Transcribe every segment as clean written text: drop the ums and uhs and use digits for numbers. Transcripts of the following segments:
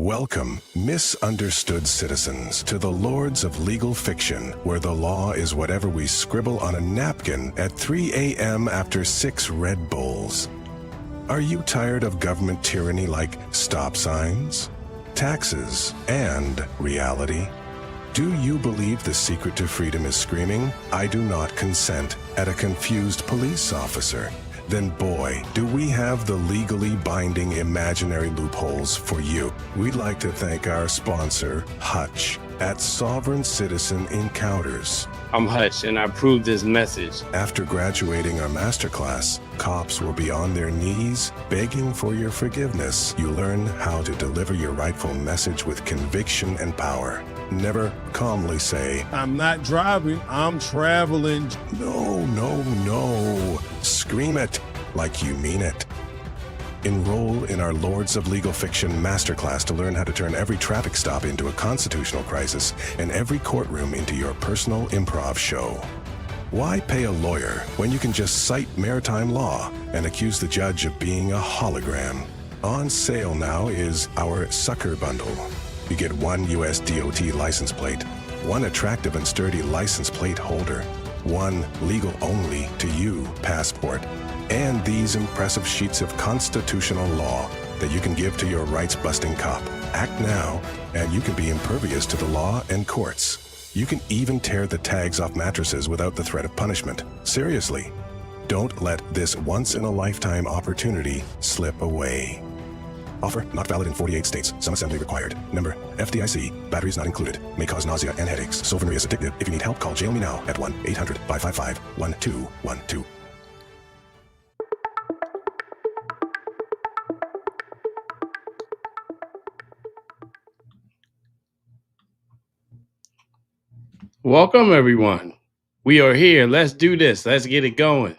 Welcome, misunderstood citizens, to the Lords of Legal Fiction, where the law is whatever we scribble on a napkin at 3 a.m. after 6 Red Bulls. Are you tired of government tyranny like stop signs, taxes, and reality? Do you believe the secret to freedom is screaming, "I do not consent," at a confused police officer? Then boy, do we have the legally binding imaginary loopholes for you. We'd like to thank our sponsor, Hutch, at Sovereign Citizen Encounters. I'm Hutch, and I approve this message. After graduating our masterclass, cops will be on their knees begging for your forgiveness. You learn how to deliver your rightful message with conviction and power. Never calmly say, "I'm not driving, I'm traveling." No, no, no. Scream it like you mean it. Enroll in our Lords of Legal Fiction masterclass to learn how to turn every traffic stop into a constitutional crisis and every courtroom into your personal improv show. Why pay a lawyer when you can just cite maritime law and accuse the judge of being a hologram? On sale now is our Sucker Bundle. You get 1 US DOT license plate, 1 attractive and sturdy license plate holder, 1 legal-only to you passport, and these impressive sheets of constitutional law that you can give to your rights-busting cop. Act now, and you can be impervious to the law and courts. You can even tear the tags off mattresses without the threat of punishment. Seriously, don't let this once-in-a-lifetime opportunity slip away. Offer not valid in 48 states. Some assembly required. Number FDIC. Batteries not included. May cause nausea and headaches. Sulfonylurea is addictive. If you need help, call Jail Me Now at 1-800-555-1212. Welcome, everyone. We are here. Let's do this. Let's get it going.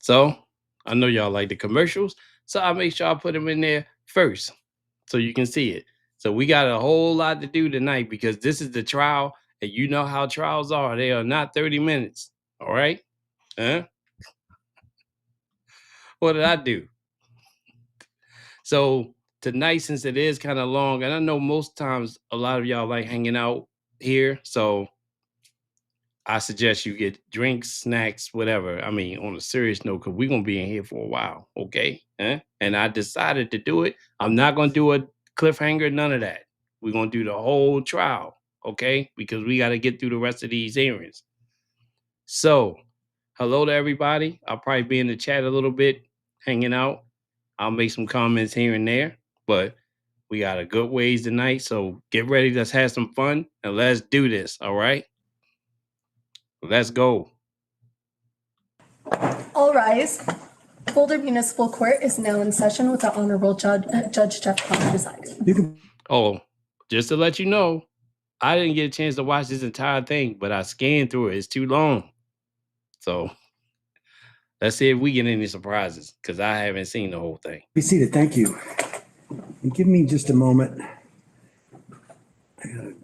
So, I know y'all like the commercials, so I'll make sure I put them in there first so you can see it. So we got a whole lot to do tonight because this is the trial, and you know how trials are. They are not 30 minutes. All right? Huh? What did I do? So tonight, since it is kind of long, and I know most times a lot of y'all like hanging out here, so I suggest you get drinks, snacks, whatever. I mean, on a serious note, because we're going to be in here for a while, okay? And I decided to do it. I'm not going to do a cliffhanger, none of that. We're going to do the whole trial, okay? Because we got to get through the rest of these hearings. So, hello to everybody. I'll probably be in the chat a little bit, hanging out. I'll make some comments here and there, but we got a good ways tonight. So get ready. Let's have some fun, and let's do this, all right? Let's go. All rise. Boulder Municipal Court is now in session with the Honorable Judge Jeff Conner presiding. Oh, just to let you know, I didn't get a chance to watch this entire thing, but I scanned through it. It's too long. So let's see if we get any surprises, because I haven't seen the whole thing. Be seated. Thank you. And give me just a moment. I gotta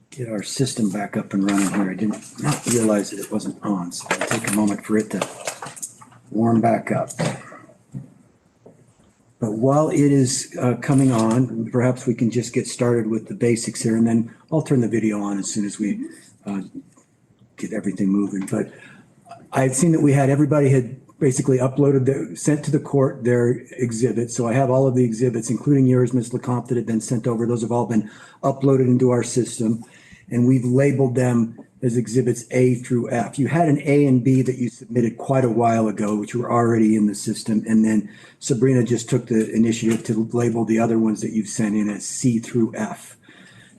get our system back up and running here. I did not realize that it wasn't on, so it'll take a moment for it to warm back up. But while it is coming on, perhaps we can just get started with the basics here, and then I'll turn the video on as soon as we get everything moving. But I've seen that everybody had basically uploaded, sent to the court their exhibits. So I have all of the exhibits, including yours, Ms. LeCompte, that have been sent over. Those have all been uploaded into our system, and we've labeled them as exhibits A through F. You had an A and B that you submitted quite a while ago, which were already in the system. And then Sabrina just took the initiative to label the other ones that you've sent in as C through F.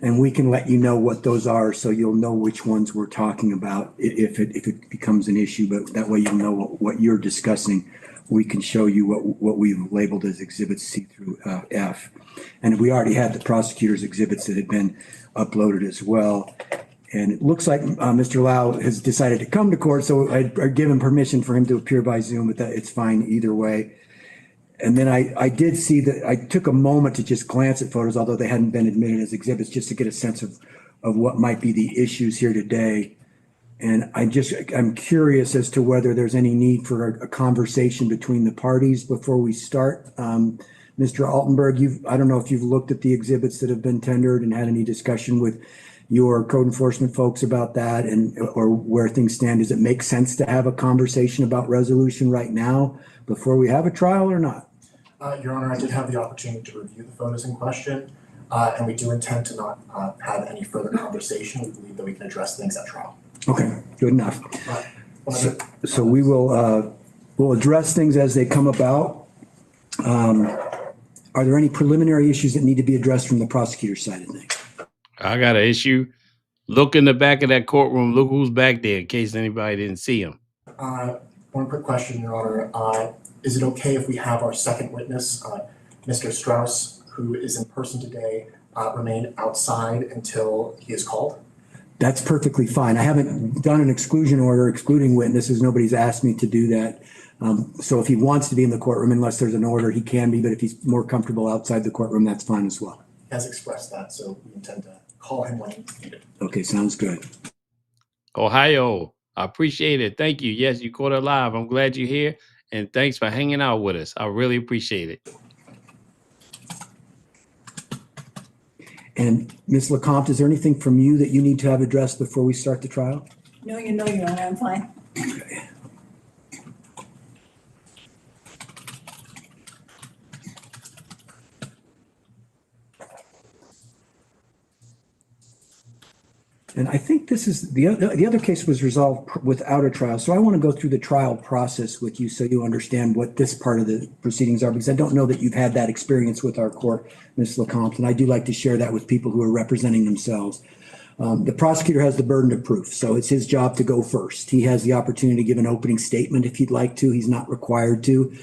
And we can let you know what those are, so you'll know which ones we're talking about if it becomes an issue. But that way you'll know what you're discussing. We can show you what we've labeled as exhibits C through F. And we already had the prosecutor's exhibits that had been uploaded as well. And it looks like Mr. Lau has decided to come to court, so I'd given permission for him to appear by Zoom, but it's fine either way. And then I did see that I took a moment to just glance at photos, although they hadn't been admitted as exhibits, just to get a sense of what might be the issues here today. And I'm curious as to whether there's any need for a conversation between the parties before we start. Mr. Altenberg, I don't know if you've looked at the exhibits that have been tendered and had any discussion with your code enforcement folks about that or where things stand. Does it make sense to have a conversation about resolution right now before we have a trial or not? Your Honor, I did have the opportunity to review the photos in question, and we do intend to not have any further conversation. We believe that we can address things at trial. Okay, good enough. So we will we'll address things as they come about. Are there any preliminary issues that need to be addressed from the prosecutor's side of things? I got an issue. Look in the back of that courtroom. Look who's back there in case anybody didn't see him. One quick question, Your Honor. Is it okay if we have our second witness, Mr. Strauss, who is in person today, remain outside until he is called? That's perfectly fine. I haven't done an exclusion order excluding witnesses. Nobody's asked me to do that. So if he wants to be in the courtroom, unless there's an order, he can be. But if he's more comfortable outside the courtroom, that's fine as well. He has expressed that, so we intend to call him when needed. Okay, sounds good. Ohio, I appreciate it. Thank you. Yes, you caught it live. I'm glad you're here. And thanks for hanging out with us. I really appreciate it. And Ms. LeCompte, is there anything from you that you need to have addressed before we start the trial? No, Your Honor, I'm fine. Okay. And I think this is the other case was resolved without a trial. So I want to go through the trial process with you so you understand what this part of the proceedings are, because I don't know that you've had that experience with our court, Ms. LeCompte, and I do like to share that with people who are representing themselves. The prosecutor has the burden of proof, so it's his job to go first. He has the opportunity to give an opening statement if he'd like to. He's not required to.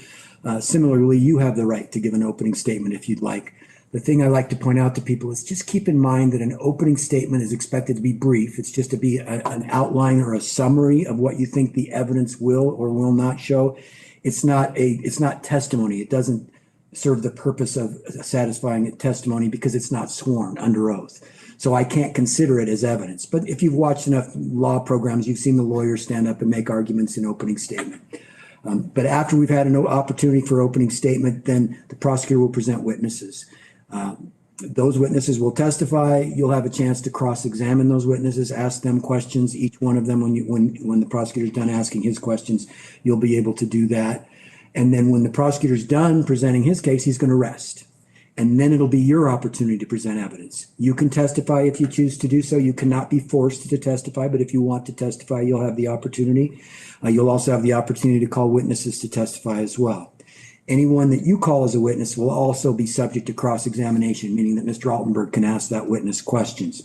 Similarly, you have the right to give an opening statement if you'd like. The thing I like to point out to people is just keep in mind that an opening statement is expected to be brief. It's just to be an outline or a summary of what you think the evidence will or will not show. It's not testimony. It doesn't serve the purpose of satisfying testimony because it's not sworn under oath. So I can't consider it as evidence. But if you've watched enough law programs, you've seen the lawyers stand up and make arguments in opening statement. But after we've had an opportunity for opening statement, then the prosecutor will present witnesses. Those witnesses will testify. You'll have a chance to cross-examine those witnesses, ask them questions. Each one of them, when the prosecutor's done asking his questions, you'll be able to do that. And then when the prosecutor's done presenting his case, he's going to rest. And then it'll be your opportunity to present evidence. You can testify if you choose to do so. You cannot be forced to testify, but if you want to testify, you'll have the opportunity. You'll also have the opportunity to call witnesses to testify as well. Anyone that you call as a witness will also be subject to cross-examination, meaning that Mr. Altenberg can ask that witness questions.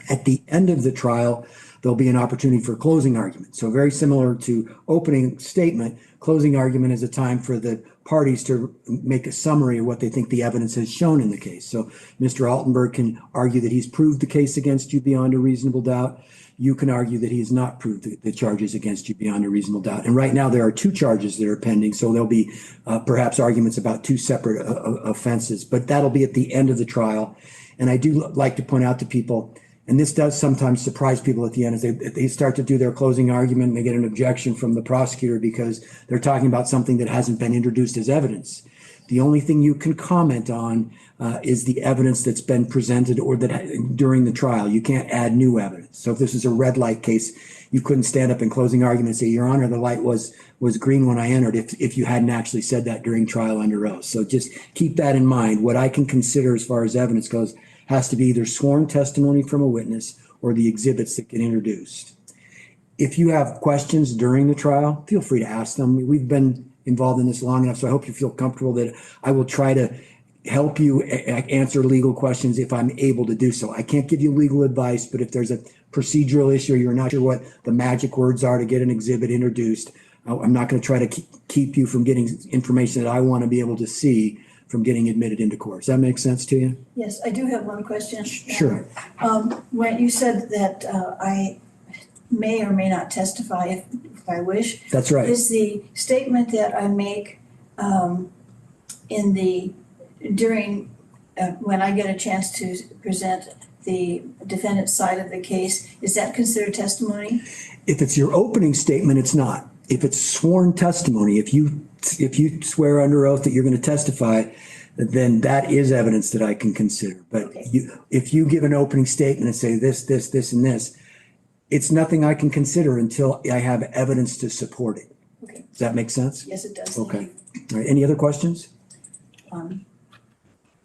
At the end of the trial, there'll be an opportunity for closing argument. So very similar to opening statement, closing argument is a time for the parties to make a summary of what they think the evidence has shown in the case. So Mr. Altenberg can argue that he's proved the case against you beyond a reasonable doubt. You can argue that he has not proved the charges against you beyond a reasonable doubt. And right now there are two charges that are pending. So there'll be perhaps arguments about two separate offenses, but that'll be at the end of the trial. And I do like to point out to people, and this does sometimes surprise people at the end, as they start to do their closing argument and they get an objection from the prosecutor because they're talking about something that hasn't been introduced as evidence. The only thing you can comment on is the evidence that's been presented or that during the trial. You can't add new evidence. So if this is a red light case, you couldn't stand up in closing argument and say, Your Honor, the light was green when I entered if you hadn't actually said that during trial under oath. So just keep that in mind. What I can consider as far as evidence goes has to be either sworn testimony from a witness or the exhibits that get introduced. If you have questions during the trial, feel free to ask them. We've been involved in this long enough, so I hope you feel comfortable that I will try to help you answer legal questions if I'm able to do so. I can't give you legal advice, but if there's a procedural issue, you're not sure what the magic words are to get an exhibit introduced, I'm not going to try to keep you from getting information that I want to be able to see from getting admitted into court. Does that make sense to you? Yes, I do have one question. Sure. When you said that I may or may not testify if I wish. That's right. Is the statement that I make during when I get a chance to present the defendant's side of the case, is that considered testimony? If it's your opening statement, it's not. If it's sworn testimony, if you swear under oath that you're going to testify, then that is evidence that I can consider. But Okay. if you give an opening statement and say this, and this, it's nothing I can consider until I have evidence to support it. Okay. Does that make sense? Yes, it does. Thank Okay. you. All right. Any other questions?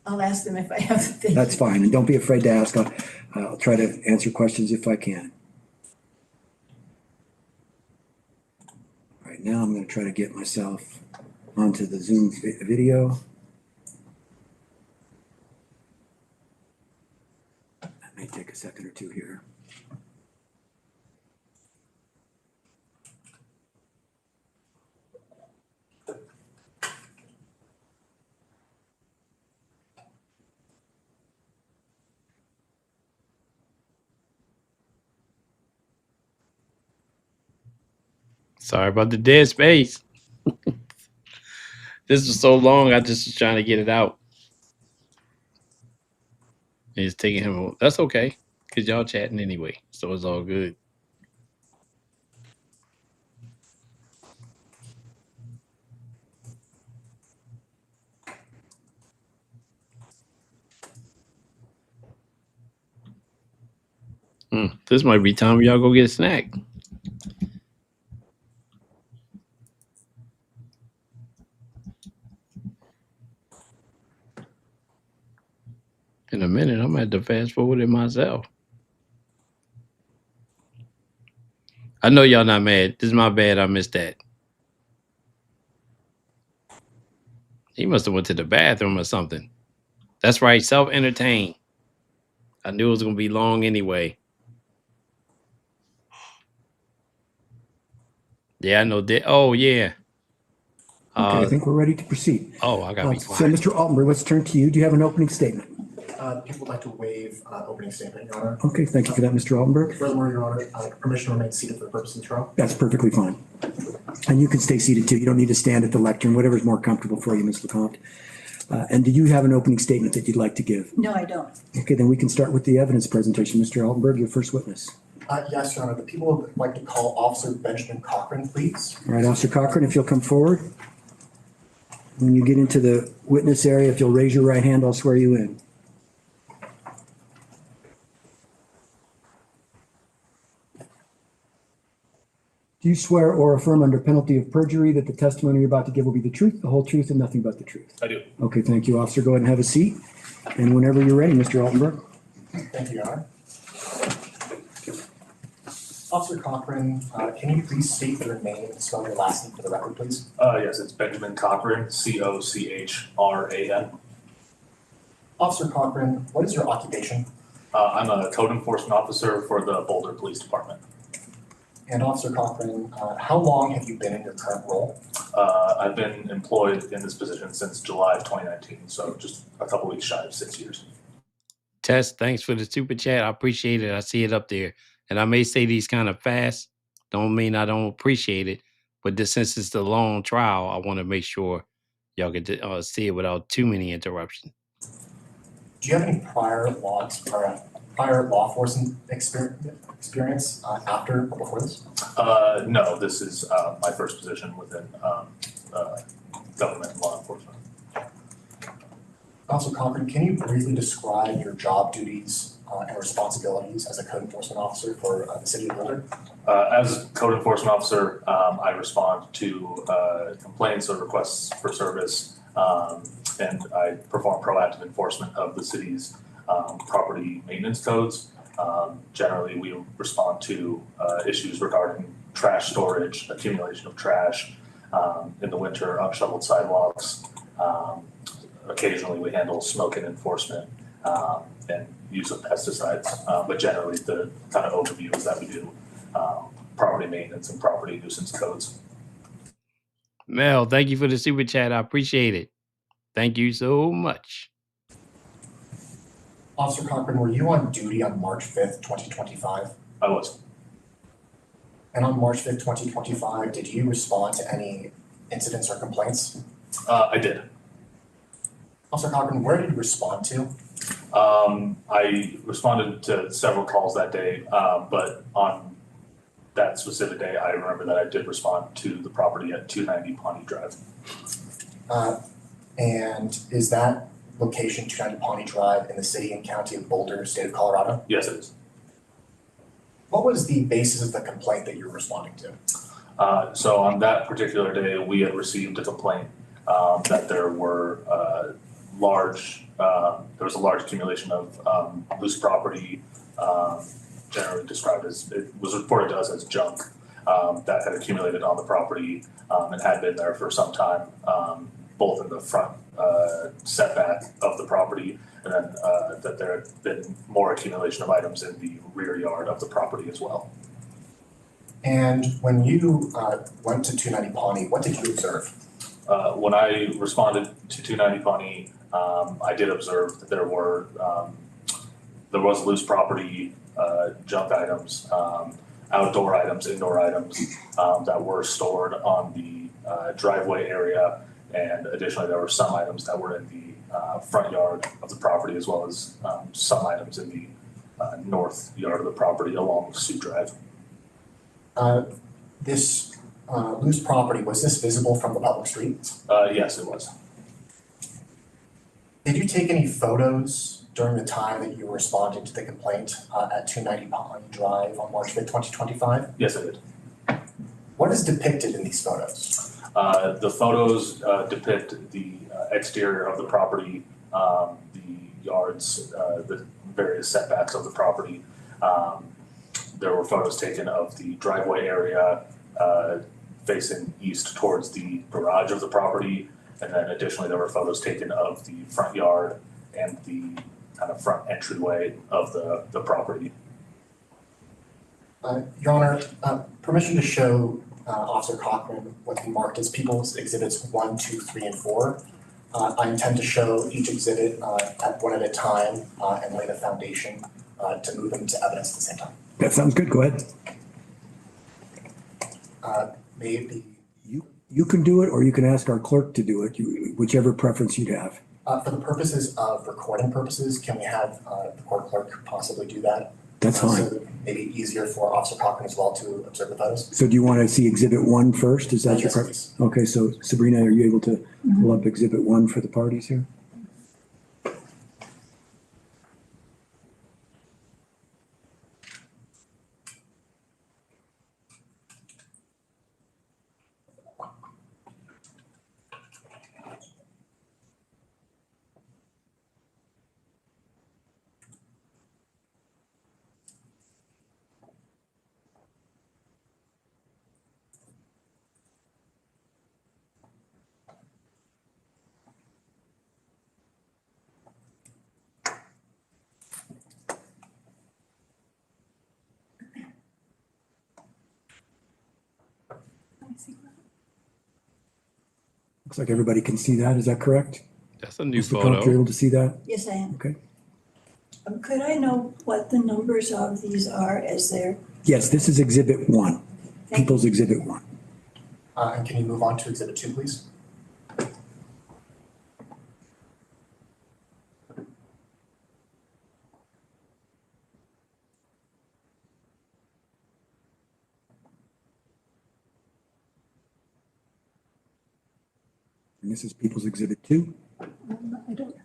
I'll ask them if I have. Thank That's you. fine. And don't be afraid to ask. I'll try to answer questions if I can. All right, now I'm going to try to get myself onto the Zoom video. That may take a second or two here. Sorry about the dead space. This was so long, I just was trying to get it out. It's taking him. That's okay, because y'all chatting anyway, so it's all good. This might be time y'all go get a snack. In a minute, I'm gonna have to fast forward it myself. I know y'all not mad. This is my bad. I missed that. He must have went to the bathroom or something. That's right. Self-entertain. I knew it was gonna be long anyway. Yeah, I know that. Oh yeah. Okay, I think we're ready to proceed. Oh, I gotta be So, quiet. Mr. Altenberg, let's turn to you. Do you have an opening statement? People would like to waive opening statement, Your Honor. Okay, thank you for that, Mr. Altenberg. Furthermore, Your Honor, permission to remain seated for the purpose of the trial. That's perfectly fine. And you can stay seated too. You don't need to stand at the lectern, whatever's more comfortable for you, Ms. LeCompte. And do you have an opening statement that you'd like to give? No, I don't. Okay, then we can start with the evidence presentation. Mr. Altenberg, your first witness. Yes, Your Honor. The people would like to call Officer Benjamin Cochran, please. All right, Officer Cochran, if you'll come forward. When you get into the witness area, if you'll raise your right hand, I'll swear you in. Do you swear or affirm under penalty of perjury that the testimony you're about to give will be the truth, the whole truth, and nothing but the truth? I do. Okay, thank you, officer. Go ahead and have a seat. And whenever you're ready, Mr. Altenberg. Thank you, Your Honor. Officer Cochran, can you please state your name and spell your last name for the record, please? Yes, it's Benjamin Cochran, Cochran. Officer Cochran, what is your occupation? I'm a code enforcement officer for the Boulder Police Department. And Officer Cochran, how long have you been in your current role? I've been employed in this position since July of 2019, so just a couple weeks shy of 6 years. Tess, thanks for the super chat. I appreciate it. I see it up there. And I may say these kind of fast. Don't mean I don't appreciate it. But since it's a long trial, I want to make sure y'all get to see it without too many interruptions. Do you have any prior law enforcement experience after or before this? No, this is my first position within government law enforcement. Officer Cochran, can you briefly describe your job duties and responsibilities as a code enforcement officer for the city of Boulder? As code enforcement officer, I respond to complaints or requests for service, and I perform proactive enforcement of the city's property maintenance codes. Generally, we respond to issues regarding trash storage, accumulation of trash, in the winter, unshoveled sidewalks. Occasionally, we handle smoke and enforcement and use of pesticides, but generally the kind of overview is that we do property maintenance and property nuisance codes. Mel, thank you for the super chat. I appreciate it. Thank you so much. Officer Cochran, were you on duty on March 5th, 2025? I was. And on March 5th, 2025, did you respond to any incidents or complaints? I did. Officer Cochran, where did you respond to? I responded to several calls that day, but on that specific day, I remember that I did respond to the property at 290 Pawnee Drive. And is that location 290 Pawnee Drive in the city and county of Boulder, state of Colorado? Yes, it is. What was the basis of the complaint that you're responding to? So on that particular day, we had received a complaint that there were there was a large accumulation of loose property, generally described as, it was reported to us as junk, that had accumulated on the property and had been there for some time, both in the front setback of the property, and then that there had been more accumulation of items in the rear yard of the property as well. And when you went to 290 Pawnee, what did you observe? When I responded to 290 Pawnee, I did observe that there was loose property, junk items, outdoor items, indoor items that were stored on the driveway area, and additionally there were some items that were in the front yard of the property, as well as some items in the north yard of the property along Sioux Drive. This loose property, was this visible from the public street? Yes, it was. Did you take any photos during the time that you were responding to the complaint at 290 Pawnee Drive on March 5th, 2025? Yes, I did. What is depicted in these photos? The photos depict the exterior of the property, the yards, the various setbacks of the property. There were photos taken of the driveway area facing east towards the garage of the property. And then additionally, there were photos taken of the front yard and the kind of front entryway of the property. Your Honor, permission to show Officer Cochran what he marked as People's Exhibits 1, 2, 3, and 4. I intend to show each exhibit one at a time and lay the foundation to move them to evidence at the same time. That sounds good. Go ahead. May it be You can do it, or you can ask our clerk to do it, whichever preference you'd have. for the purposes of recording purposes, can we have the court clerk possibly do that? That's fine. So maybe easier for Officer Cochran as well to observe the photos? So do you want to see Exhibit 1 first? Is that your Yes, preference? please. Okay, so Sabrina, are you able to pull up Exhibit 1 for the parties here? Looks like everybody can see that. Is that correct? That's a new Mr. Cox, you're photo. able to see that? Yes, I am. Okay. Could I know what the numbers of these are as they're, Yes, this is Exhibit 1, People's Exhibit 1. And can you move on to Exhibit 2, please? And this is People's Exhibit 2. I don't.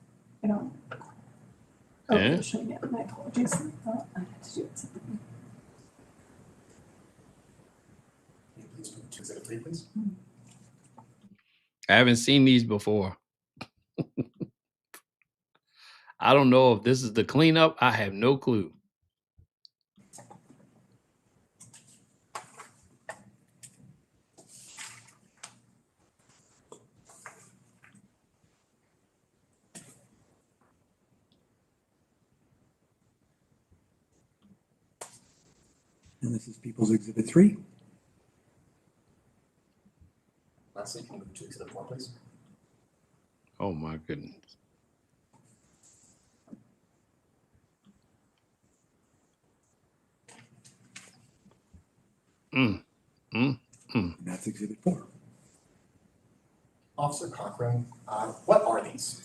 Oh, Yeah. you're showing it. My apologies. I thought I had to do it separately. Can you please move to Exhibit 3, please? I haven't seen these before. I don't know if this is the cleanup. I have no clue. And this is People's Exhibit 3. Lastly, can you move to Exhibit 4, please? Oh my goodness. And that's Exhibit 4. Officer Cochran, what are these?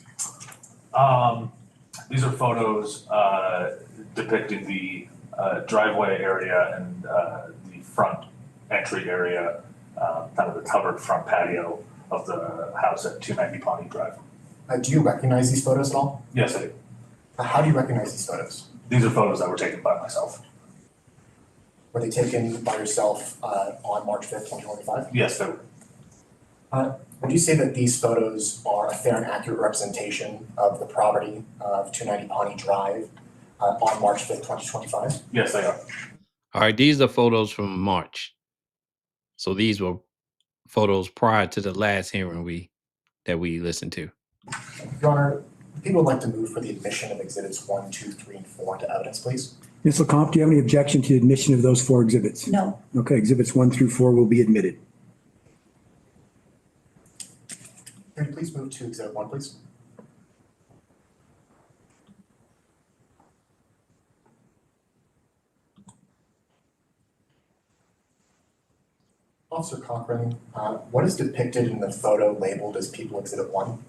These are photos depicting the driveway area and the front entry area, kind of the covered front patio of the house at 290 Pawnee Drive. Do you recognize these photos at all? Yes, I do. How do you recognize these photos? These are photos that were taken by myself. Were they taken by yourself on March 5th, 2025? Yes, they were. Would you say that these photos are a fair and accurate representation of the property of 290 Pawnee Drive on March 5th, 2025? Yes, they are. All right, these are photos from March. So these were photos prior to the last hearing that we listened to. Your Honor, people would like to move for the admission of exhibits 1, 2, 3, and 4 into evidence, please. Ms. LeCompte, do you have any objection to the admission of those 4 exhibits? No. Okay, exhibits 1 through 4 will be admitted. Can you please move to exhibit 1, please? Officer Cochran, what is depicted in the photo labeled as People Exhibit 1?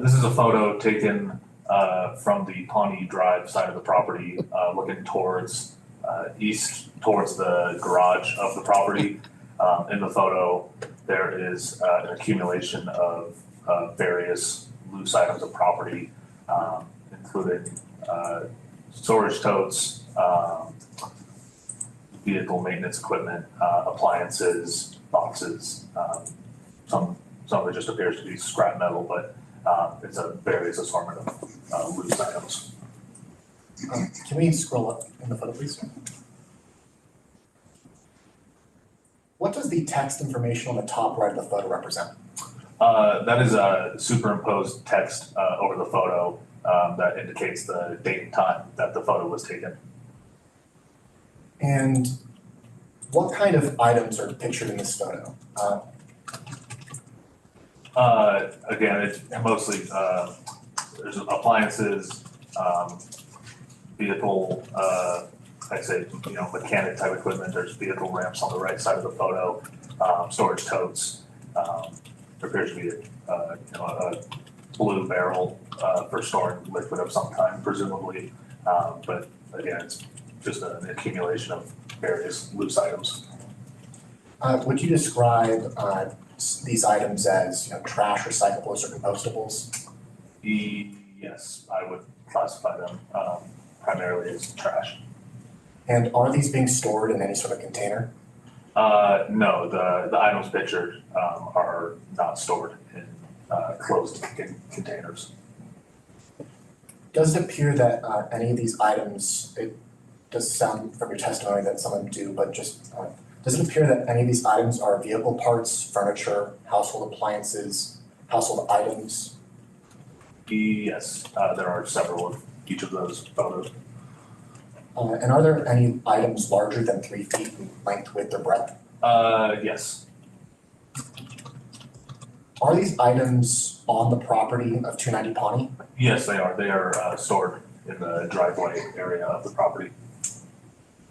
This is a photo taken from the Pawnee Drive side of the property, looking towards east towards the garage of the property. In the photo, there is an accumulation of various loose items of property, including storage totes, vehicle maintenance equipment, appliances, boxes. Some of it just appears to be scrap metal, but it's a various assortment of loose items. Can we scroll up in the photo, please? What does the text information on the top right of the photo represent? That is a superimposed text over the photo that indicates the date and time that the photo was taken. And what kind of items are pictured in this photo? Again, it's mostly there's appliances, vehicle, I'd say, mechanic type equipment. There's vehicle ramps on the right side of the photo, storage totes. There appears to be a blue barrel for storing liquid of some kind, presumably. But again, it's just an accumulation of various loose items. Would you describe these items as trash, recyclables, or compostables? Yes, I would classify them primarily as trash. And are these being stored in any sort of container? No, the items pictured are not stored in closed containers. Does it appear that any of these items, it does sound from your testimony that some of them do, but just does it appear that any of these items are vehicle parts, furniture, household appliances, household items? Yes, there are several of each of those photos. And are there any items larger than 3 feet in length, width, or breadth? Yes. Are these items on the property of 290 Pawnee? Yes, they are. They are stored in the driveway area of the property.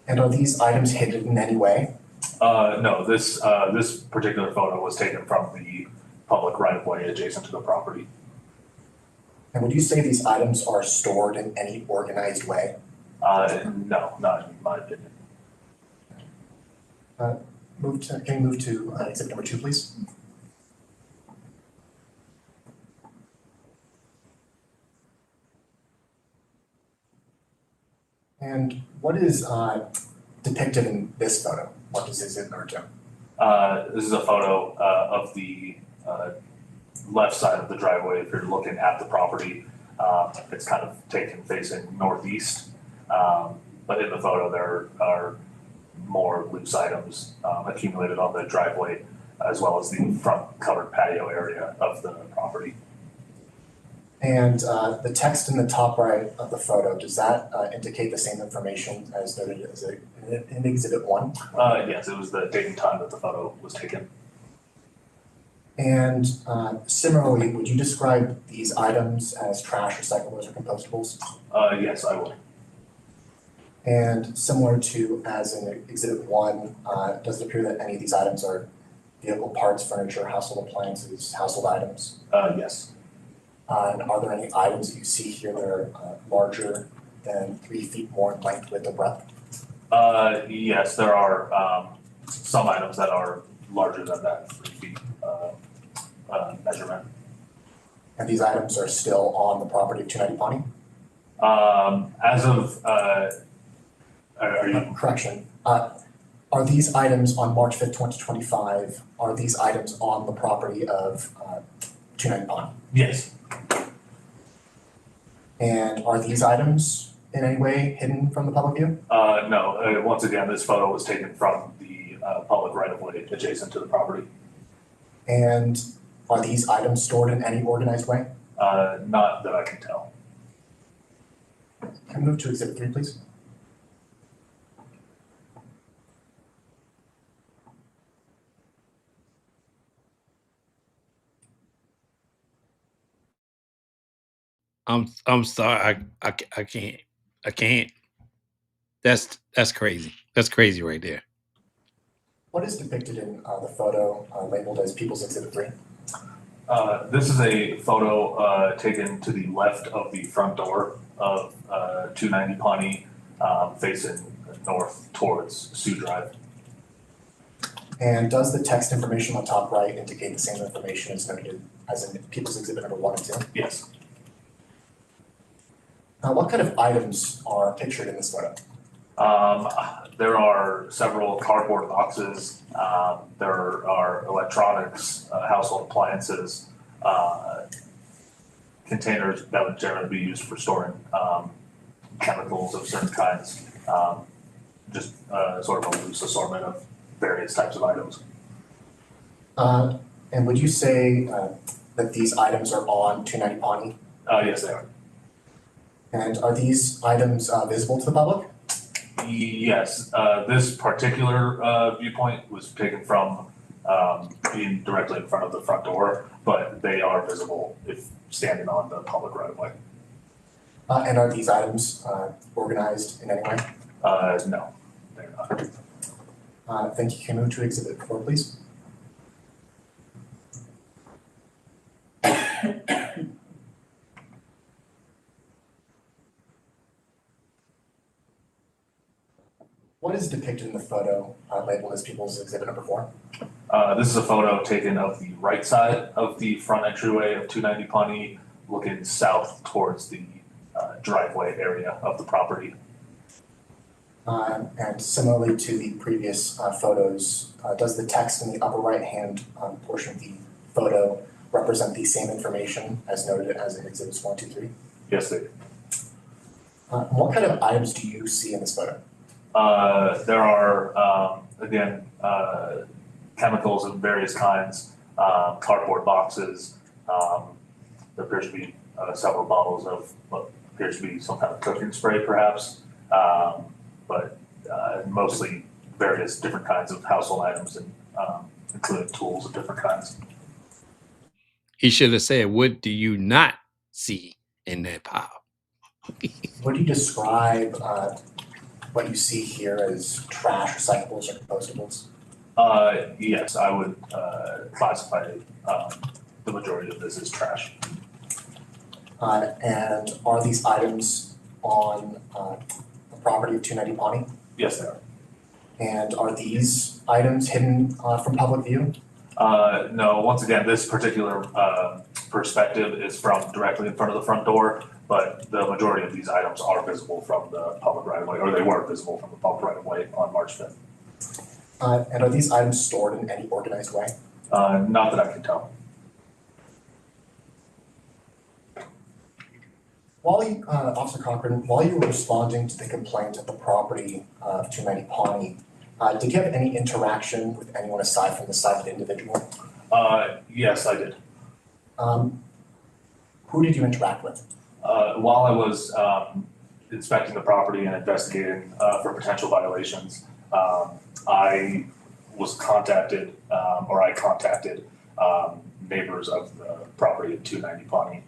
And are these items hidden in any way? No, this particular photo was taken from the public right of way adjacent to the property. And would you say these items are stored in any organized way? No, not in my opinion. Can you move to exhibit number 2, please? And what is depicted in this photo? What does this refer to? This is a photo of the left side of the driveway. If you're looking at the property, it's kind of taken facing northeast. But in the photo, there are more loose items accumulated on the driveway, as well as the front covered patio area of the property. And the text in the top right of the photo, does that indicate the same information as noted in exhibit 1? Yes, it was the date and time that the photo was taken. And similarly, would you describe these items as trash, recyclables, or compostables? Yes, I will. And similar to as in exhibit 1, does it appear that any of these items are vehicle parts, furniture, household appliances, household items? Yes. And are there any items that you see here that are larger than 3 feet more in length, width, or breadth? Yes, there are some items that are larger than that 3 feet measurement. And these items are still on the property of 290 Pawnee? As of, are you, Correction. Are these items on March 5th, 2025, are these items on the property of 290 Pawnee? yes, And are these items in any way hidden from the public view? no, once again, this photo was taken from the public right-of-way adjacent to the property. And are these items stored in any organized way? Not that I can tell. Can we move to Exhibit 3, please? I'm sorry. I can't. That's crazy. That's crazy right there. What is depicted in the photo labeled as People's Exhibit 3? This is a photo taken to the left of the front door of 290 Pawnee, facing north towards Sioux Drive. And does the text information on top right indicate the same information as noted as in People's Exhibit number 1 and 2? Yes. What kind of items are pictured in this photo? There are several cardboard boxes. There are electronics, household appliances, containers that would generally be used for storing chemicals of certain kinds. Just sort of a loose assortment of various types of items. And would you say that these items are on 290 Pawnee? Yes, they are. And are these items visible to the public? Yes, this particular viewpoint was taken from being directly in front of the front door, but they are visible if standing on the public right of way. And are these items organized in any way? No, they're not. Thank you. Can we move to Exhibit 4, please? What is depicted in the photo labeled as People's Exhibit number 4? This is a photo taken of the right side of the front entryway of 290 Pawnee, looking south towards the driveway area of the property. And similarly to the previous photos, does the text in the upper right-hand portion of the photo represent the same information as noted as in Exhibits 1, 2, 3? Yes, they do. What kind of items do you see in this photo? There are, again, chemicals of various kinds, cardboard boxes. There appears to be several bottles of what appears to be some kind of cooking spray, perhaps, but mostly various different kinds of household items, and including tools of different kinds. He should have said, "What do you not see in that pile?" Would you describe what you see here as trash, recyclables, or compostables? Yes, I would classify the majority of this as trash. And are these items on the property of 290 Pawnee? Yes, they are. And are these items hidden from public view? No, once again, this particular perspective is from directly in front of the front door, but the majority of these items are visible from the public right of way, or they were visible from the public right of way on March 5th. And are these items stored in any organized way? Not that I can tell. Officer Cochran, while you were responding to the complaint at the property of 290 Pawnee, did you have any interaction with anyone aside from the cited individual? Yes, I did. Who did you interact with? While I was inspecting the property and investigating for potential violations, I was contacted, or I contacted neighbors of the property at 290 Pawnee.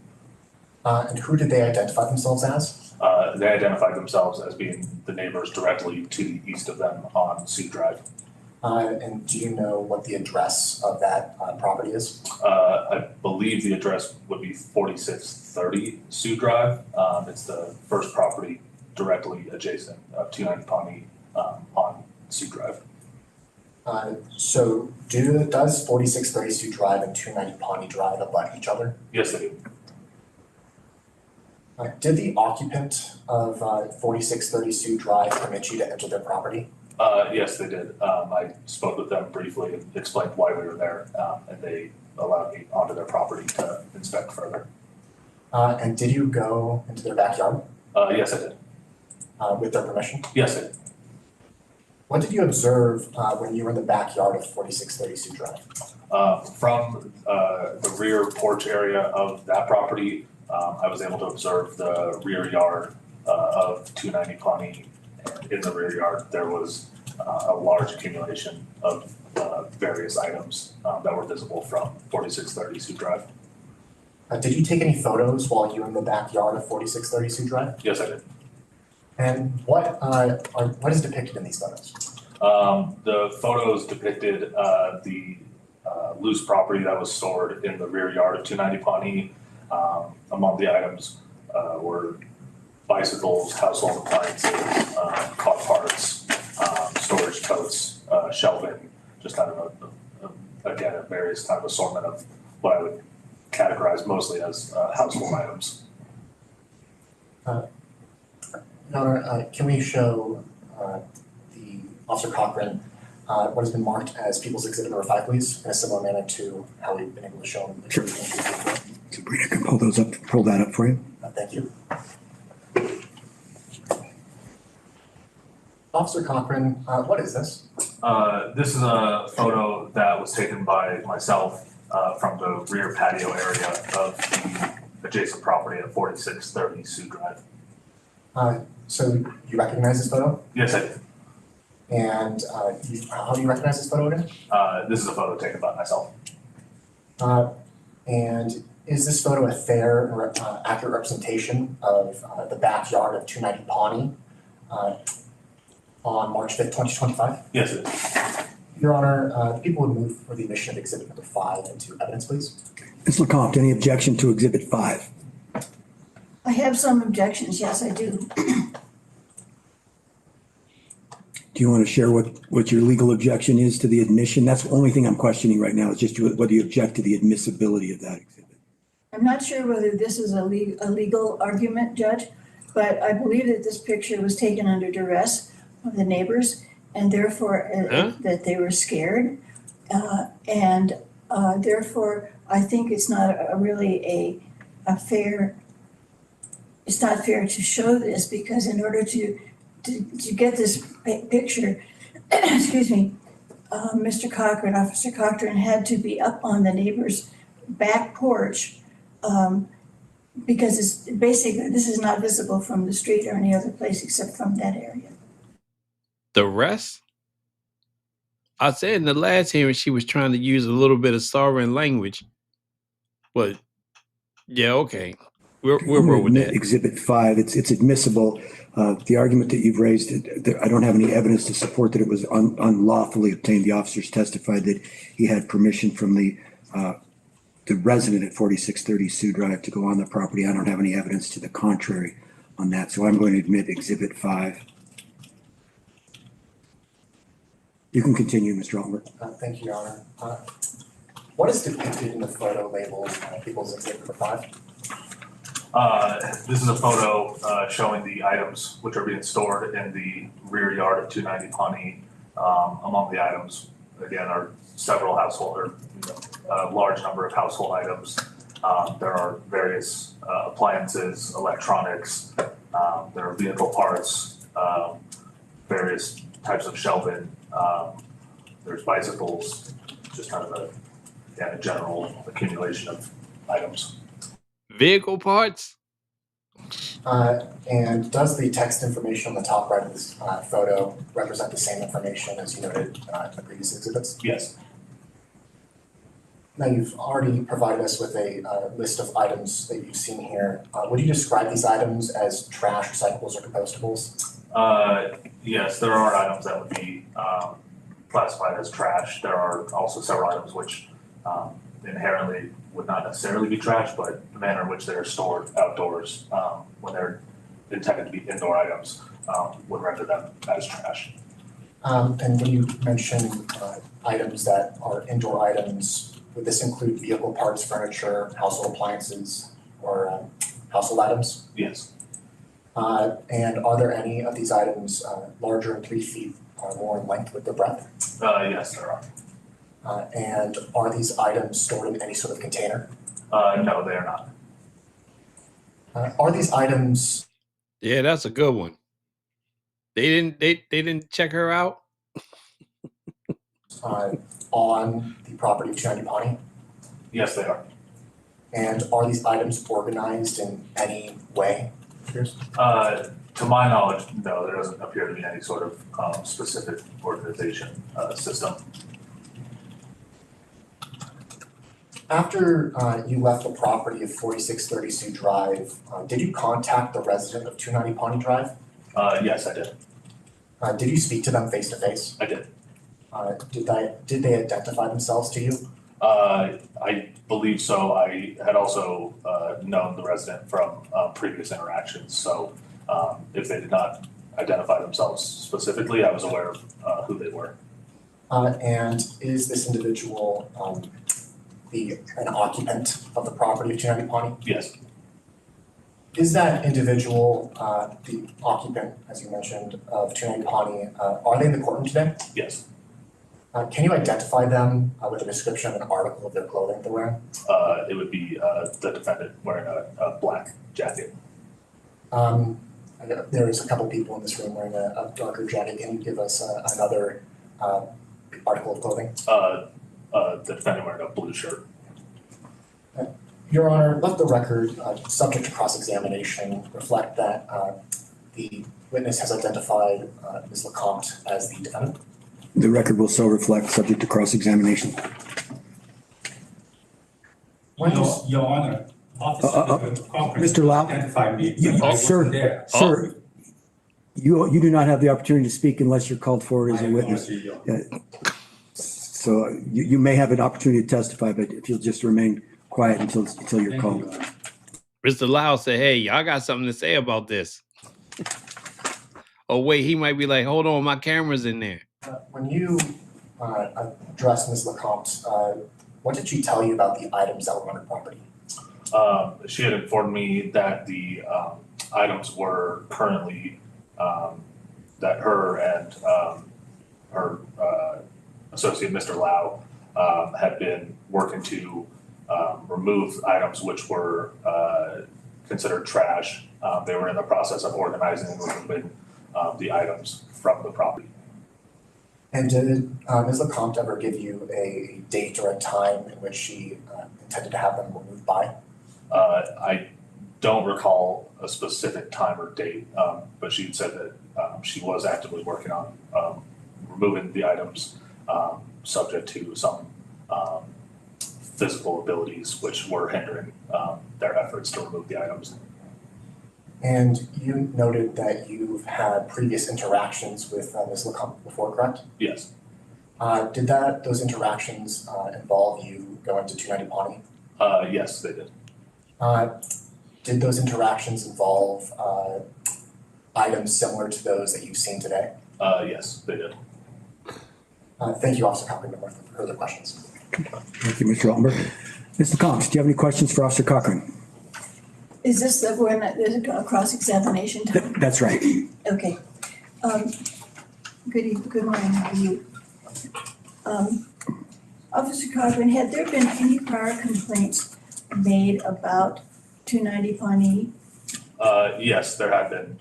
And who did they identify themselves as? They identified themselves as being the neighbors directly to the east of them on Sioux Drive. And do you know what the address of that property is? I believe the address would be 4630 Sioux Drive. It's the first property directly adjacent of 290 Pawnee on Sioux Drive. So does 4630 Sioux Drive and 290 Pawnee Drive abut each other? Yes, they do. Did the occupant of 4630 Sioux Drive permit you to enter their property? Yes, they did. I spoke with them briefly and explained why we were there, and they allowed me onto their property to inspect further. And did you go into their backyard Yes, I did. with their permission? Yes, I did. What did you observe when you were in the backyard of 4630 Sioux Drive? From the rear porch area of that property, I was able to observe the rear yard of 290 Pawnee. And in the rear yard, there was a large accumulation of various items that were visible from 4630 Sioux Drive. Did you take any photos while you were in the backyard of 4630 Sioux Drive? Yes, I did. And what is depicted in these photos? The photos depicted the loose property that was stored in the rear yard of 290 Pawnee. Among the items were bicycles, household appliances, car parts, storage totes, shelving, just kind of again, a various kind of assortment of what I would categorize mostly as household items. Your Honor, can we show the Officer Cochran what has been marked as People's Exhibit number 5, please, in a similar manner to how we've been able to show them? Sure. Sabrina can pull that up for you. Thank you. Officer Cochran, what is this? This is a photo that was taken by myself from the rear patio area of the adjacent property at 4630 Sioux Drive. So you recognize this photo? Yes, I did. And how do you recognize this photo again? This is a photo taken by myself. And is this photo a fair and accurate representation of the backyard of 290 Pawnee on March 5th, 2025? Yes, it is. Your Honor, the people would move for the admission of Exhibit number 5 into evidence, please. Ms. LeCompte, any objection to Exhibit 5? I have some objections, yes, I do. Do you want to share what your legal objection is to the admission? That's the only thing I'm questioning right now, is just whether you object to the admissibility of that exhibit. I'm not sure whether this is a legal argument, Judge, but I believe that this picture was taken under duress of the neighbors, and therefore that they were scared. And therefore, I think it's not really a fair, it's not fair to show this, because in order to get this picture, excuse me, Officer Cochran had to be up on the neighbor's back porch, because it's basically, this is not visible from the street or any other place except from that area. The rest? I said in the last hearing she was trying to use a little bit of sovereign language. But yeah, okay. We'll roll with that. Exhibit 5, it's admissible. The argument that you've raised, I don't have any evidence to support that it was unlawfully obtained. The officers testified that he had permission from the resident at 4630 Sioux Drive to go on the property. I don't have any evidence to the contrary on that, so I'm going to admit Exhibit 5. You can continue, Mr. Altmer. Thank you, Your Honor. What is depicted in the photo labeled People's Exhibit number 5? This is a photo showing the items which are being stored in the rear yard of 290 Pawnee. Among the items, again, are several household, a large number of household items. There are various appliances, electronics, there are vehicle parts, various types of shelving. There's bicycles, just kind of a general accumulation of items. Vehicle parts? And does the text information on the top right of this photo represent the same information as you noted in the previous exhibits? Yes. Now, you've already provided us with a list of items that you've seen here. Would you describe these items as trash, recyclables, or compostables? Yes, there are items that would be classified as trash. There are also several items which inherently would not necessarily be trash, but the manner in which they are stored outdoors when they're intended to be indoor items would render them as trash. And when you mention items that are indoor items, would this include vehicle parts, furniture, household appliances, or household items? Yes. And are there any of these items larger than 3 feet or more in length with their breadth? Yes, there are. And are these items stored in any sort of container? No, they are not. Are these items Yeah, that's a good one. They didn't check her out. on the property of 290 Pawnee? Yes, they are. And are these items organized in any way? To my knowledge, no, there doesn't appear to be any sort of specific organization system. After you left the property of 4630 Sioux Drive, did you contact the resident of 290 Pawnee Drive? Yes, I did. Did you speak to them face to face? I did. Did they identify themselves to you? I believe so. I had also known the resident from previous interactions. So if they did not identify themselves specifically, I was aware of who they were. And is this individual an occupant of the property of 290 Pawnee? Yes. Is that individual the occupant, as you mentioned, of 290 Pawnee? Are they in the courtroom today? Yes. Can you identify them with a description of an article of their clothing they're wearing? It would be the defendant wearing a black jacket. There is a couple people in this room wearing a darker jacket. Can you give us another article of clothing? The defendant wearing a blue shirt. Your Honor, let the record, subject to cross-examination, reflect that the witness has identified Ms. LeCompte as the defendant. The record will so reflect, subject to cross-examination. Your Honor, Officer Cochran Mr. Lau, identified me. sir, There. sir, you do not have the opportunity to speak unless you're called forward as a witness. So you may have an opportunity to testify, but if you'll just remain quiet until you're called. Mr. Lau said, "Hey, y'all got something to say about this?" Oh wait, he might be like, "Hold on, my camera's in there." When you addressed Ms. LeCompte, what did she tell you about the items that were on her property? She had informed me that the items were currently that her and her associate, Mr. Lau, had been working to remove items which were considered trash. They were in the process of organizing and removing the items from the property. And did Ms. LeCompte ever give you a date or a time in which she intended to have them removed by? I don't recall a specific time or date, but she said that she was actively working on removing the items, subject to some physical abilities which were hindering their efforts to remove the items. And you noted that you've had previous interactions with Ms. LeCompte before, correct? Yes. Did those interactions involve you going to 290 Pawnee? Yes, they did. Did those interactions involve items similar to those that you've seen today? Yes, they did. Thank you, Officer Cochran. No further questions. Thank you, Mr. Altenberg. Ms. LeCompte, do you have any questions for Officer Cochran? Is this the one that there's a cross-examination time? That's right. Okay. Good morning, how are you? Officer Cochran, had there been any prior complaints made about 290 Pawnee? Yes, there had been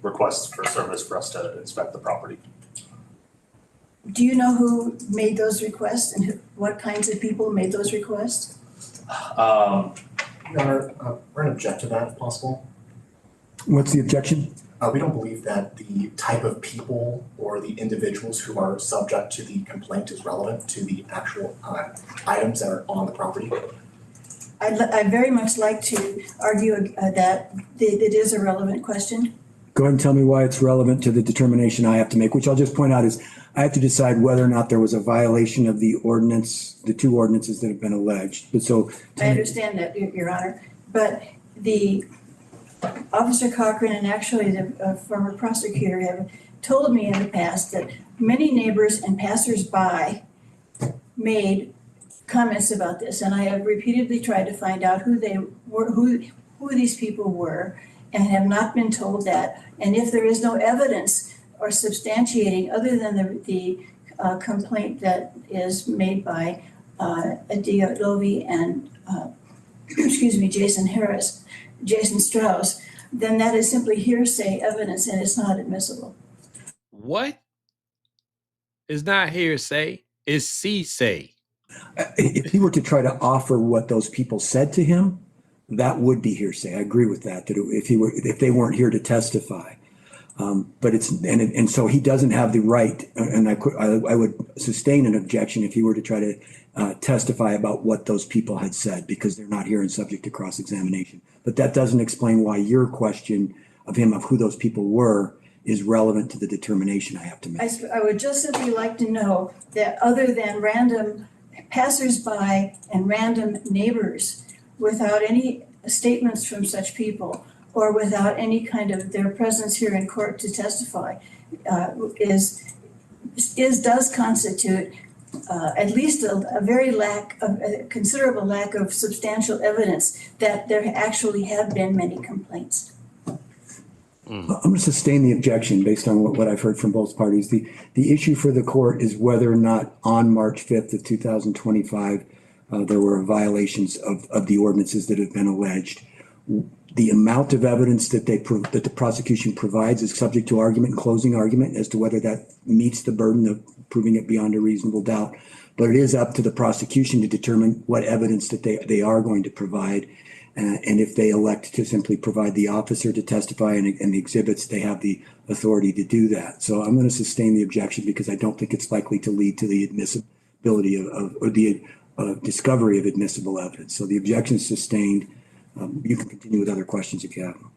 requests for service for us to inspect the property. Do you know who made those requests and what kinds of people made those requests? Your Honor, we're going to object to that if possible. What's the objection? We don't believe that the type of people or the individuals who are subject to the complaint is relevant to the actual items that are on the property. I'd very much like to argue that it is a relevant question. Go ahead and tell me why it's relevant to the determination I have to make, which I'll just point out is I have to decide whether or not there was a violation of the ordinance, the two ordinances that have been alleged. But so I understand that, Your Honor, but the Officer Cochran and actually the former prosecutor have told me in the past that many neighbors and passersby made comments about this, and I have repeatedly tried to find out who they were, who these people were and have not been told that. And if there is no evidence or substantiating other than the complaint that is made by Adia Lovi and Jason Strauss, then that is simply hearsay evidence and it's not admissible. What? It's not hearsay. It's say. If he were to try to offer what those people said to him, that would be hearsay. I agree with that. That if they weren't here to testify, but it's and so he doesn't have the right. And I would sustain an objection if he were to try to testify about what those people had said, because they're not here and subject to cross-examination. But that doesn't explain why your question of him of who those people were is relevant to the determination I have to make. I would just simply like to know that other than random passersby and random neighbors, without any statements from such people or without any kind of their presence here in court to testify, does constitute at least a considerable lack of substantial evidence that there actually have been many complaints. I'm going to sustain the objection based on what I've heard from both parties. The issue for the court is whether or not on March 5th of 2025, there were violations of the ordinances that have been alleged. The amount of evidence that the prosecution provides is subject to argument and closing argument as to whether that meets the burden of proving it beyond a reasonable doubt. But it is up to the prosecution to determine what evidence that they are going to provide. And if they elect to simply provide the officer to testify and the exhibits, they have the authority to do that. So I'm going to sustain the objection because I don't think it's likely to lead to the admissibility or the discovery of admissible evidence. So the objection is sustained. You can continue with other questions if you have them.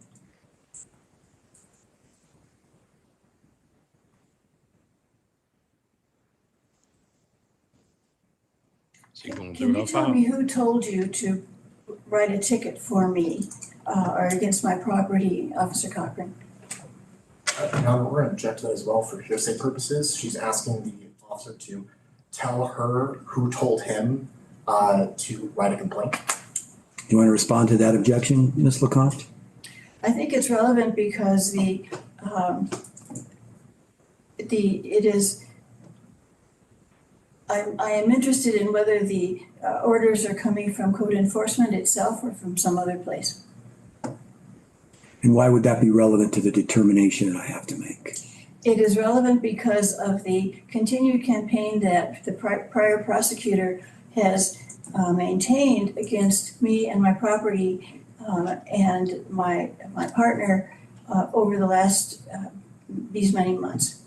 Can you tell me who told you to write a ticket for me or against my property, Officer Cochran? Now, we're going to object to that as well for hearsay purposes. She's asking the officer to tell her who told him to write a complaint. Do you want to respond to that objection, Ms. LeCompte? I think it's relevant because I am interested in whether the orders are coming from code enforcement itself or from some other place. And why would that be relevant to the determination that I have to make? It is relevant because of the continued campaign that the prior prosecutor has maintained against me and my property and my partner over the last these many months.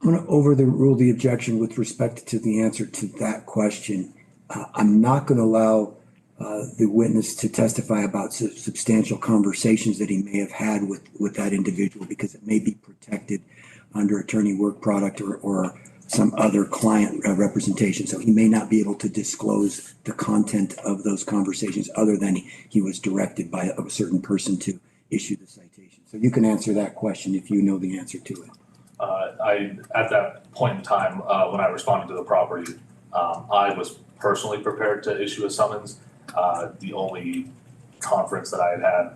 I'm going to overrule the objection with respect to the answer to that question. I'm not going to allow the witness to testify about substantial conversations that he may have had with that individual because it may be protected under attorney work product or some other client representation. So he may not be able to disclose the content of those conversations other than he was directed by a certain person to issue the citation. So you can answer that question if you know the answer to it. At that point in time, when I responded to the property, I was personally prepared to issue a summons. The only conference that I had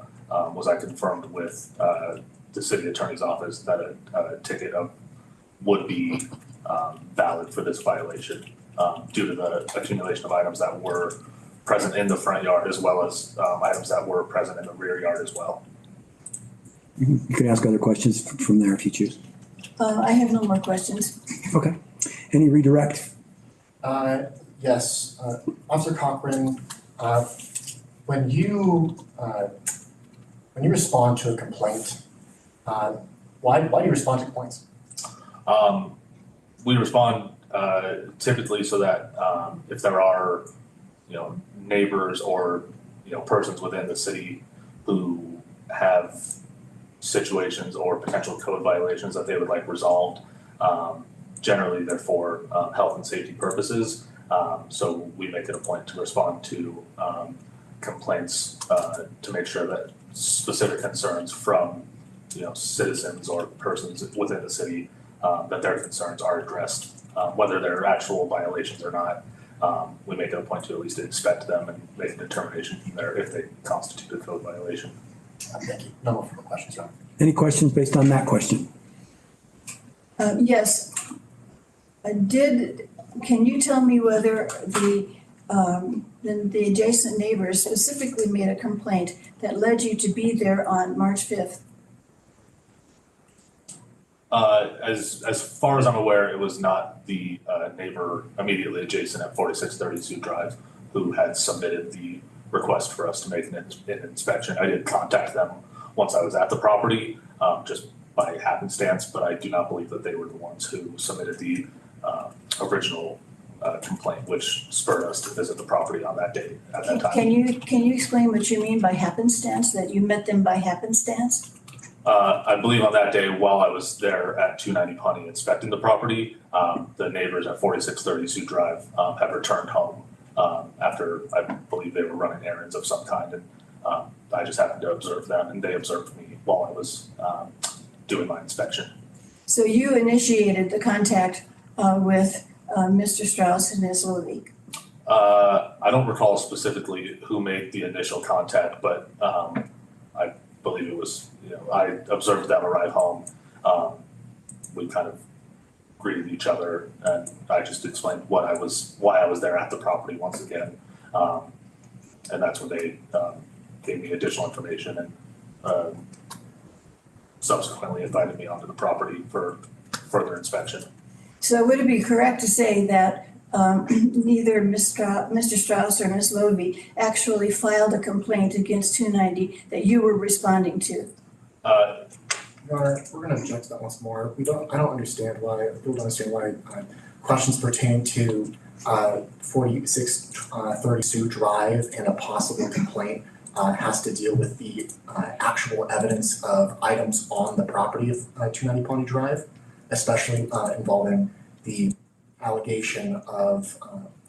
was I confirmed with the city attorney's office that a ticket would be valid for this violation due to the accumulation of items that were present in the front yard as well as items that were present in the rear yard as well. You can ask other questions from there if you choose. I have no more questions. Okay. Any redirect? Yes. Officer Cochran, when you respond to a complaint, why do you respond to complaints? We respond typically so that if there are, neighbors or, persons within the city who have situations or potential code violations that they would like resolved, generally they're for health and safety purposes. So we make it a point to respond to complaints to make sure that specific concerns from, citizens or persons within the city, that their concerns are addressed, whether they're actual violations or not. We make it a point to at least inspect them and make a determination from there if they constitute a code violation. Thank you. No more further questions, Your Honor. Any questions based on that question? Yes. Can you tell me whether the adjacent neighbors specifically made a complaint that led you to be there on March 5th? As far as I'm aware, it was not the neighbor immediately adjacent at 4630 Sioux Drive who had submitted the request for us to make an inspection. I did contact them once I was at the property, just by happenstance, but I do not believe that they were the ones who submitted the original complaint, which spurred us to visit the property on that day at that time. Can you explain what you mean by happenstance, that you met them by happenstance? I believe on that day, while I was there at 290 Pawnee inspecting the property, the neighbors at 4630 Sioux Drive had returned home after I believe they were running errands of some kind, and I just happened to observe them, and they observed me while I was doing my inspection. So you initiated the contact with Mr. Strauss and Ms. Levy? I don't recall specifically who made the initial contact, but I believe it was, I observed them arrive home. We kind of greeted each other, and I just explained why I was there at the property once again. And that's when they gave me additional information and subsequently invited me onto the property for further inspection. So would it be correct to say that neither Mr. Strauss or Ms. Levy actually filed a complaint against 290 that you were responding to? Your Honor, we're going to object to that once more. I don't understand why, people don't understand why questions pertain to 4630 Sioux Drive and a possible complaint has to deal with the actual evidence of items on the property of 290 Pawnee Drive, especially involving the allegation of,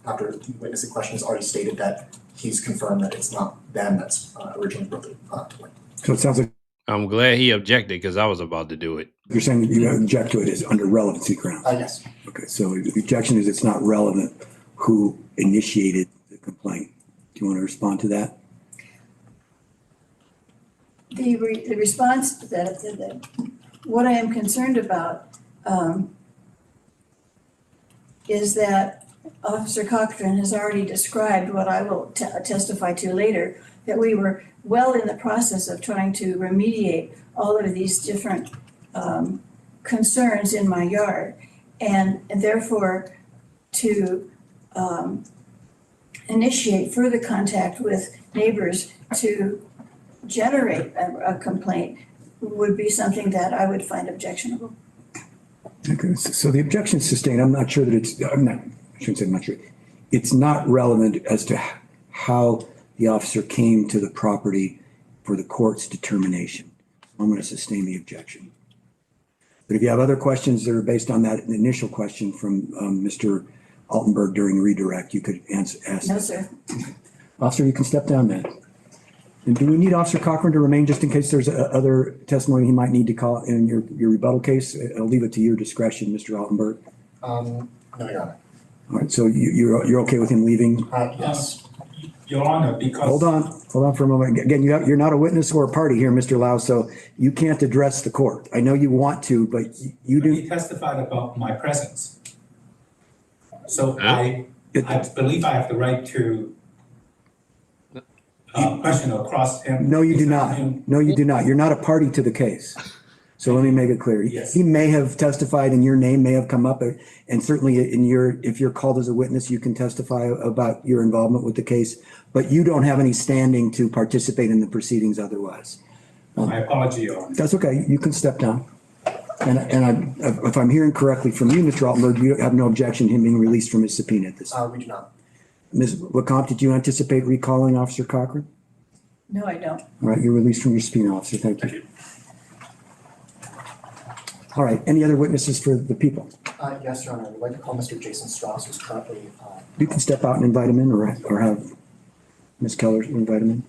after the witness in question has already stated that he's confirmed that it's not them that's originally brought the complaint. So it sounds like I'm glad he objected because I was about to do it. you're saying that you object to it as under relevancy grounds. Yes. Okay, so the objection is it's not relevant who initiated the complaint. Do you want to respond to that? The response to that, what I am concerned about is that Officer Cochran has already described what I will testify to later, that we were well in the process of trying to remediate all of these different concerns in my yard, and therefore to initiate further contact with neighbors to generate a complaint would be something that I would find objectionable. Okay, so the objection is sustained. I'm not sure that I shouldn't say I'm not sure. It's not relevant as to how the officer came to the property for the court's determination. I'm going to sustain the objection. But if you have other questions that are based on that initial question from Mr. Altenberg during redirect, you could ask. No, sir. Officer, you can step down then. And do we need Officer Cochran to remain just in case there's other testimony he might need to call in your rebuttal case? I'll leave it to your discretion, Mr. Altenberg. No, Your Honor. All right, so you're okay with him leaving? Yes. Your Honor, because. Hold on for a moment. Again, you're not a witness or a party here, Mr. Lau, so you can't address the court. I know you want to, but you do. He testified about my presence. So I believe I have the right to question or cross him. No, you do not. No, you do not. You're not a party to the case. So let me make it clear. Yes. He may have testified and your name may have come up, and certainly if you're called as a witness, you can testify about your involvement with the case, but you don't have any standing to participate in the proceedings otherwise. My apology, Your Honor. That's okay. You can step down. And if I'm hearing correctly from you, Mr. Altenberg, you have no objection to him being released from his subpoena at this time. We do not. Ms. LeCompte, did you anticipate recalling Officer Cochran? No, I don't. All right, you're released from your subpoena, officer. Thank you. All right, any other witnesses for the people? Yes, Your Honor. We'd like to call Mr. Jason Strauss, who's currently. You can step out and invite him in or have Ms. Keller, we'll invite him in.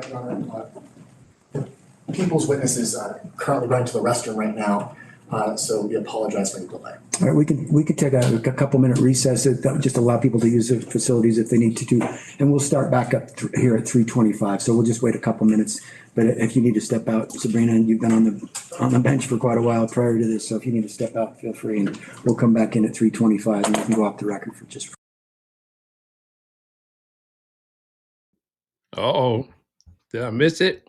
Your Honor, the people's witness is currently running to the restroom right now, so we apologize for the delay. All right, we could take a couple minute recess, just allow people to use the facilities if they need to, and we'll start back up here at 3:25. So we'll just wait a couple minutes. But if you need to step out, Sabrina, you've been on the bench for quite a while prior to this, so if you need to step out, feel free, and we'll come back in at 3:25 and we can go off the record for just. Uh-oh. Did I miss it?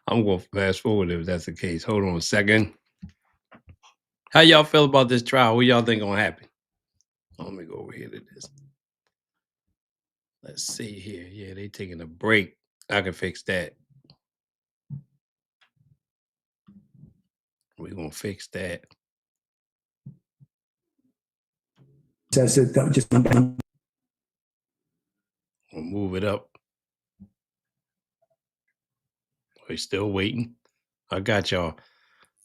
I'm going to fast forward if that's the case. Hold on a second. How y'all feel about this trial? What y'all think going to happen? Let me go over here to this. Let's see here. Yeah, they taking a break. I can fix that. We're going to fix that. We'll move it up. We're still waiting. I got y'all.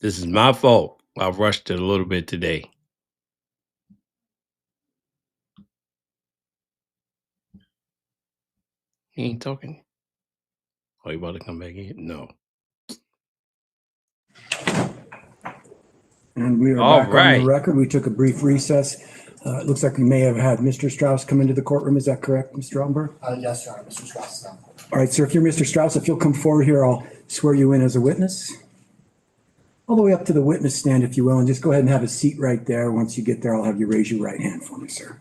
This is my fault. I rushed it a little bit today. He ain't talking. Are you about to come back in? No. And we are All back on right. the record. We took a brief recess. It looks like we may have had Mr. Strauss come into the courtroom. Is that correct, Mr. Altenberg? Yes, Your Honor, Mr. Strauss is on. All right, sir, if you're Mr. Strauss, if you'll come forward here, I'll swear you in as a witness. All the way up to the witness stand, if you will, and just go ahead and have a seat right there. Once you get there, I'll have you raise your right hand for me, sir.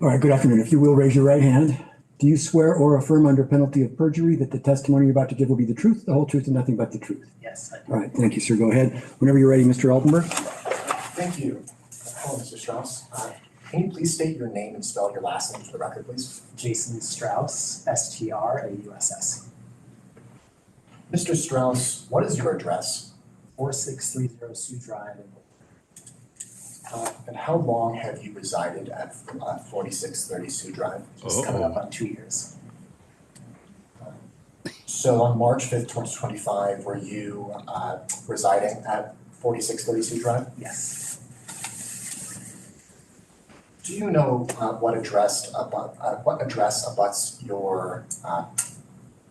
All right, good afternoon. If you will raise your right hand. Do you swear or affirm under penalty of perjury that the testimony you're about to give will be the truth, the whole truth, and nothing but the truth? Yes, I do. All right, thank you, sir. Go ahead. Whenever you're ready, Mr. Altenberg. Thank you. Hello, Mr. Strauss. Can you please state your name and spell your last name for the record, please? Jason Strauss, Strauss. Mr. Strauss, what is your address? 4630 Sioux Drive. And how long have you resided at 4630 Sioux Drive? Just coming up on 2 years. So on March 5th, 2025, were you residing at 4630 Sioux Drive? Yes. Do you know what address abuts your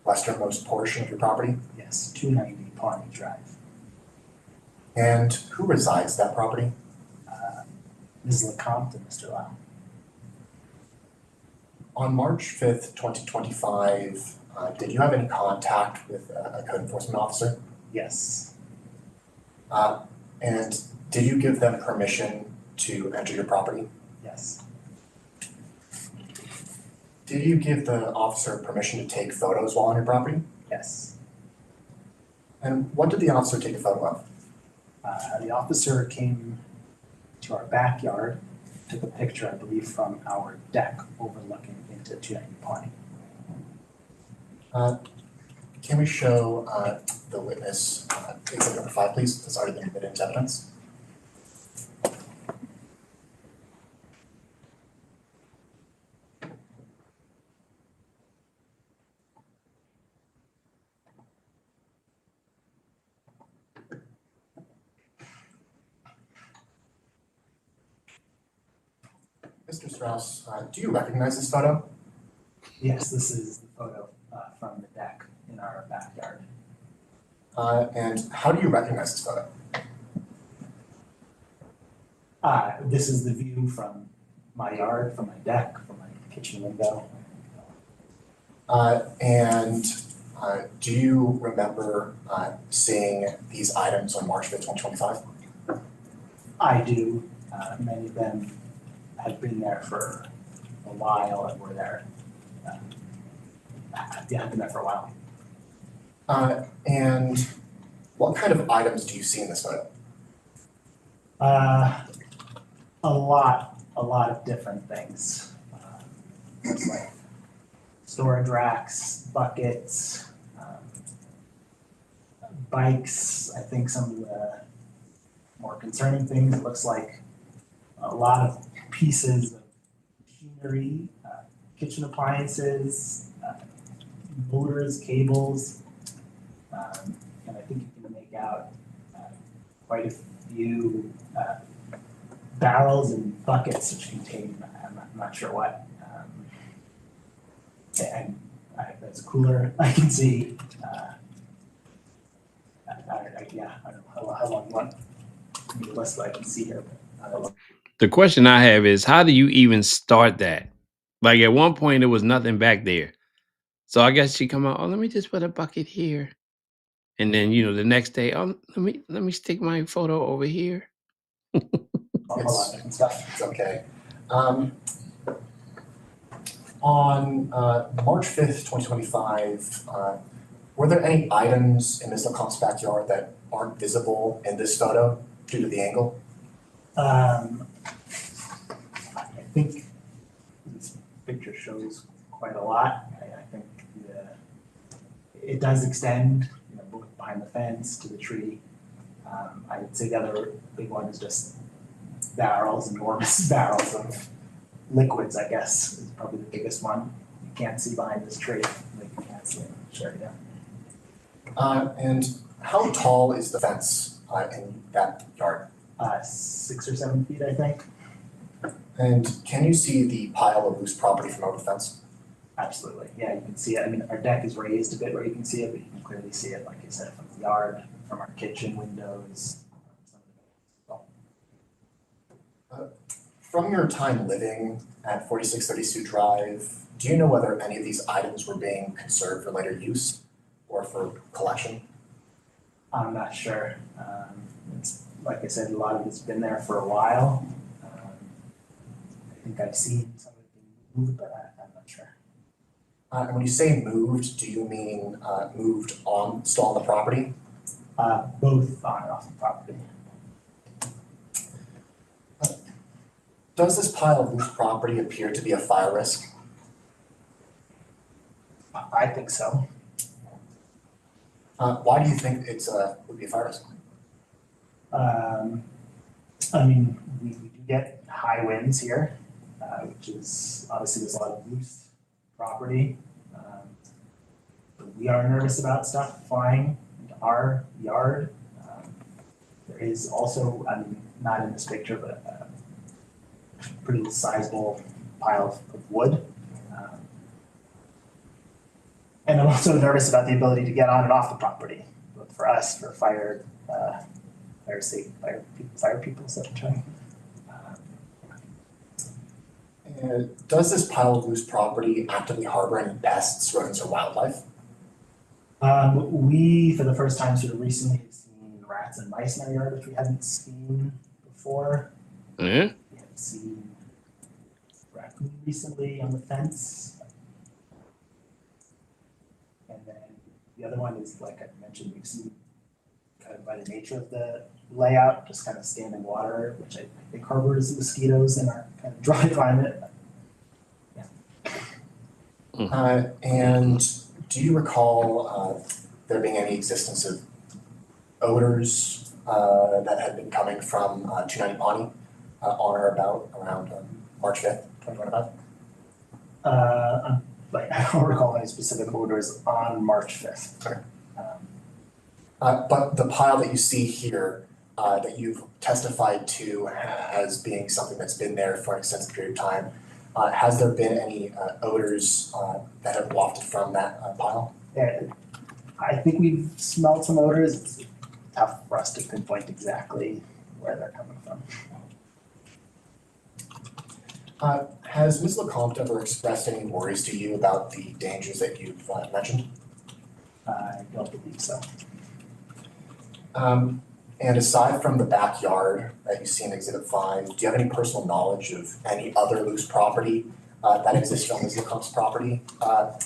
westernmost portion of your property? Yes, 290 Pawnee Drive. And who resides that property? Ms. LeCompte and Mr. Lau. On March 5th, 2025, did you have any contact with a code enforcement officer? Yes. And did you give them permission to enter your property? Yes. Did you give the officer permission to take photos while on your property? Yes. And what did the officer take a photo of? The officer came to our backyard, took a picture, I believe, from our deck overlooking into 290 Pawnee. Can we show the witness exhibit number 5, please? That's already been admitted into evidence. Mr. Strauss, do you recognize this photo? Yes, this is the photo from the deck in our backyard. And how do you recognize this photo? This is the view from my yard, from my deck, from my kitchen window. And do you remember seeing these items on March 5th, 2025? I do. Many of them had been there for a while and were there. Yeah, I've been there for a while. And what kind of items do you see in this photo? A lot of different things. Looks like storage racks, buckets, bikes. I think some of the more concerning things, it looks like a lot of pieces of machinery, kitchen appliances, motors, cables. And I think you can make out quite a few barrels and buckets which contain, I'm not sure what. And there's a cooler I can see. I don't know how long you want me to list what I can see here, but I don't know. The question I have is, how do you even start that? Like at one point, there was nothing back there. So I guess she come out, oh, let me just put a bucket here. And then, the next day, oh, let me stick my photo over here. A lot of different stuff. It's okay. On March 5th, 2025, were there any items in Ms. LeCompte's backyard that aren't visible in this photo due to the angle? I think this picture shows quite a lot. I think it does extend, both behind the fence to the tree. I'd say the other big one is just barrels, enormous barrels of liquids, I guess, is probably the biggest one. You can't see behind this tree, like you can't see it. Sure, yeah. And how tall is the fence in that yard? 6 or 7 feet, I think. And can you see the pile of loose property from over the fence? Absolutely, yeah, you can see it. I mean, our deck is raised a bit where you can see it, but you can clearly see it, like I said, from the yard, from our kitchen windows. From your time living at 4630 Sioux Drive, do you know whether any of these items were being conserved for later use or for collection? I'm not sure. It's, like I said, a lot of it's been there for a while. I think I've seen some of it being moved, but I'm not sure. And when you say moved, do you mean moved still on the property? Both on and off the property. Does this pile of loose property appear to be a fire risk? I think so. Why do you think would be a fire risk? I mean, we do get high winds here, which is obviously there's a lot of loose property. But we are nervous about stuff flying into our yard. There is also, I mean, not in this picture, but pretty sizable pile of wood. And I'm also nervous about the ability to get on and off the property, both for us, for fire people, is that a term? And does this pile of loose property actively harbor any pests, rodents, or wildlife? We, for the first time, sort of recently have seen rats and mice in our yard, which we hadn't seen before. Mm-hmm. We have seen raccoon recently on the fence. And then the other one is, like I mentioned, we've seen kind of by the nature of the layout, just kind of standing water, which I think harbors mosquitoes in our kind of dry climate. Yeah. And do you recall there being any existence of odors that had been coming from 290 Pawnee on or about around March 5th, 2025? I don't recall any specific odors on March 5th. Okay. But the pile that you see here that you've testified to as being something that's been there for an extensive period of time, has there been any odors that have wafted from that pile? Yeah, I think we've smelled some odors. It's tough for us to pinpoint exactly where they're coming from. Has Ms. LeCompte ever expressed any worries to you about the dangers that you've mentioned? I don't believe so. And aside from the backyard that you see in Exhibit 5, do you have any personal knowledge of any other loose property that existed on Ms. LeCompte's property on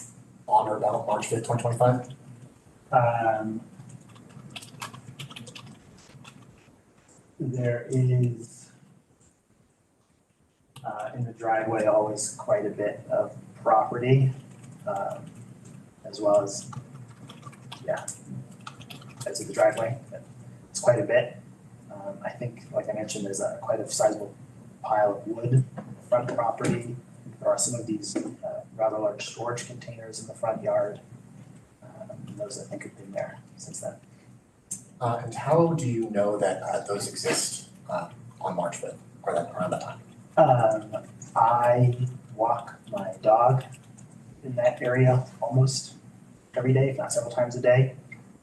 or about March 5th, 2025? There is in the driveway always quite a bit of property, as well as, yeah, as of the driveway. It's quite a bit. I think, like I mentioned, there's quite a sizable pile of wood in the front property. There are some of these rather large storage containers in the front yard. Those I think have been there since then. And how do you know that those exist on March 5th or around that time? I walk my dog in that area almost every day, if not several times a day.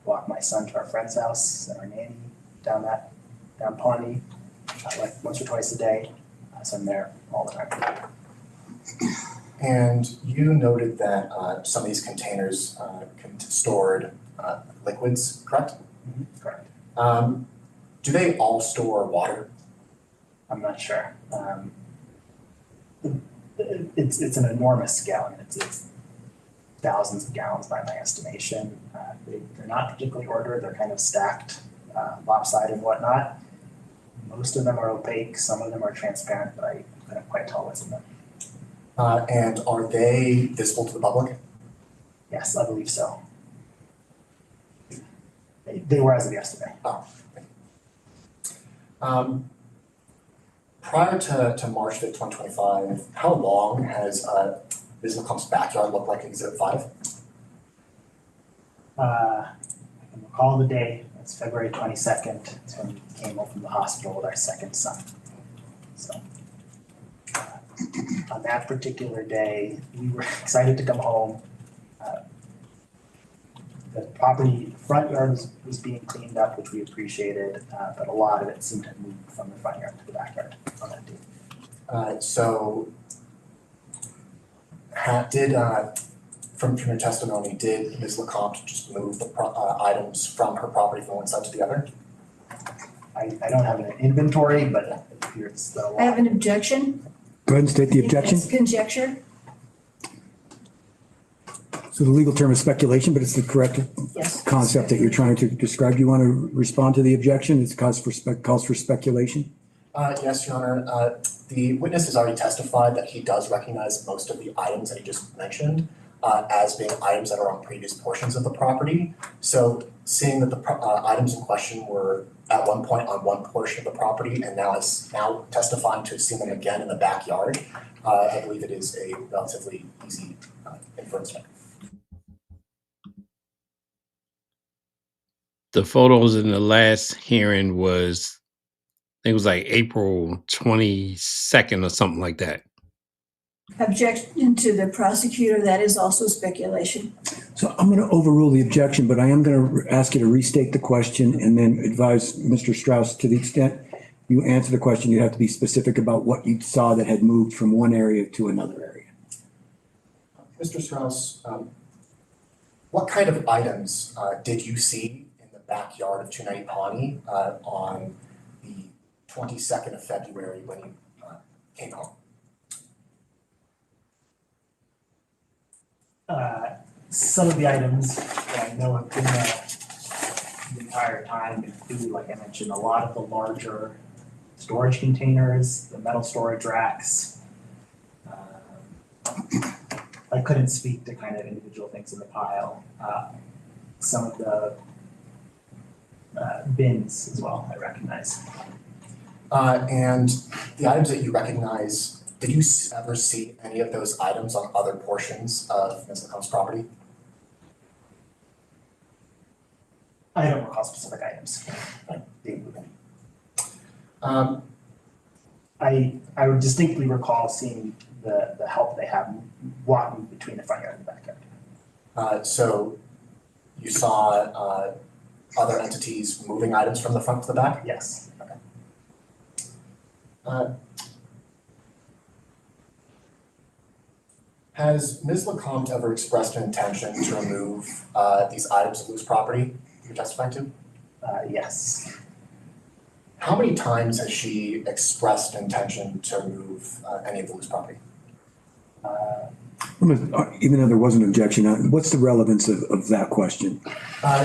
Walk my son to our friend's house and our nanny down Pawnee, like once or twice a day. So I'm there all the time. And you noted that some of these containers stored liquids, correct? Mm-hmm. Correct. Do they all store water? I'm not sure. It's an enormous gallon. It's thousands of gallons by my estimation. They're not particularly ordered. They're kind of stacked, lopsided and whatnot. Most of them are opaque. Some of them are transparent, but I couldn't quite tell what's in them. And are they visible to the public? Yes, I believe so. They were as of yesterday. Oh. Prior to March 5th, 2025, how long has Ms. McComb's backyard looked like in Exhibit 5? I can recall the day. It's February 22nd. It's when we came home from the hospital with our second son. So on that particular day, we were excited to come home. The property front yard was being cleaned up, which we appreciated, but a lot of it seemed to move from the front yard to the backyard on that day. From your testimony, did Ms. LeCompte just move the items from her property from one side to the other? I don't have an inventory, but it appears that a lot. I have an objection. Go ahead and state the objection. It's conjecture. So the legal term is speculation, but it's the correct Yes. concept that you're trying to describe. You want to respond to the objection? It's calls for speculation. Yes, Your Honor. The witness has already testified that he does recognize most of the items that he just mentioned as being items that are on previous portions of the property. So seeing that the items in question were at one point on one portion of the property and now testifying to seeing them again in the backyard, I believe it is a relatively easy inference. The photos in the last hearing was, I think it was like April 22nd or something like that. Objection to the prosecutor, that is also speculation. So I'm going to overrule the objection, but I am going to ask you to restate the question and then advise Mr. Strauss, to the extent you answer the question, you have to be specific about what you saw that had moved from one area to another area. Mr. Strauss, what kind of items did you see in the backyard of 290 Pawnee on the 22nd of February when you came home? Some of the items that I know have been there the entire time include, like I mentioned, a lot of the larger storage containers, the metal storage racks. I couldn't speak to kind of individual things in the pile. Some of the bins as well, I recognize. And the items that you recognize, did you ever see any of those items on other portions of Ms. LeCompte's property? I don't recall specific items being moved. I would distinctly recall seeing the help they have walking between the front yard and the backyard. So you saw other entities moving items from the front to the back? Yes. Okay. Has Ms. LeCompte ever expressed an intention to remove these items of loose property you're testifying to? Yes. How many times has she expressed intention to remove any of the loose property? Even though there was an objection, what's the relevance of that question?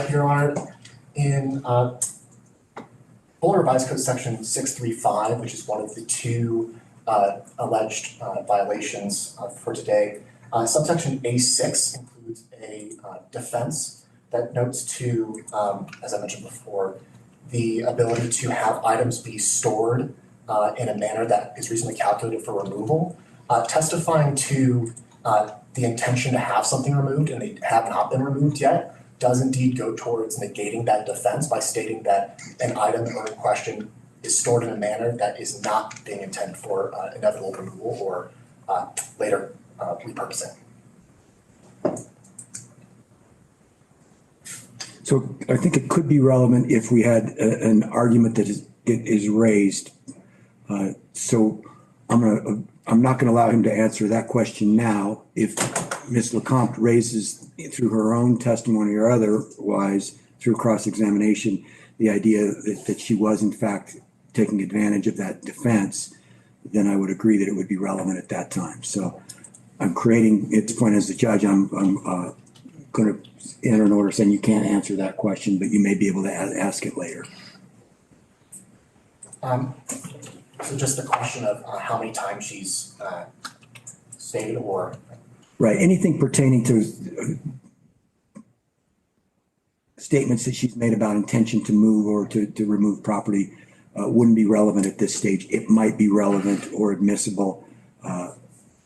Your Honor, in Fuller Revised Code Section 635, which is one of the two alleged violations for today, Subsection A6 includes a defense that notes to, as I mentioned before, the ability to have items be stored in a manner that is reasonably calculated for removal. Testifying to the intention to have something removed and they have not been removed yet does indeed go towards negating that defense by stating that an item or in question is stored in a manner that is not being intended for inevitable removal or later repurposing. So I think it could be relevant if we had an argument that is raised. So I'm not gonna allow him to answer that question now. If Ms. Lecomte raises through her own testimony or otherwise through cross-examination, the idea that she was in fact taking advantage of that defense, then I would agree that it would be relevant at that time. So I'm creating, at this point as the judge, I'm gonna enter an order saying you can't answer that question, but you may be able to ask it later. So just the question of how many times she's stated or. Right, anything pertaining to statements that she's made about intention to move or to remove property wouldn't be relevant at this stage. It might be relevant or admissible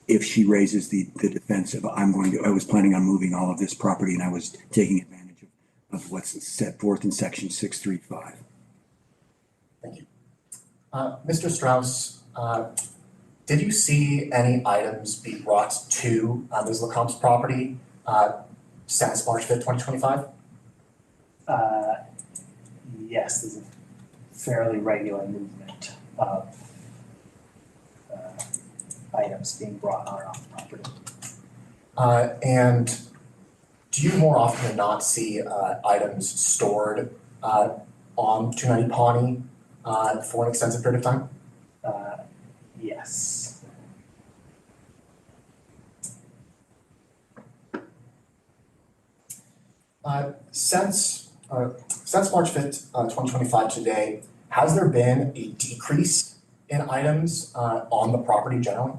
if she raises the defense of I was planning on moving all of this property and I was taking advantage of what's set forth in section 635. Thank you. Mr. Strauss, did you see any items be brought to Ms. Lecomte's property since March 5th, 2025? Yes, there's a fairly regular movement of items being brought on or off the property. And do you more often than not see items stored on 290 Pawnee for an extensive period of time? Yes. Since March 5th, 2025 today, has there been a decrease in items on the property generally?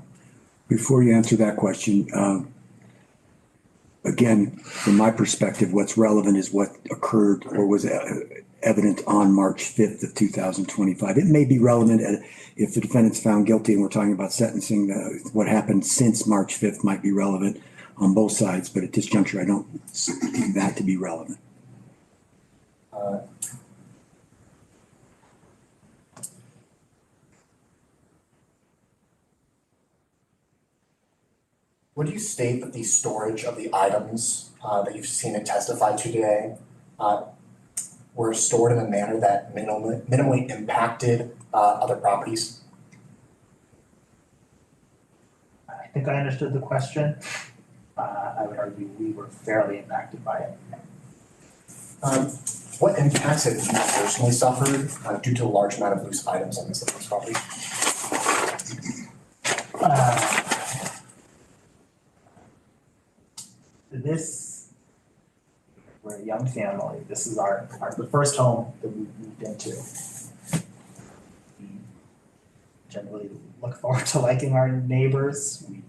Before you answer that question, again, from my perspective, what's relevant is what occurred or was evident on March 5th of 2025. It may be relevant if the defendant's found guilty and we're talking about sentencing, what happened since March 5th might be relevant on both sides, but at this juncture, I don't see that to be relevant. Would you state that the storage of the items that you've seen and testified to today were stored in a manner that minimally impacted other properties? I think I understood the question. I would argue we were fairly impacted by it. What impacts have you personally suffered due to a large amount of loose items on Ms. Lecomte's property? We're a young family. This is the first home that we moved into. We generally look forward to liking our neighbors. We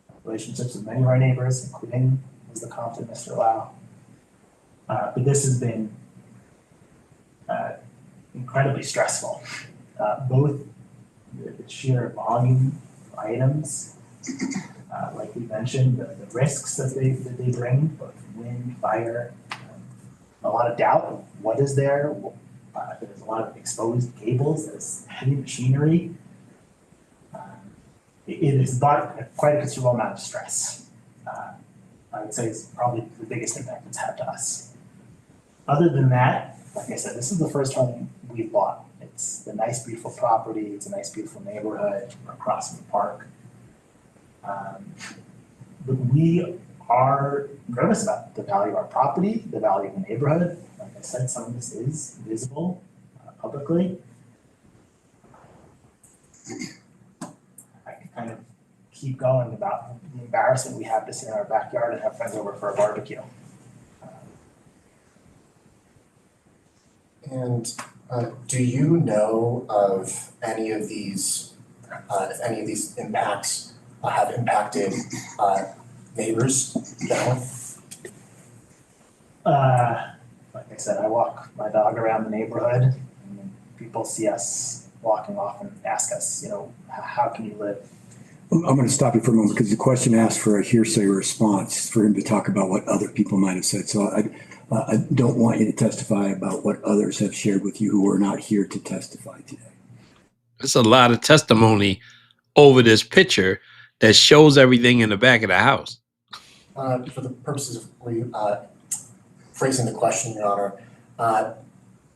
have relationships with many of our neighbors, including Ms. Lecomte and Mr. Lau. But this has been incredibly stressful. Both the sheer volume of items, like we mentioned, the risks that they bring, both wind, fire, a lot of doubt of what is there. There's a lot of exposed cables, there's heavy machinery. It has brought quite a considerable amount of stress. I would say it's probably the biggest impact it's had to us. Other than that, like I said, this is the first home we bought. It's a nice, beautiful property. It's a nice, beautiful neighborhood. We're across from the park. But we are nervous about the value of our property, the value of the neighborhood. Like I said, some of this is visible publicly. I can kind of keep going about the embarrassment we have to sit in our backyard and have friends over for a barbecue. And do you know of any of these, if any of these impacts have impacted neighbors generally? Like I said, I walk my dog around the neighborhood, and people see us walking off and ask us, how can you live? I'm going to stop you for a moment because the question asked for a hearsay response for him to talk about what other people might have said. So I don't want you to testify about what others have shared with you who are not here to testify today. There's a lot of testimony over this picture that shows everything in the back of the house. For the purposes of phrasing the question, Your Honor,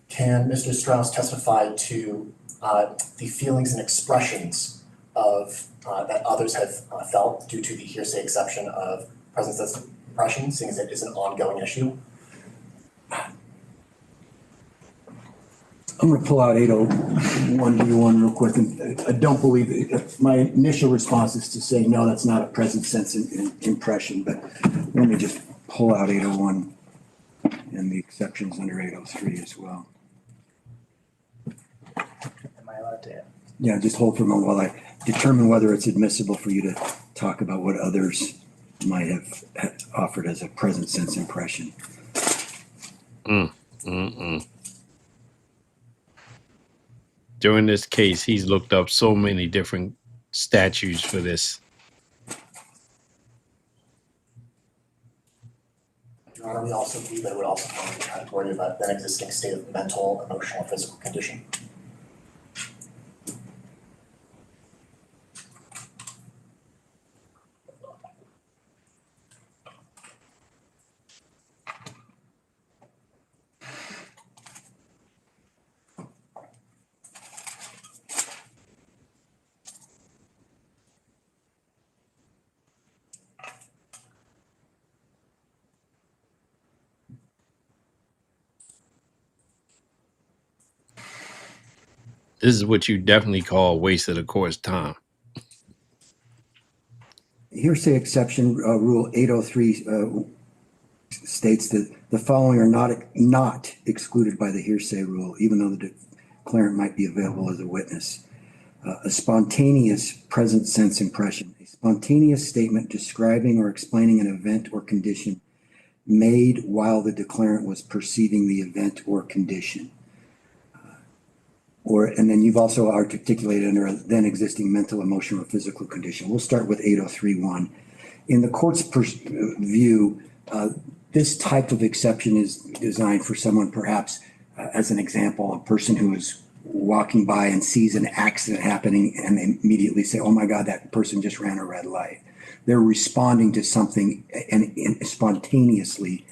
can Mr. Strauss testify to the feelings and expressions of that others have felt due to the hearsay exception of present sense impression, seeing as it is an ongoing issue? I'm going to pull out 801B1 real quick. And I don't believe it. My initial response is to say, no, that's not a present sense impression. But let me just pull out 801 and the exceptions under 803 as well. Am I allowed to? Yeah, just hold for a moment while I determine whether it's admissible for you to talk about what others might have offered as a present sense impression. During this case, he's looked up so many different statutes for this. Your Honor, we also believe that it would also fall in the category of a then existing state of mental, emotional, or physical condition. This is what you definitely call a waste of the court's time. Hearsay exception rule 803 states that the following are not excluded by the hearsay rule, even though the declarant might be available as a witness. A spontaneous present sense impression, a spontaneous statement describing or explaining an event or condition made while the declarant was perceiving the event or condition. And then you've also articulated under a then existing mental, emotional, or physical condition. We'll start with 803.1. In the court's view, this type of exception is designed for someone, perhaps, as an example, a person who is walking by and sees an accident happening and they immediately say, oh my God, that person just ran a red light. They're responding to something and spontaneously.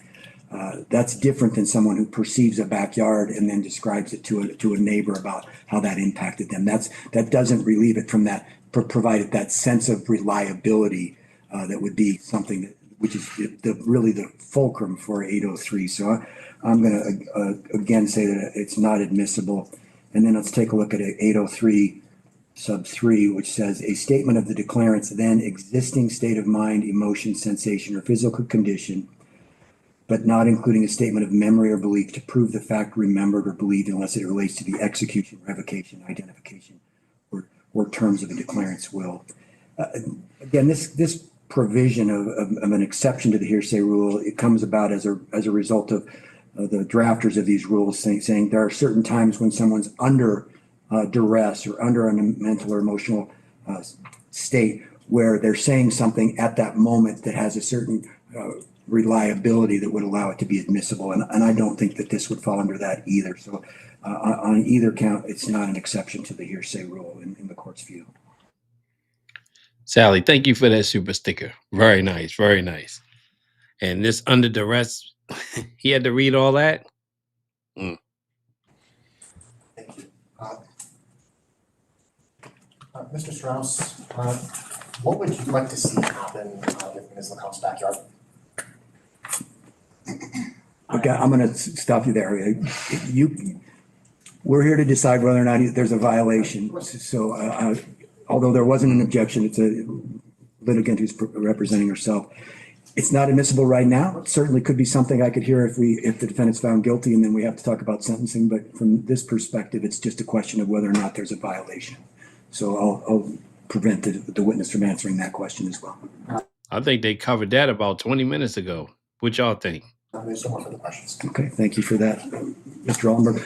That's different than someone who perceives a backyard and then describes it to a neighbor about how that impacted them. That doesn't relieve it from that, provided that sense of reliability that would be something which is really the fulcrum for 803. So I'm going to again say that it's not admissible. And then let's take a look at 803 sub 3, which says a statement of the declarant's then existing state of mind, emotion, sensation, or physical condition, but not including a statement of memory or belief to prove the fact remembered or believed unless it relates to the execution, revocation, identification, or terms of a declarant's will. Again, this provision of an exception to the hearsay rule, it comes about as a result of the drafters of these rules saying there are certain times when someone's under duress or under a mental or emotional state where they're saying something at that moment that has a certain reliability that would allow it to be admissible. And I don't think that this would fall under that either. So on either count, it's not an exception to the hearsay rule in the court's view. Sally, thank you for that super sticker. Very nice, very nice. And this under duress, he had to read all that? Thank you. Mr. Strauss, what would you like to see happen in Ms. LaComp's backyard? Okay, I'm going to stop you there. We're here to decide whether or not there's a violation. So although there wasn't an objection, it's a litigant who's representing herself. It's not admissible right now. It certainly could be something I could hear if the defendant's found guilty, and then we have to talk about sentencing. But from this perspective, it's just a question of whether or not there's a violation. So I'll prevent the witness from answering that question as well. I think they covered that about 20 minutes ago. What y'all think? There's no more further questions. Okay, thank you for that, Mr. Allenberg.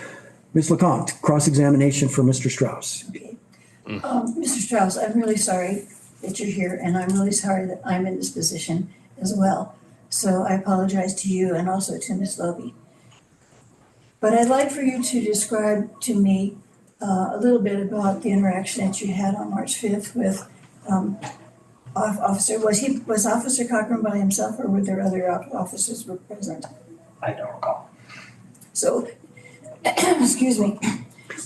Ms. LeCompte, cross-examination for Mr. Strauss. Mr. Strauss, I'm really sorry that you're here, and I'm really sorry that I'm in this position as well. So I apologize to you and also to Ms. Loby. But I'd like for you to describe to me a little bit about the interaction that you had on March 5th with Officer, was Officer Cochran by himself, or were there other officers were present? I don't recall. So, excuse me.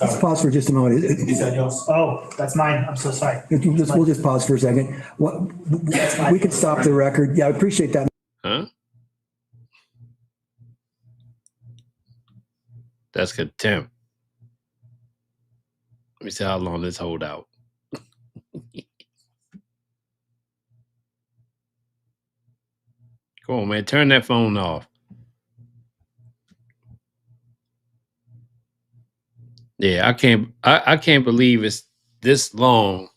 Let's pause for just a moment. Is that yours? Oh, that's mine. I'm so sorry. We'll just pause for a second. We can stop the record. Yeah, I appreciate that. Huh? That's contempt. Let me see how long this hold out. Come on, man. Turn that phone off. Yeah, I can't believe it's this long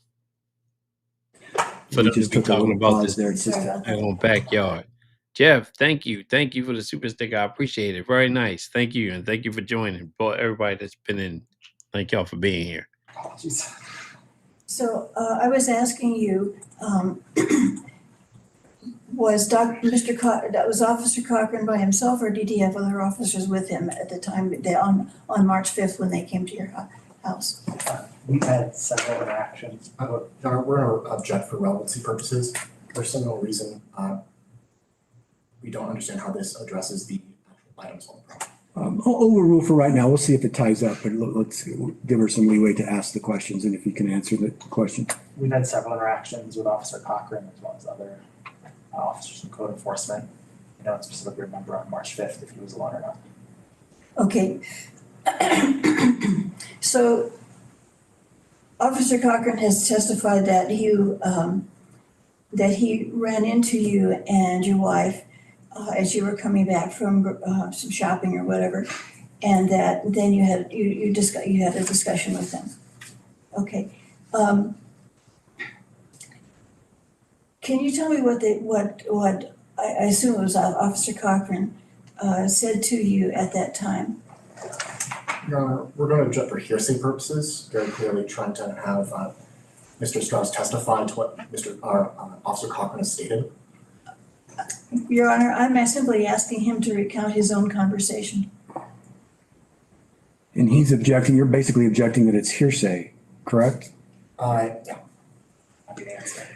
for them to be talking about this on backyard. Jeff, thank you. Thank you for the super sticker. I appreciate it. Very nice. Thank you. And thank you for joining. Boy, everybody that's been in, thank y'all for being here. Apologies. So I was asking you, was Officer Cochran by himself, or did he have other officers with him at the time on March 5th when they came to your house? We've had several interactions. We're going to object for relevancy purposes. There's some no reason we don't understand how this addresses the actual items on the property. Overrule for right now. We'll see if it ties up, but let's give her some leeway to ask the questions and if you can answer the question. We've had several interactions with Officer Cochran as well as other officers from code enforcement. I don't specifically remember on March 5th if he was alone or not. Okay. So Officer Cochran has testified that he ran into you and your wife as you were coming back from some shopping or whatever, and that then you had a discussion with him. Okay. Can you tell me what I assume it was Officer Cochran said to you at that time? Your Honor, we're going to object for hearsay purposes, very clearly trying to have Mr. Strauss testify to what Officer Cochran has stated. Your Honor, I'm simply asking him to recount his own conversation. And he's objecting, you're basically objecting that it's hearsay, correct? Yeah. Happy to answer.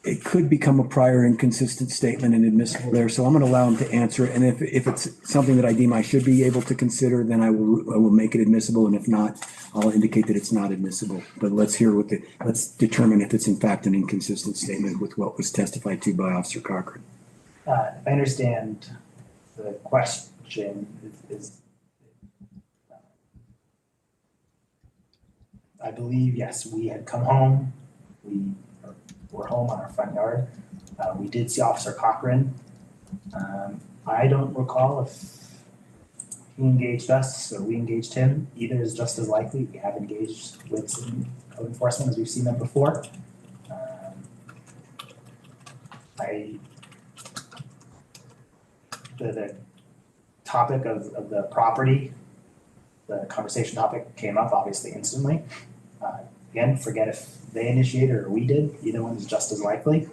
It could become a prior inconsistent statement and admissible there, so I'm going to allow him to answer it. And if it's something that I deem I should be able to consider, then I will make it admissible, and if not, I'll indicate that it's not admissible. But let's determine if it's in fact an inconsistent statement with what was testified to by Officer Cochran. If I understand the question is I believe, yes, we had come home. We were home on our front yard. We did see Officer Cochran. I don't recall if he engaged us or we engaged him. Either is just as likely. We have engaged with some code enforcement as we've seen them before. The topic of the property, the conversation topic came up obviously instantly. Again, forget if they initiated or we did. Either one is just as likely.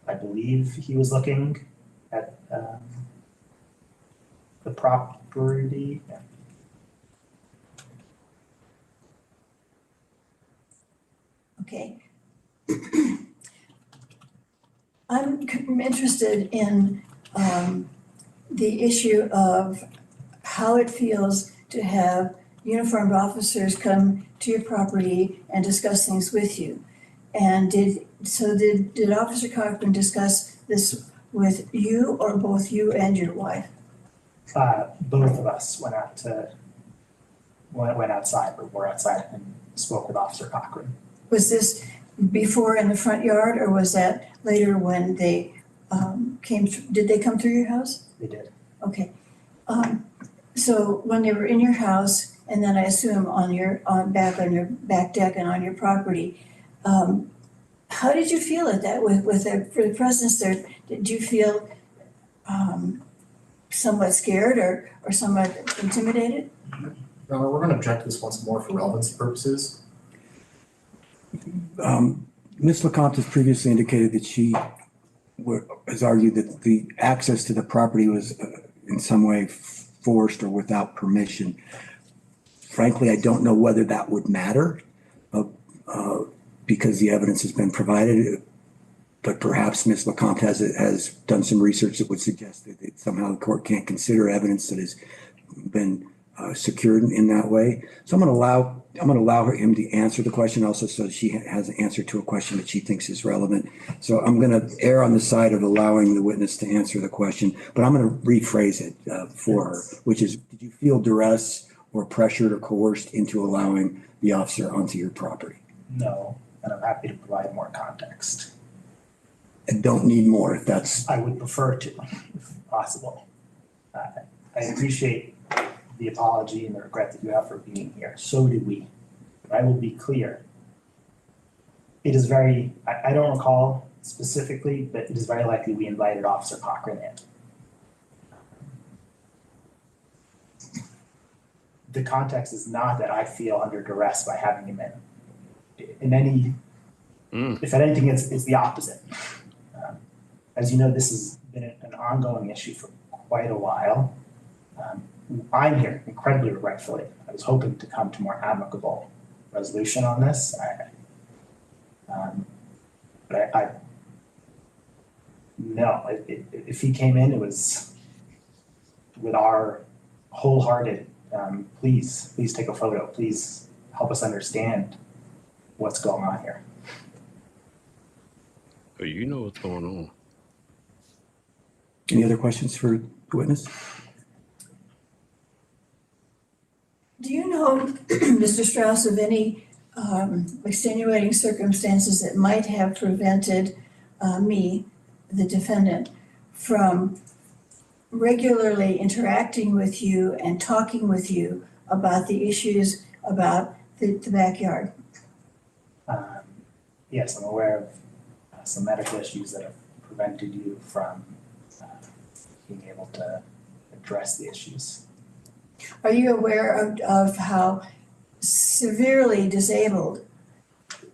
I believe he was looking at the property. Yeah. Okay. I'm interested in the issue of how it feels to have uniformed officers come to your property and discuss things with you. And did Officer Cochran discuss this with you or both you and your wife? Both of us went outside, or were outside and spoke with Officer Cochran. Was this before in the front yard, or was that later when they did they come through your house? They did. Okay. So when they were in your house, and then I assume on your back deck and on your property, How did you feel at that with the presence there? Did you feel somewhat scared or somewhat intimidated? Your Honor, we're going to object this once more for relevancy purposes. Ms. LeCompte has previously indicated that she has argued that the access to the property was in some way forced or without permission. Frankly, I don't know whether that would matter because the evidence has been provided. But perhaps Ms. LeCompte has done some research that would suggest that somehow the court can't consider evidence that has been secured in that way. So I'm going to allow him to answer the question also, so she has an answer to a question that she thinks is relevant. So I'm going to err on the side of allowing the witness to answer the question, but I'm going to rephrase it for her, which is, did you feel duress or pressured or coerced into allowing the officer onto your property? No, and I'm happy to provide more context. And don't need more if that's. I would prefer to, if possible. I appreciate the apology and the regret that you have for being here. So do we. But I will be clear. It is I don't recall specifically, but it is very likely we invited Officer Cochran in. The context is not that I feel under duress by having him in. If anything, it's the opposite. As you know, this has been an ongoing issue for quite a while. I'm here incredibly regretfully. I was hoping to come to more amicable resolution on this. If he came in, it was with our wholehearted, please take a photo. Please help us understand what's going on here. Oh, you know what's going on. Any other questions for the witness? Do you know, Mr. Strauss, of any extenuating circumstances that might have prevented me, the defendant, from regularly interacting with you and talking with you about the issues about the backyard? Yes, I'm aware of some medical issues that have prevented you from being able to address the issues. Are you aware of how severely disabled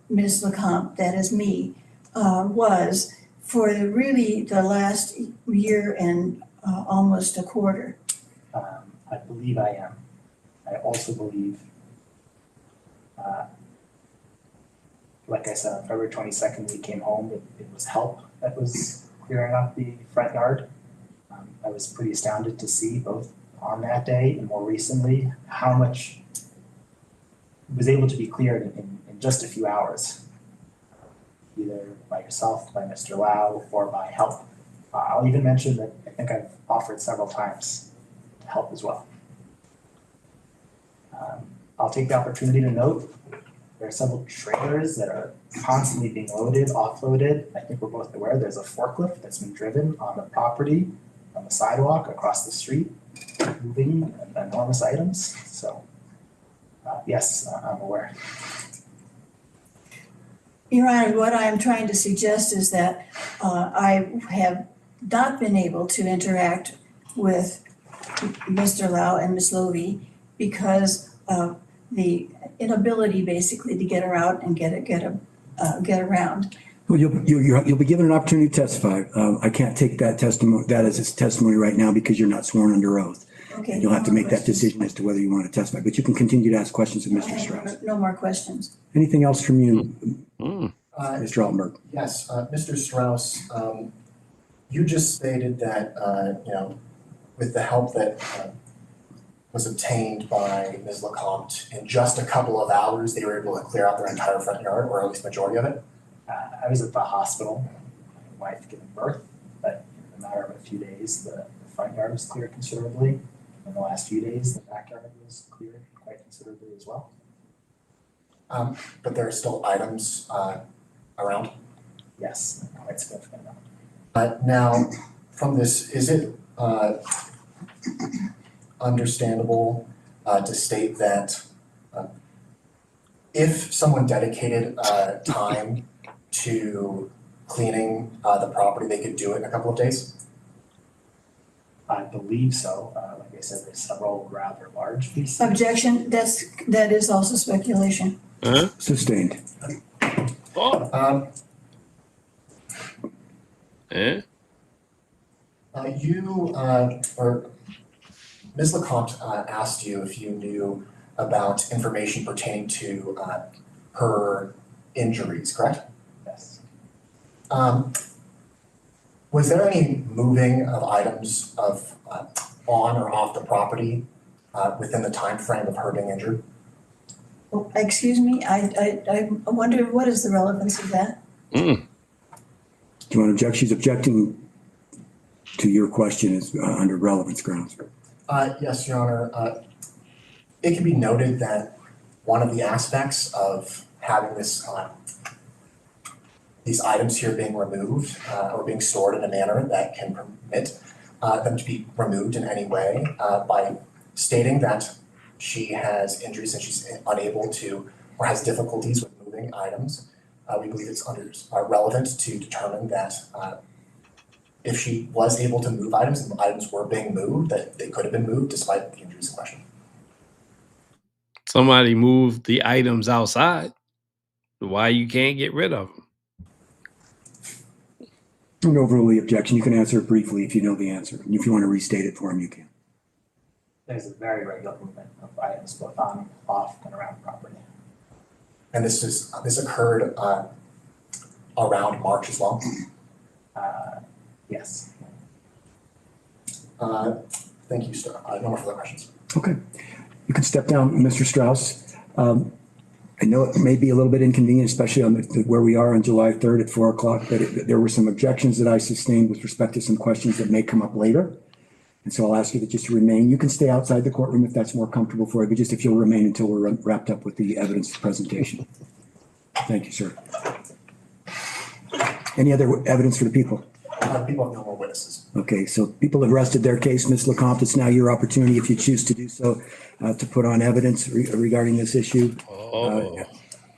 Ms. LeCompte, that is me, was for the last year and almost a quarter? I believe I am. I also believe, like I said, on February 22nd, we came home. It was help that was clearing up the front yard. I was pretty astounded to see both on that day and more recently how much was able to be cleared in just a few hours, either by yourself, by Mr. Lau, or by help. I'll even mention that I think I've offered several times to help as well. I'll take the opportunity to note there are several trailers that are constantly being loaded, offloaded. I think we're both aware there's a forklift that's been driven on the property, on the sidewalk, across the street, moving enormous items. So, yes, I'm aware. Your Honor, what I am trying to suggest is that I have not been able to interact with Mr. Lau and Ms. Lovey because of the inability basically to get her out and get around. Well, you'll be given an opportunity to testify. I can't take that as a testimony right now because you're not sworn under oath. Okay. You'll have to make that decision as to whether you want to testify, but you can continue to ask questions of Mr. Strauss. No more questions. Anything else from you, Mr. Altenberg? Yes, Mr. Strauss, you just stated that, with the help that was obtained by Ms. LeCompte, in just a couple of hours, they were able to clear out their entire front yard, or at least majority of it? I was at the hospital, my wife giving birth, but in a matter of a few days, the front yard was cleared considerably. In the last few days, the backyard was cleared quite considerably as well. But there are still items around? Yes, quite significant amount. Now, from this, is it understandable to state that if someone dedicated time to cleaning the property, they could do it in a couple of days? I believe so. Like I said, there's several rather large pieces. Objection, that is also speculation. Sustained. Oh. Or Ms. LeCompte asked you if you knew about information pertaining to her injuries, correct? Yes. Was there any moving of items of on or off the property within the time frame of her being injured? Oh, excuse me, I wonder what is the relevance of that? Do you want to object? She's objecting to your question is under relevance grounds. Yes, Your Honor. It can be noted that one of the aspects of having this these items here being removed or being stored in a manner that can permit them to be removed in any way by stating that she has injuries and she's unable to or has difficulties with moving items. We believe it's relevant to determine that if she was able to move items and the items were being moved, that they could have been moved despite the injuries in question. Somebody moved the items outside. Why you can't get rid of them? Don't overrule objection. You can answer it briefly if you know the answer. And if you want to restate it for him, you can. There's a very regular movement of items both on, off, and around property. And this occurred around March as well? Yes. Thank you, sir. No more further questions. Okay. You can step down, Mr. Strauss. I know it may be a little bit inconvenient, especially on where we are on July 3rd at 4 o'clock, but there were some objections that I sustained with respect to some questions that may come up later. And so I'll ask you to just remain. You can stay outside the courtroom if that's more comfortable for you, but just if you'll remain until we're wrapped up with the evidence presentation. Thank you, sir. Any other evidence for the people? People have no more witnesses. Okay, so people have rested their case. Ms. LeCompte, it's now your opportunity, if you choose to do so, to put on evidence regarding this issue.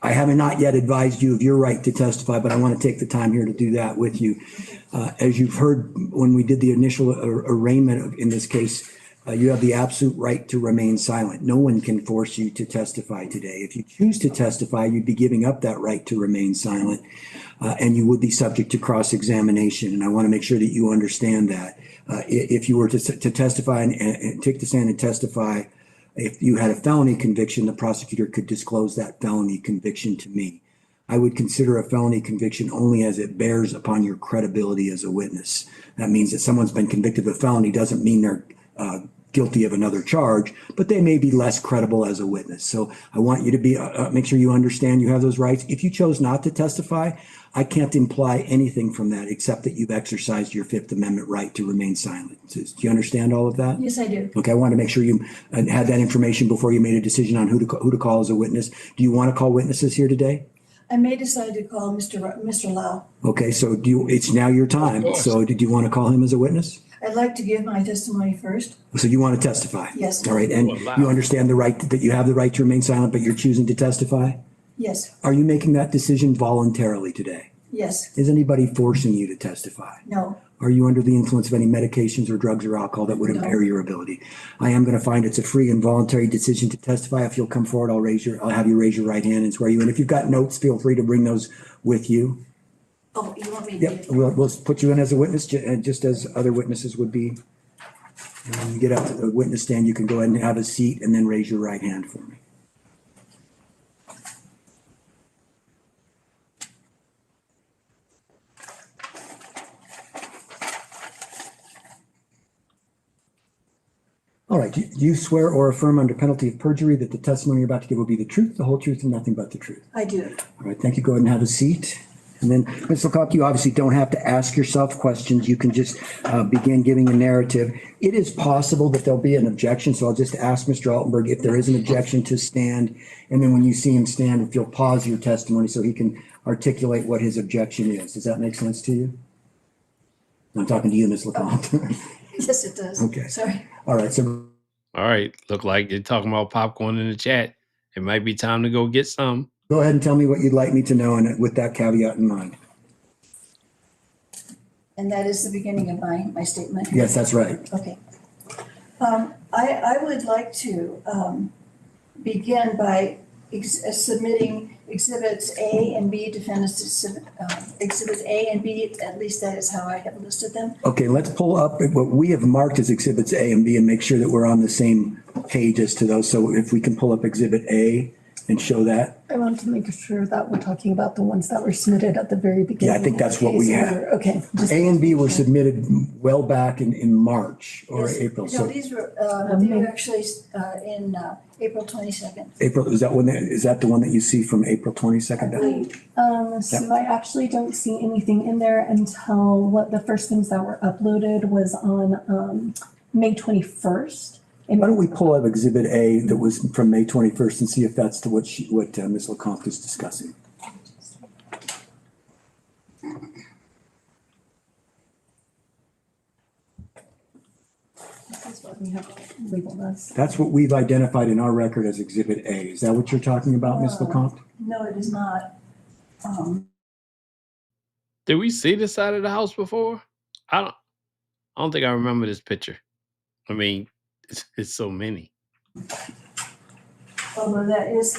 I have not yet advised you of your right to testify, but I want to take the time here to do that with you. As you've heard, when we did the initial arraignment in this case, you have the absolute right to remain silent. No one can force you to testify today. If you choose to testify, you'd be giving up that right to remain silent, and you would be subject to cross-examination. And I want to make sure that you understand that. If you were to testify and take the stand and testify, if you had a felony conviction, the prosecutor could disclose that felony conviction to me. I would consider a felony conviction only as it bears upon your credibility as a witness. That means that someone's been convicted of a felony doesn't mean they're guilty of another charge, but they may be less credible as a witness. So I want you to be make sure you understand you have those rights. If you chose not to testify, I can't imply anything from that except that you've exercised your Fifth Amendment right to remain silent. Do you understand all of that? Yes, I do. Okay, I want to make sure you had that information before you made a decision on who to call as a witness. Do you want to call witnesses here today? I may decide to call Mr. Lau. Okay, so it's now your time. So did you want to call him as a witness? I'd like to give my testimony first. So you want to testify? Yes. All right, and you understand the right that you have the right to remain silent, but you're choosing to testify? Yes. Are you making that decision voluntarily today? Yes. Is anybody forcing you to testify? No. Are you under the influence of any medications or drugs or alcohol that would impair your ability? I am going to find it's a free and voluntary decision to testify. If you'll come forward, I'll have you raise your right hand and swear you in. If you've got notes, feel free to bring those with you. Oh, you want me to? Yep, we'll put you in as a witness, just as other witnesses would be. And when you get up to the witness stand, you can go ahead and have a seat and then raise your right hand for me. All right, do you swear or affirm under penalty of perjury that the testimony you're about to give will be the truth, the whole truth, and nothing but the truth? I do. All right, thank you. Go ahead and have a seat. And then, Ms. LeCompte, you obviously don't have to ask yourself questions. You can just begin giving a narrative. It is possible that there'll be an objection, so I'll just ask Mr. Altenberg if there is an objection to stand. And then when you see him stand, if you'll pause your testimony so he can articulate what his objection is. Does that make sense to you? I'm talking to you, Ms. LeCompte. Yes, it does. Okay. Sorry. All right, so. All right, look like you're talking about popcorn in the chat. It might be time to go get some. Go ahead and tell me what you'd like me to know, and with that caveat in mind. And that is the beginning of my statement? Yes, that's right. Okay. I would like to begin by submitting exhibits A and B, defendants exhibits A and B, at least that is how I have listed them. Okay, let's pull up what we have marked as exhibits A and B and make sure that we're on the same page as to those. So if we can pull up exhibit A and show that. I want to make sure that we're talking about the ones that were submitted at the very beginning. Yeah, I think that's what we have. Okay. A and B were submitted well back in March or Yes. April. No, So these were, they were actually in April 22nd. April, is that the one that you see from April 22nd? I believe. So I actually don't see anything in there until what the first things that were uploaded was on May 21st. Why don't we pull up exhibit A that was from May 21st and see if that's to what Ms. LeCompte is discussing. That's what we have labeled as. That's what we've identified in our record as exhibit A. Is that what you're talking about, Ms. LeCompte? No, it is not. Did we see this side of the house before? I don't think I remember this picture. I mean, it's so many. Although that is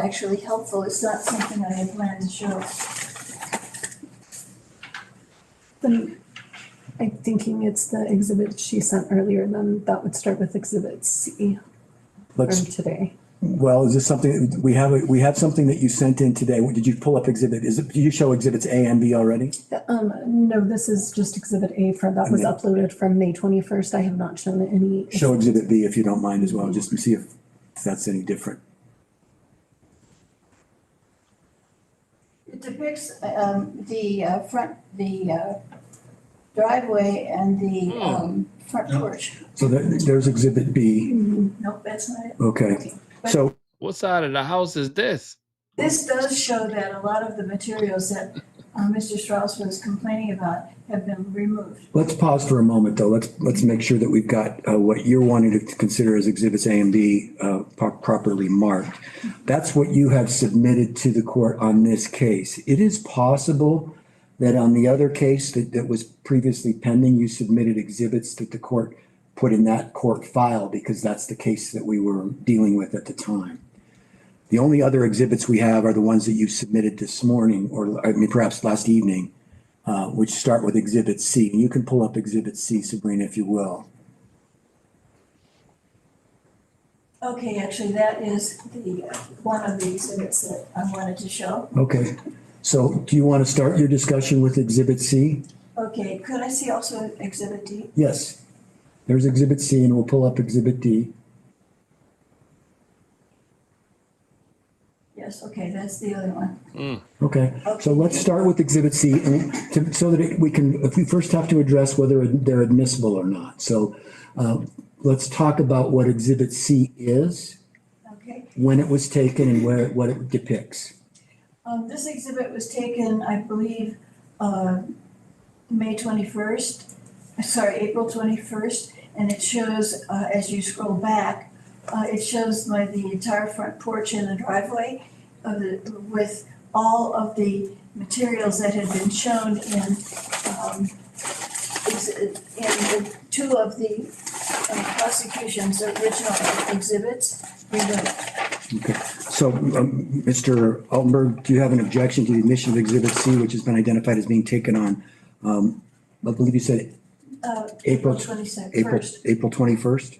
actually helpful. It's not something I had planned to show. Then I'm thinking it's the exhibit she sent earlier, then that would start with exhibit C from today. Well, is this something, we have something that you sent in today. Did you pull up exhibit, did you show exhibits A and B already? No, this is just exhibit A that was uploaded from May 21st. I have not shown any. Show exhibit B if you don't mind as well, just to see if that's any different. It depicts the driveway and the front porch. So there's exhibit B. Nope, that's not it. Okay. So What side of the house is this? This does show that a lot of the materials that Mr. Strauss was complaining about have been removed. let's pause for a moment though. Let's make sure that we've got what you're wanting to consider as exhibits A and B properly marked. That's what you have submitted to the court on this case. It is possible that on the other case that was previously pending, you submitted exhibits that the court put in that court file because that's the case that we were dealing with at the time. The only other exhibits we have are the ones that you submitted this morning, or I mean, perhaps last evening, which start with exhibit C. And you can pull up exhibit C, Sabrina, if you will. Okay, actually, that is the one of the exhibits that I wanted to show. Okay. So do you want to start your discussion with exhibit C? Okay, could I see also exhibit D? Yes. There's exhibit C and we'll pull up exhibit D. Yes, okay, that's the other one. Okay, so let's start with exhibit C and so that we first have to address whether they're admissible or not. So let's talk about what exhibit C is, Okay. when it was taken and what it depicts. This exhibit was taken, I believe, April 21st, and it shows, as you scroll back, it shows the entire front porch and the driveway with all of the materials that had been shown in two of the prosecution's original exhibits removed. Okay, so Mr. Altenberg, do you have an objection to the admission of exhibit C, which has been identified as being taken on, I believe you said April 22nd. April 21st?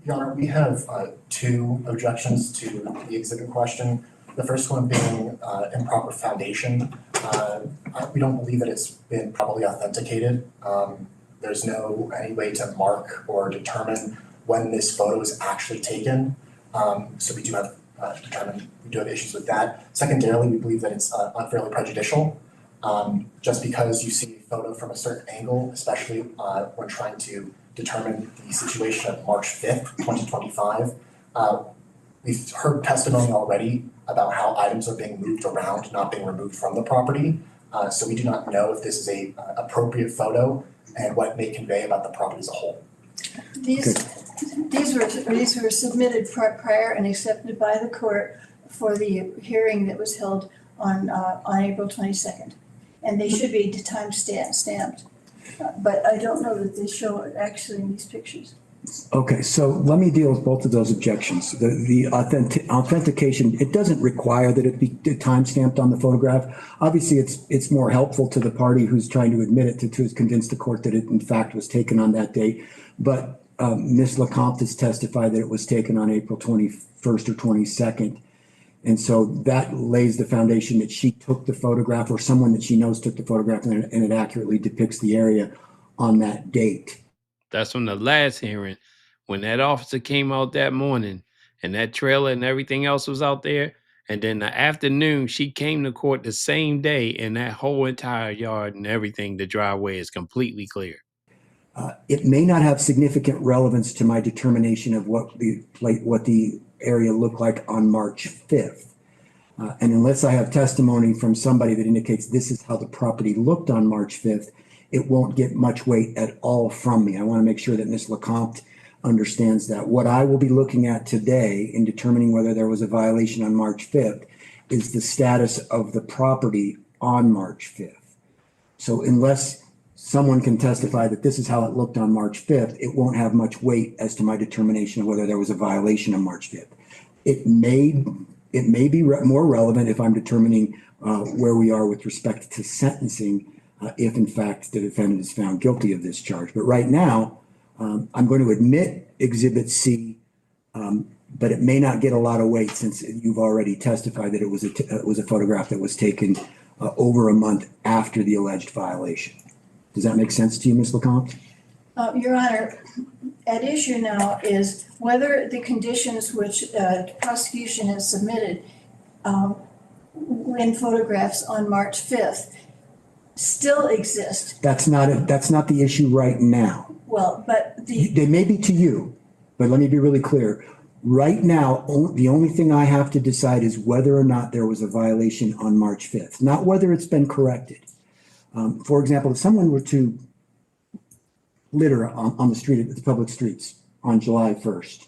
Your Honor, we have two objections to the exhibit question. The first one being improper foundation. We don't believe that it's been properly authenticated. There's no any way to mark or determine when this photo was actually taken. So we do have issues with that. Secondarily, we believe that it's unfairly prejudicial. Just because you see a photo from a certain angle, especially when trying to determine the situation of March 5th, 2025. We've heard testimony already about how items are being moved around, not being removed from the property. So we do not know if this is a appropriate photo and what it may convey about the property as a whole. These were submitted prior and accepted by the court for the hearing that was held on April 22nd. And they should be stamped. But I don't know that they show it actually in these pictures. Okay, so let me deal with both of those objections. The authentication, it doesn't require that it be time-stamped on the photograph. Obviously, it's more helpful to the party who's trying to admit it to convince the court that it in fact was taken on that date. But Ms. LeCompte has testified that it was taken on April 21st or 22nd. And so that lays the foundation that she took the photograph, or someone that she knows took the photograph, and it accurately depicts the area on that date. That's from the last hearing, when that officer came out that morning and that trailer and everything else was out there. And then the afternoon, she came to court the same day, and that whole entire yard and everything, the driveway is completely clear. It may not have significant relevance to my determination of what the area looked like on March 5th. And unless I have testimony from somebody that indicates this is how the property looked on March 5th, it won't get much weight at all from me. I want to make sure that Ms. LeCompte understands that. What I will be looking at today in determining whether there was a violation on March 5th is the status of the property on March 5th. So unless someone can testify that this is how it looked on March 5th, it won't have much weight as to my determination of whether there was a violation on March 5th. It may be more relevant if I'm determining where we are with respect to sentencing, if in fact the defendant is found guilty of this charge. But right now, I'm going to admit Exhibit C, but it may not get a lot of weight since you've already testified that it was a photograph that was taken over a month after the alleged violation. Does that make sense to you, Ms. LeCompte? Your Honor, at issue now is whether the conditions which the prosecution has submitted in photographs on March 5th still exist. That's not the issue right now. Well, but They may be to you, but let me be really clear. Right now, the only thing I have to decide is whether or not there was a violation on March 5th, not whether it's been corrected. For example, if someone were to litter on the street, the public streets on July 1st,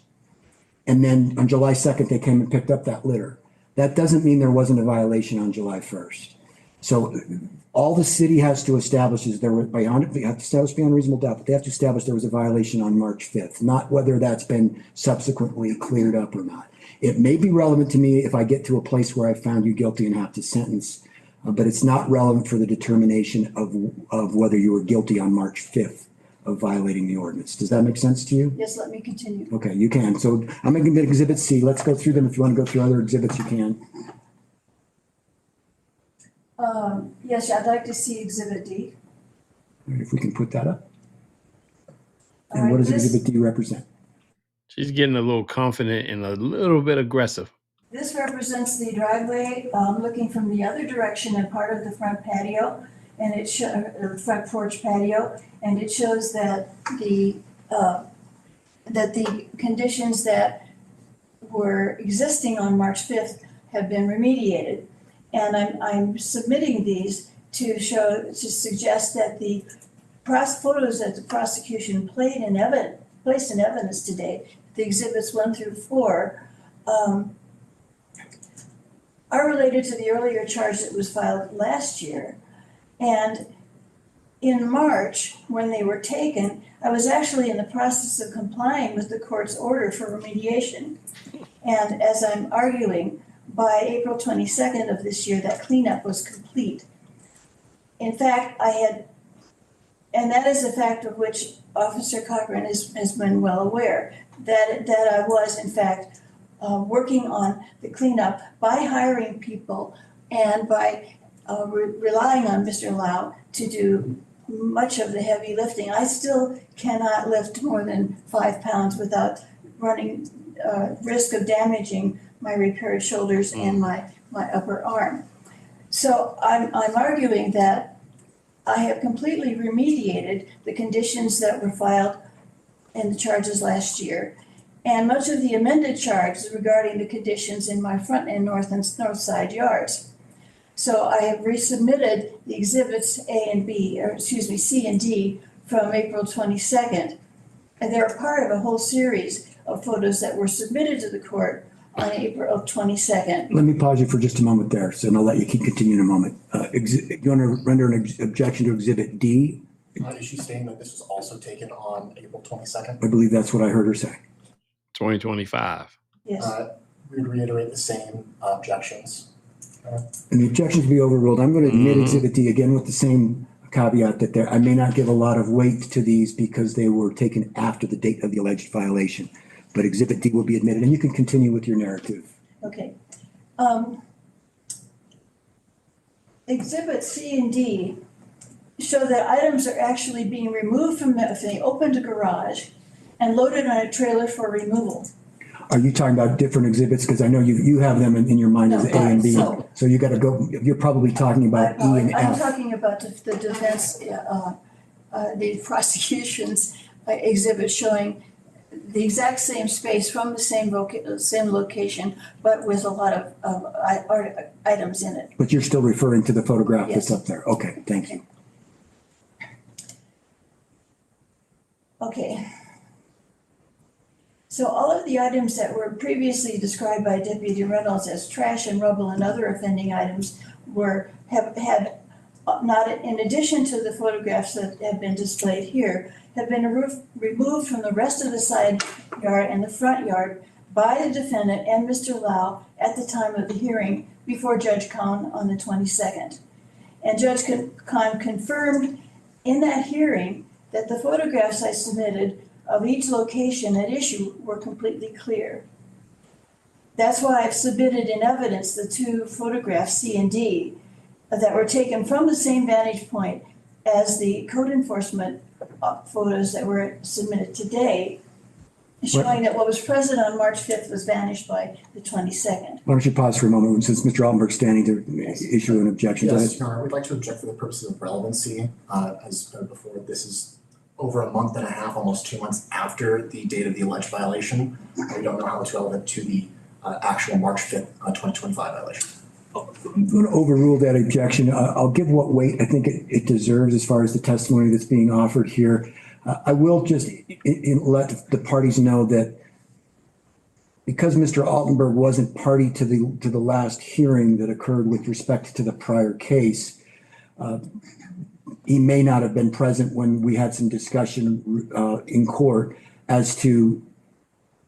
and then on July 2nd, they came and picked up that litter, that doesn't mean there wasn't a violation on July 1st. So all the city has to establish is they have to establish beyond reasonable doubt, but they have to establish there was a violation on March 5th, not whether that's been subsequently cleared up or not. It may be relevant to me if I get to a place where I found you guilty and have to sentence, but it's not relevant for the determination of whether you were guilty on March 5th of violating the ordinance. Does that make sense to you? yes, let me continue. Okay, you can. So I'm going to admit Exhibit C. Let's go through them. If you want to go through other exhibits, you can. Yes, I'd like to see Exhibit D. All right, if we can put that up. All And right, what does this- Exhibit D represent? She's getting a little confident and a little bit aggressive. This represents the driveway looking from the other direction and part of the front patio, and it front porch patio, and it shows that the conditions that were existing on March 5th have been remediated. And I'm submitting these to suggest that the photos that the prosecution placed in evidence today, the exhibits 1 through 4, are related to the earlier charge that was filed last year. And in March, when they were taken, I was actually in the process of complying with the court's order for remediation. And as I'm arguing, by April 22nd of this year, that cleanup was complete. In fact, and that is a fact of which Officer Cochran has been well aware, that I was in fact working on the cleanup by hiring people and by relying on Mr. Lau to do much of the heavy lifting. I still cannot lift more than 5 pounds without running risk of damaging my repaired shoulders and my upper arm. So I'm arguing that I have completely remediated the conditions that were filed in the charges last year. And much of the amended charges regarding the conditions in my front and north side yards. So I have resubmitted the exhibits C and D from April 22nd. And they're part of a whole series of photos that were submitted to the court on April 22nd. Let me pause you for just a moment there, so I'll let you keep continuing in a moment. You want to render an objection to Exhibit D? Is she stating that this was also taken on April 22nd? I believe that's what I heard her say. 2025. Yes. We would reiterate the same objections. And the objections be overruled. I'm going to admit Exhibit D again with the same caveat that I may not give a lot of weight to these because they were taken after the date of the alleged violation. But Exhibit D will be admitted, and you can continue with your narrative. Okay. Exhibit C and D show that items are actually being removed from if they opened a garage and loaded on a trailer for removal. Are you talking about different exhibits? Because I know you have them in your mind as A and B. So you got to go, you're probably talking about E and F. I'm talking about the defense, the prosecution's exhibit showing the exact same space from the same location, but with a lot of items in it. But you're still referring to the photograph that's Yes. up there. Okay, thank you. Okay. So all of the items that were previously described by Deputy Reynolds as trash and rubble and other offending items had not, in addition to the photographs that have been displayed here, have been removed from the rest of the side yard and the front yard by the defendant and Mr. Lau at the time of the hearing before Judge Kahn on the 22nd. And Judge Kahn confirmed in that hearing that the photographs I submitted of each location at issue were completely clear. That's why I've submitted in evidence the two photographs, C and D, that were taken from the same vantage point as the code enforcement photos that were submitted today, showing that what was present on March 5th was vanished by the 22nd. Why don't you pause for a moment since Mr. Altenberg's standing to issue an objection? Yes, Your Honor, we'd like to object for the purposes of relevancy. As noted before, this is over a month and a half, almost 2 months after the date of the alleged violation. We don't know how it's relevant to the actual March 5th, 2025 violation. I'm going to overrule that objection. I'll give what weight I think it deserves as far as the testimony that's being offered here. I will just let the parties know that because Mr. Altenberg wasn't party to the last hearing that occurred with respect to the prior case, he may not have been present when we had some discussion in court as to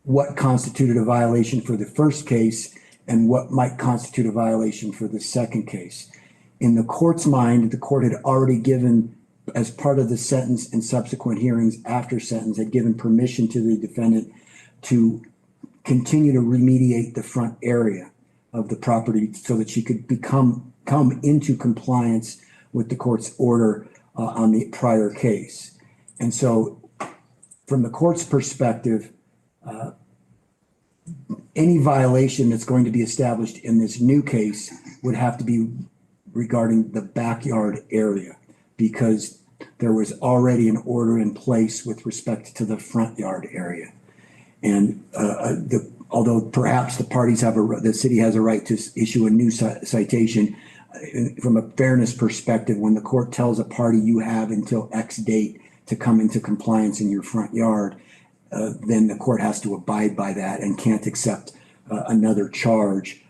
what constituted a violation for the first case and what might constitute a violation for the second case. In the court's mind, the court had already given, as part of the sentence and subsequent hearings after sentence, had given permission to the defendant to continue to remediate the front area of the property so that she could come into compliance with the court's order on the prior case. And so from the court's perspective, any violation that's going to be established in this new case would have to be regarding the backyard area because there was already an order in place with respect to the front yard area. And although perhaps the city has a right to issue a new citation, from a fairness perspective, when the court tells a party you have until X date to come into compliance in your front yard, then the court has to abide by that and can't accept another charge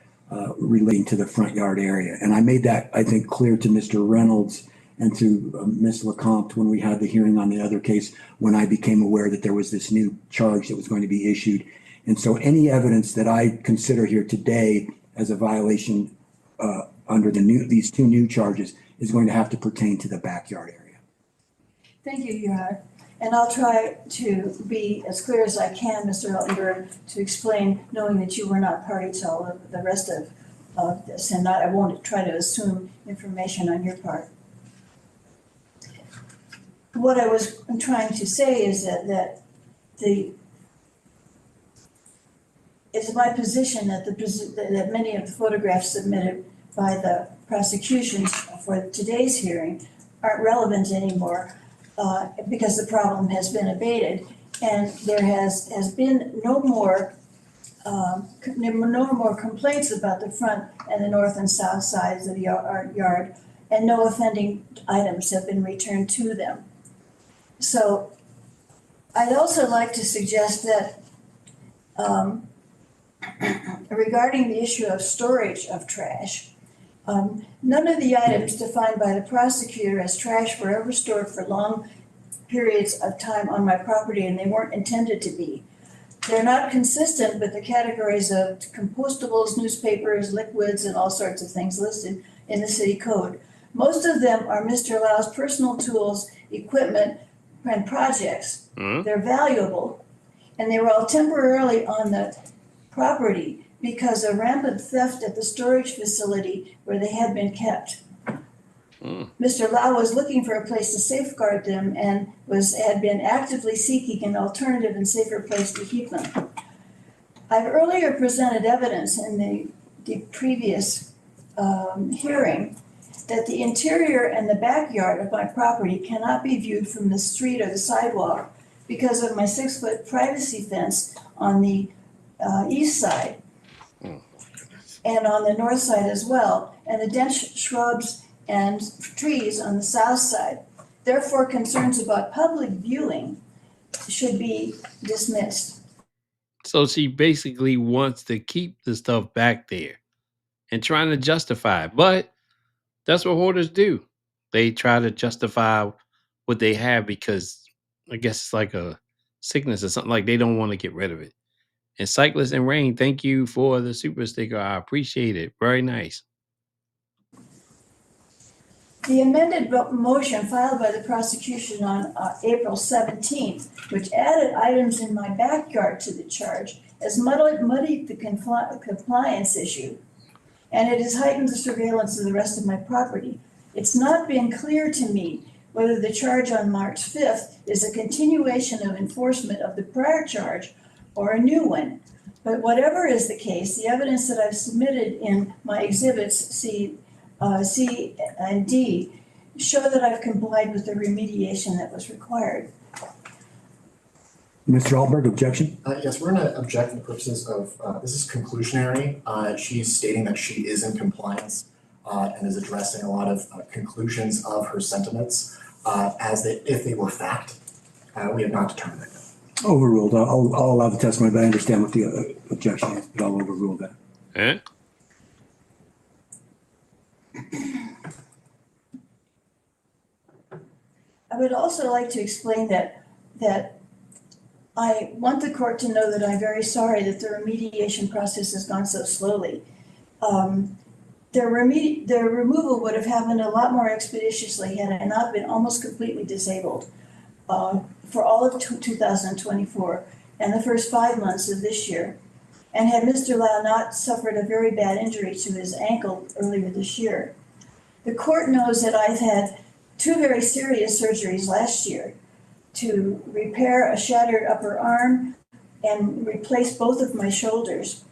relating to the front yard area. And I made that, I think, clear to Mr. Reynolds and to Ms. LeCompte when we had the hearing on the other case, when I became aware that there was this new charge that was going to be issued. And so any evidence that I consider here today as a violation under these two new charges is going to have to pertain to the backyard area. Thank you, Your Honor. And I'll try to be as clear as I can, Mr. Altenberg, to explain, knowing that you were not party to all of the rest of this, and I won't try to assume information on your part. What I was trying to say is that it's my position that many of the photographs submitted by the prosecution for today's hearing aren't relevant anymore because the problem has been abated and there has been no more complaints about the front and the north and south sides of the yard, and no offending items have been returned to them. So I'd also like to suggest that regarding the issue of storage of trash. None of the items defined by the prosecutor as trash were ever stored for long periods of time on my property, and they weren't intended to be. They're not consistent with the categories of compostables, newspapers, liquids, and all sorts of things listed in the city code. Most of them are Mr. Lau's personal tools, equipment, and projects. They're valuable, and they were all temporarily on the property because of rampant theft at the storage facility where they had been kept. Mr. Lau was looking for a place to safeguard them and had been actively seeking an alternative and safer place to keep them. I've earlier presented evidence in the previous hearing that the interior and the backyard of my property cannot be viewed from the street or the sidewalk because of my 6-foot privacy fence on the east side and on the north side as well, and the dense shrubs and trees on the south side. Therefore, concerns about public viewing should be dismissed. So she basically wants to keep the stuff back there and trying to justify it. But that's what hoarders do. They try to justify what they have because I guess it's like a sickness or something, like they don't want to get rid of it. And Cyclist and Rain, thank you for the super sticker. I appreciate it. Very nice. The amended motion filed by the prosecution on April 17th, which added items in my backyard to the charge, has muddied the compliance issue, and it has heightened the surveillance of the rest of my property. It's not been clear to me whether the charge on March 5th is a continuation of enforcement of the prior charge or a new one. But whatever is the case, the evidence that I've submitted in my exhibits C and D show that I've complied with the remediation that was required. Mr. Alberg, objection? Yes, we're going to object for the purposes of, this is conclusionary. She's stating that she is in compliance and is addressing a lot of conclusions of her sentiments if they were fact. We have not determined that. Overruled. I'll allow the testimony, but I understand what the objection is, but I'll overrule that. Eh? I would also like to explain that I want the court to know that I'm very sorry that the remediation process has gone so slowly. Their removal would have happened a lot more expeditiously had I not been almost completely disabled for all of 2024 and the first 5 months of this year, and had Mr. Lau not suffered a very bad injury to his ankle earlier this year. The court knows that I've had 2 very serious surgeries last year to repair a shattered upper arm and replace both of my shoulders.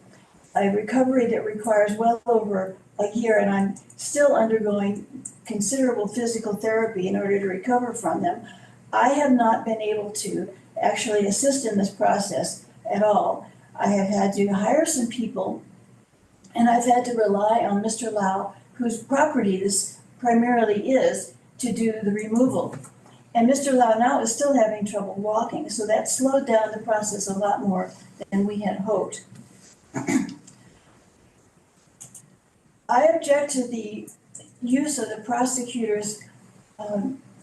A recovery that requires well over a year, and I'm still undergoing considerable physical therapy in order to recover from them. I have not been able to actually assist in this process at all. I have had to hire some people, and I've had to rely on Mr. Lau, whose property this primarily is, to do the removal. And Mr. Lau now is still having trouble walking, so that slowed down the process a lot more than we had hoped. I object to the use of the prosecutors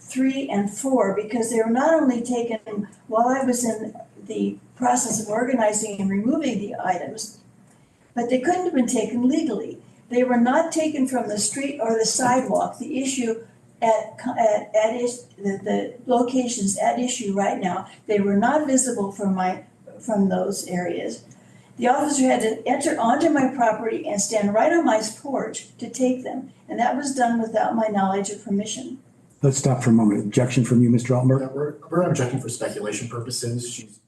3 and 4 because they were not only taken while I was in the process of organizing and removing the items, but they couldn't have been taken legally. They were not taken from the street or the sidewalk. The issue the locations at issue right now, they were not visible from those areas. The officer had to enter onto my property and stand right on my porch to take them, and that was done without my knowledge or permission. Let's stop for a moment. Objection from you, Mr. Altenberg? Yeah, we're objecting for speculation purposes. She's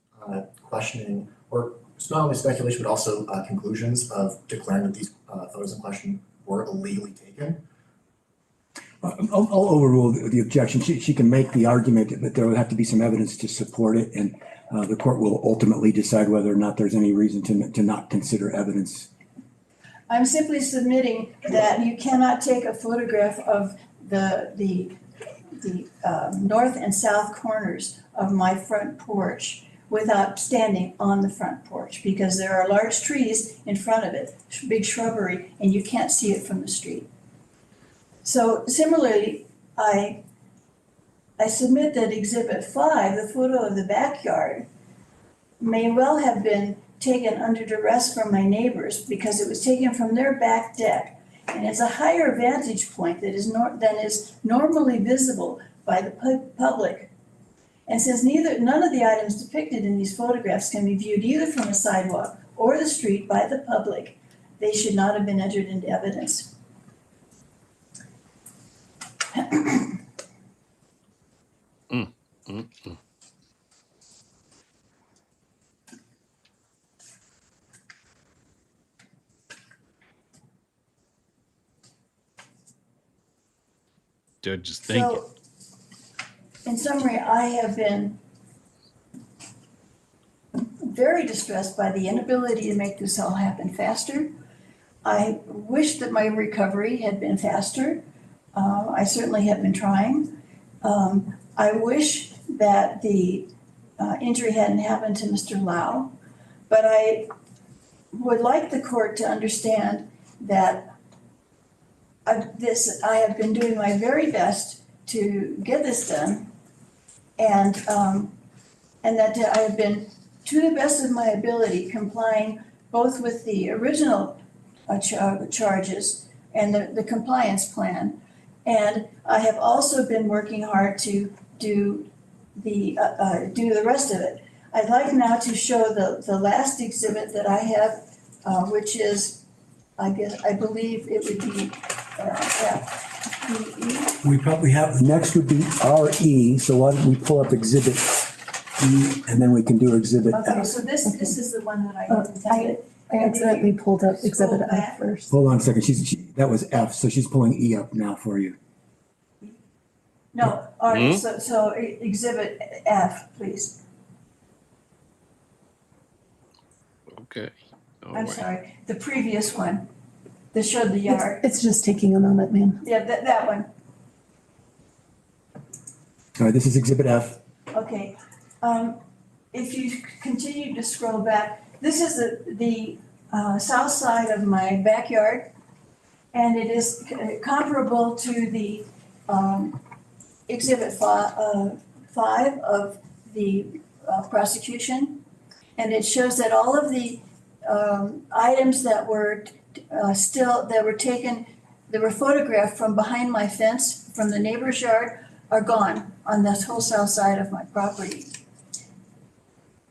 questioning, or it's not only speculation, but also conclusions of declaring that these photos in question were illegally taken. I'll overrule the objection. She can make the argument, but there would have to be some evidence to support it, and the court will ultimately decide whether or not there's any reason to not consider evidence. I'm simply submitting that you cannot take a photograph of the north and south corners of my front porch without standing on the front porch because there are large trees in front of it, big shrubbery, and you can't see it from the street. So similarly, I submit that Exhibit 5, the photo of the backyard, may well have been taken under duress from my neighbors because it was taken from their back deck. And it's a higher vantage point than is normally visible by the public. And since none of the items depicted in these photographs can be viewed either from a sidewalk or the street by the public, they should not have been entered into evidence. Judge is thinking. So, in summary, I have been very distressed by the inability to make this all happen faster. I wish that my recovery had been faster. I certainly have been trying. I wish that the injury hadn't happened to Mr. Lau, but I would like the court to understand that I have been doing my very best to get this done, and that I have been, to the best of my ability, complying both with the original charges and the compliance plan. And I have also been working hard to do the rest of it. I'd like now to show the last exhibit that I have, which is, I believe it would be FEE. We probably have, next would be RE, so why don't we pull up Exhibit E, and then we can do Exhibit Okay, F. so this is the one that I had intended. I accidentally pulled up Exhibit F first. Hold on a second, that was F, so she's pulling E up now for you. No, all right, so Exhibit F, please. Okay. All I'm right. sorry, the previous one, that showed the yard. It's just taking a moment, ma'am. Yeah, that one, All right, this is Exhibit F. okay. If you continue to scroll back, this is the south side of my backyard, and it is comparable to the Exhibit 5 of the prosecution. And it shows that all of the items that were photographed from behind my fence, from the neighbor's yard, are gone on this whole south side of my property.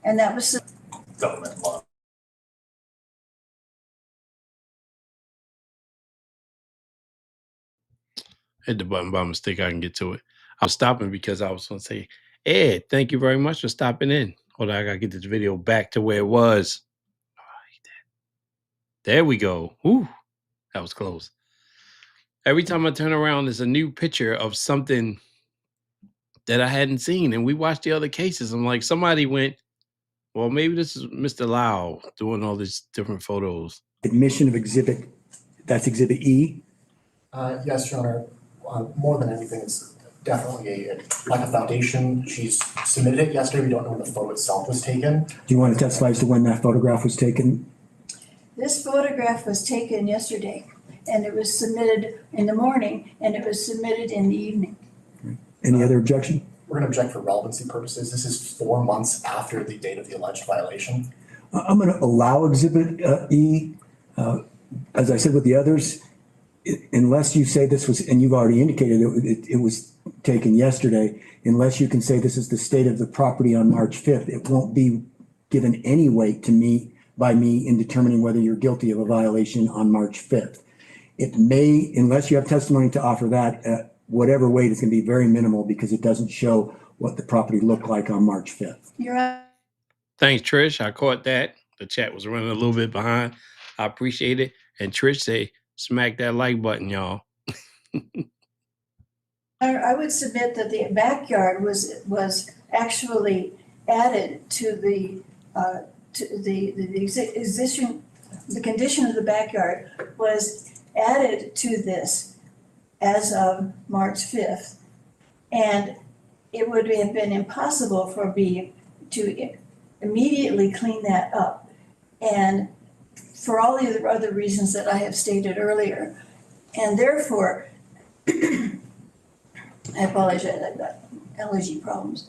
And that was Government law. Hit the button by mistake. I can get to it. I was stopping because I was going to say, Ed, thank you very much for stopping in. Hold on, I got to get this video back to where it was. There we go. Whew, that was close. Every time I turn around, there's a new picture of something that I hadn't seen. And we watched the other cases. I'm like, somebody went, well, maybe this is Mr. Lau doing all these different photos. Admission of Exhibit, that's Exhibit E. Yes, Your Honor. More than anything, it's definitely like a foundation. She's submitted it yesterday. We don't know when the photo itself was taken. Do you want to testify as to when that photograph was taken? This photograph was taken yesterday, and it was submitted in the morning, and it was submitted in the evening. Any other objection? We're going to object for relevancy purposes. This is 4 months after the date of the alleged violation. I'm going to allow Exhibit E. As I said with the others, unless you say this was, and you've already indicated it was taken yesterday, unless you can say this is the state of the property on March 5th, it won't be given any weight to me by me in determining whether you're guilty of a violation on March 5th. It may, unless you have testimony to offer that, whatever weight is going to be very minimal because it doesn't show what the property looked like on March 5th. You're right. Thanks, Trish. I caught that. The chat was running a little bit behind. I appreciate it. And Trish say, smack that like button, y'all. I would submit that the backyard was actually added to the existing, the condition of the backyard was added to this as of March 5th. And it would have been impossible for me to immediately clean that up. And for all the other reasons that I have stated earlier. And therefore, I apologize, I've got allergy problems.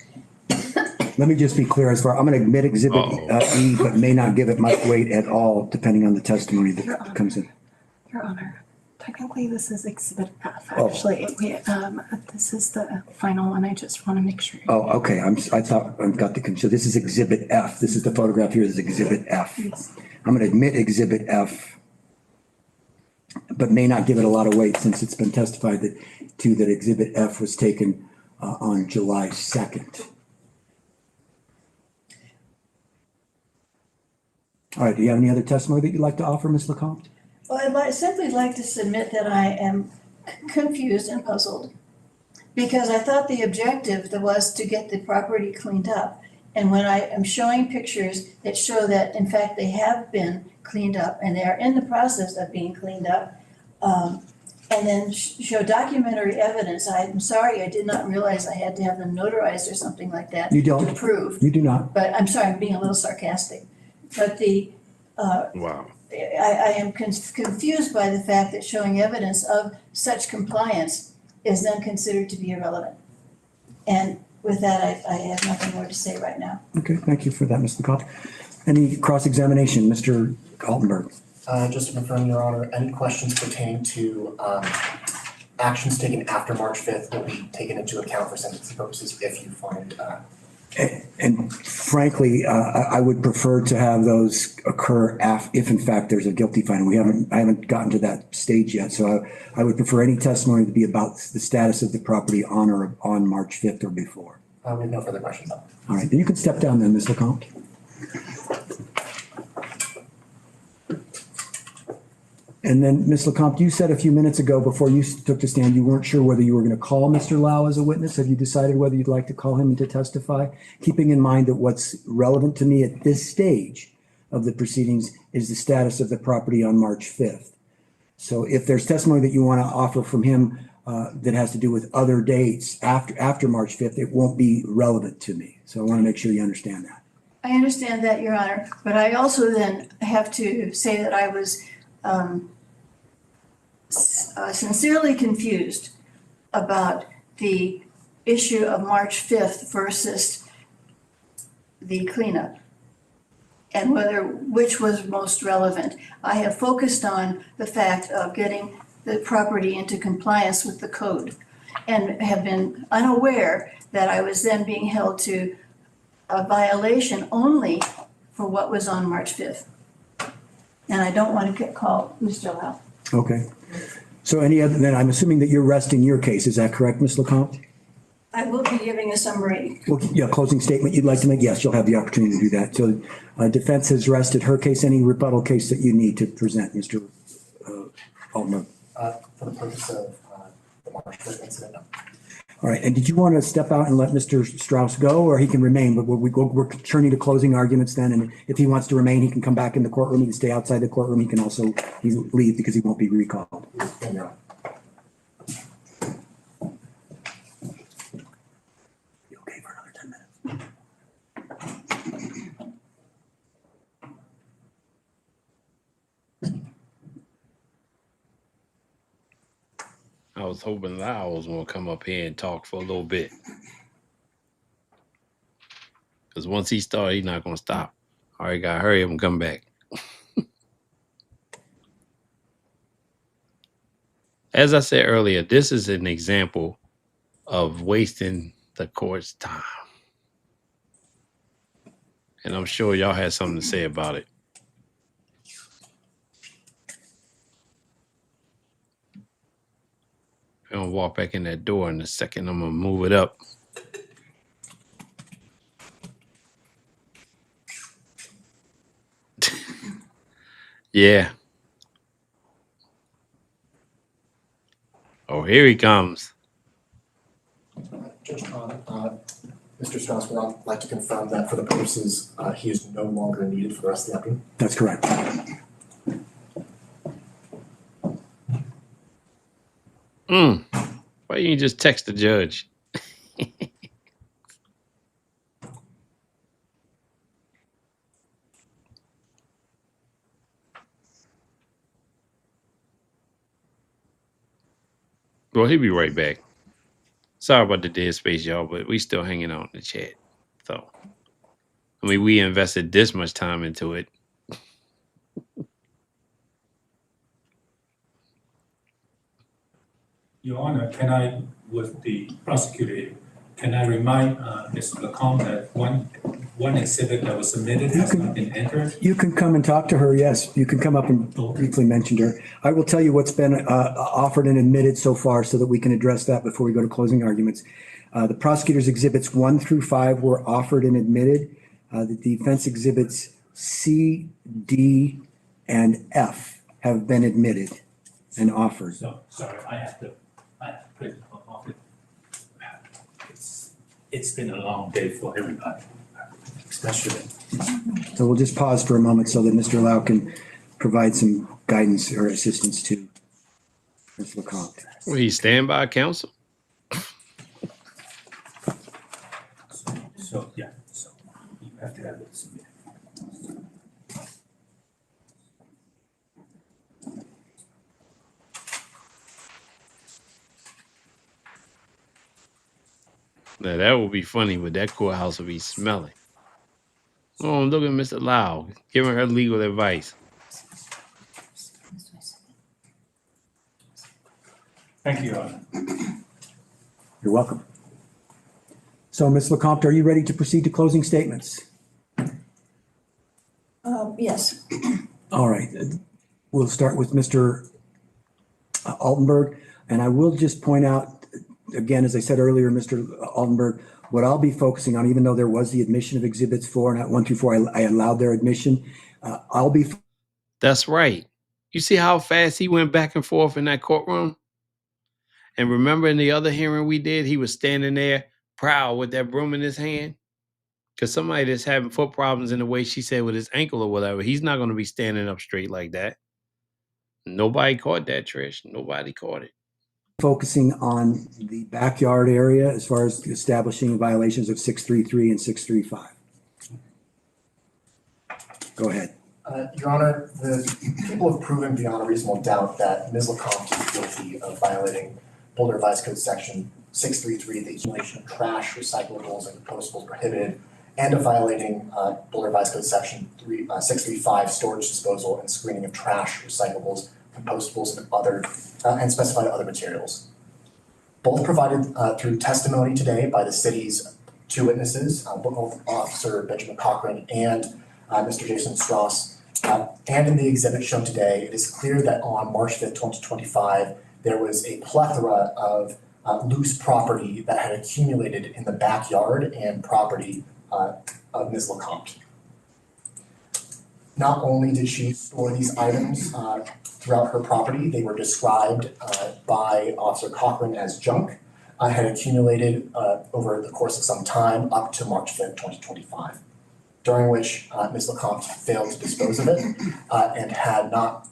Let me just be clear as far, I'm going to admit Exhibit E, but may not give it much weight at all, depending on the testimony that comes in. Your Honor, technically this is Exhibit F, Oh. actually. This is the final one. I just want to make sure. Oh, okay. I thought I've got so this is Exhibit F. This is the photograph here. This is Exhibit F. Yes. I'm going to admit Exhibit F, but may not give it a lot of weight since it's been testified that Exhibit F was taken on July 2nd. All right. Do you have any other testimony that you'd like to offer, Ms. LeCompte? Well, I might simply like to submit that I am confused and puzzled because I thought the objective was to get the property cleaned up. And when I am showing pictures that show that, in fact, they have been cleaned up and they are in the process of being cleaned up, and then show documentary evidence, I'm sorry, I did not realize I had to have them notarized or something like that You don't. to prove. You do not. But I'm sorry, I'm being a little sarcastic. But Wow. I am confused by the fact that showing evidence of such compliance is then considered to be irrelevant. And with that, I have nothing more to say right now. Okay. Thank you for that, Ms. LeCompte. Any cross-examination, Mr. Altenberg? Just to confirm, Your Honor, any questions pertaining to actions taken after March 5th will be taken into account for sentencing purposes if you find. And frankly, I would prefer to have those occur if in fact there's a guilty finding. I haven't gotten to that stage yet, so I would prefer any testimony to be about the status of the property on March 5th or before. We have no further questions. All right, then you can step down then, Ms. LeCompte. And then, Ms. LeCompte, you said a few minutes ago before you took the stand, you weren't sure whether you were going to call Mr. Lau as a witness. Have you decided whether you'd like to call him to testify? Keeping in mind that what's relevant to me at this stage of the proceedings is the status of the property on March 5th. So if there's testimony that you want to offer from him that has to do with other dates after March 5th, it won't be relevant to me. So I want to make sure you understand that. I understand that, Your Honor, but I also then have to say that I was sincerely confused about the issue of March 5th versus the cleanup and which was most relevant. I have focused on the fact of getting the property into compliance with the code and have been unaware that I was then being held to a violation only for what was on March 5th. And I don't want to call Mr. Lau. Okay. So then I'm assuming that you're resting your case. Is that correct, Ms. LeCompte? I will be giving a summary. Well, yeah, closing statement you'd like to make? Yes, you'll have the opportunity to do that. So defense has rested her case. Any rebuttal case that you need to present, Mr. Altman? For the purpose of the March 5th incident, no. All right. And did you want to step out and let Mr. Strauss go, or he can remain? But we're turning to closing arguments then. And if he wants to remain, he can come back in the courtroom. He can stay outside the courtroom. He can also leave because he won't be recalled. No. You okay for another 10 minutes? I was hoping Lau was going to come up here and talk for a little bit. Because once he started, he's not going to stop. All right, got to hurry up and come back. As I said earlier, this is an example of wasting the court's time. And I'm sure y'all had something to say about it. I'm going to walk back in that door in a second. I'm going to move it up. Yeah. Oh, here he comes. Judge Kahn, Mr. Strauss would like to confirm that for the purposes, he is no longer needed for the rest of the afternoon. That's correct. Why you just text the judge? Well, he'll be right back. Sorry about the dead space, y'all, but we still hanging out in the chat. So, I mean, we invested this much time into it. Your Honor, can I, with the prosecutor, can I remind Mr. Lacombe that one exhibit that was submitted has not been entered? You can come and talk to her, yes. You can come up and briefly mention her. I will tell you what's been offered and admitted so far so that we can address that before we go to closing arguments. The prosecutor's exhibits 1 through 5 were offered and admitted. The defense exhibits C, D, and F have been admitted and offered. So, sorry, I have to put it off. It's been a long day for everybody, especially. So we'll just pause for a moment so that Mr. Lau can provide some guidance or assistance to Ms. LeCompte. Will he stand by counsel? So, yeah, so you have to have it submitted. Now, that would be funny, but that courthouse would be smelling. Oh, look at Mr. Lau giving her legal advice. Thank you, Your Honor. You're welcome. So, Ms. LeCompte, are you ready to proceed to closing statements? Yes. All right. We'll start with Mr. Altenberg. And I will just point out, again, as I said earlier, Mr. Altenberg, what I'll be focusing on, even though there was the admission of exhibits 1 through 4, I allowed their admission. I'll be. That's right. You see how fast he went back and forth in that courtroom? And remember in the other hearing we did, he was standing there proud with that broom in his hand? Because somebody that's having foot problems in the way she said with his ankle or whatever, he's not going to be standing up straight like that. Nobody caught that, Trish. Nobody caught it. Focusing on the backyard area as far as establishing violations of 633 and 635. Go ahead. Your Honor, the people have proven beyond a reasonable doubt that Ms. LeCompte is guilty of violating Boulder Revised Code Section 633, the accumulation of trash, recyclables, and compostables prohibited, and of violating Boulder Revised Code Section 635, storage, disposal, and screening of trash, recyclables, compostables, and specified other materials. Both provided through testimony today by the city's 2 witnesses, both Officer Benjamin Cochran and Mr. Jason Strauss. And in the exhibit shown today, it is clear that on March 5th, 2025, there was a plethora of loose property that had accumulated in the backyard and property of Ms. LeCompte. Not only did she store these items throughout her property, they were described by Officer Cochran as junk, had accumulated over the course of some time up to March 5th, 2025, during which Ms. LeCompte failed to dispose of it and had not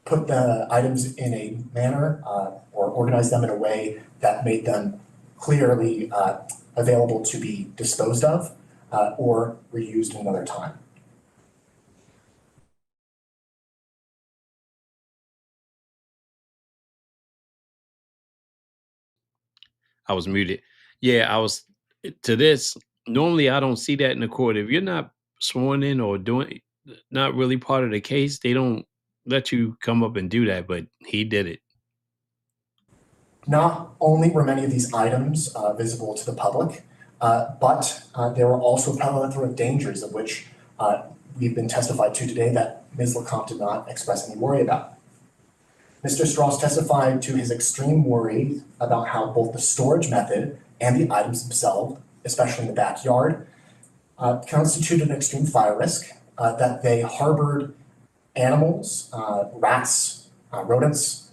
put the items in a manner or organized them in a way that made them clearly available to be disposed of or reused another time. I was muted. Yeah, I was to this. Normally, I don't see that in the court. If you're not sworn in or doing not really part of the case, they don't let you come up and do that, but he did it. Not only were many of these items visible to the public, but there were also a plethora of dangers of which we've been testified to today that Ms. LeCompte did not express any worry about. Mr. Strauss testified to his extreme worry about how both the storage method and the items themselves, especially in the backyard, constituted an extreme fire risk, that they harbored animals, rats, rodents,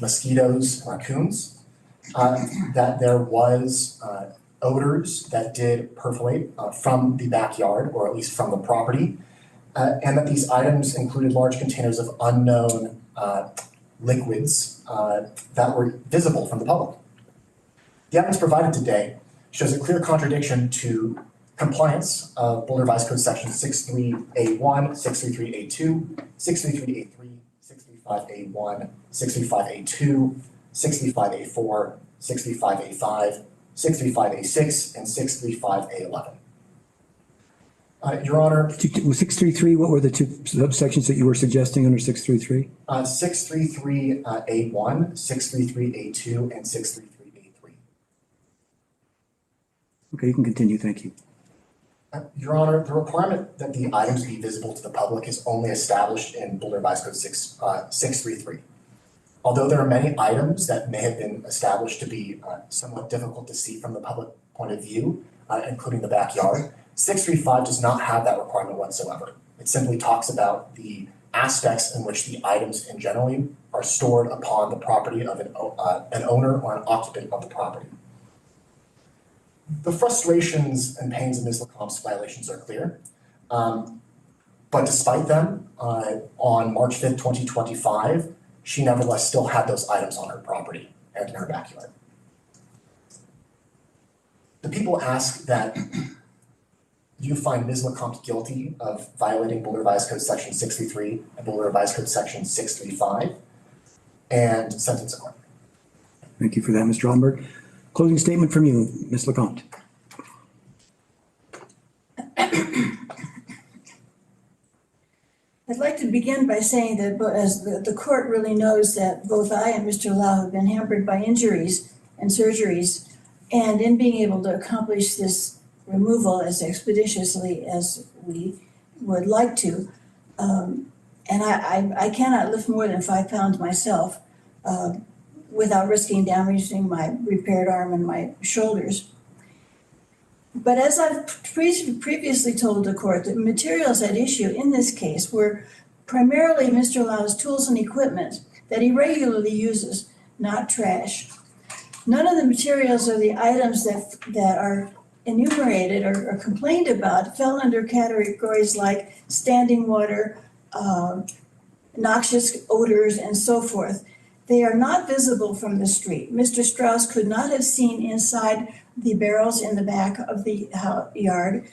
mosquitoes, raccoons, that there was odors that did percolate from the backyard, or at least from the property, and that these items included large containers of unknown liquids that were visible from the public. The evidence provided today shows a clear contradiction to compliance of Boulder Revised Code Section 63A1, 633A2, 633A3, 635, 65A1, 65A2, 65A4, 65A5, 65A6, and 65A11. Your Honor. 633, what were the two subsections that you were suggesting under 633? 633A1, 633A2, and 633A3. Okay, you can continue. Thank you. Your Honor, the requirement that the items be visible to the public is only established in Boulder Revised Code 633. Although there are many items that may have been established to be somewhat difficult to see from the public point of view, including the backyard, 635 does not have that requirement whatsoever. It simply talks about the aspects in which the items in generally are stored upon the property of an owner or an occupant of the property. The frustrations and pains of Ms. LeCompte's violations are clear, but despite them, on March 5th, 2025, she nevertheless still had those items on her property and in her backyard. The people ask that you find Ms. LeCompte guilty of violating Boulder Revised Code Section 633 and Boulder Revised Code Section 635 and sentence accordingly. Thank you for that, Mr. Allenberg. Closing statement from you, Ms. LeCompte. I'd like to begin by saying that as the court really knows that both I and Mr. Lau have been hampered by injuries and surgeries, and in being able to accomplish this removal as expeditiously as we would like to. And I cannot lift more than 5 pounds myself without risking damaging my repaired arm and my shoulders. But as I've previously told the court, the materials at issue in this case were primarily Mr. Lau's tools and equipment that he regularly uses, not trash. None of the materials or the items that are enumerated or complained about fell under categories like standing water, noxious odors, and so forth. They are not visible from the street. Mr. Strauss could not have seen inside the barrels in the back of the yard.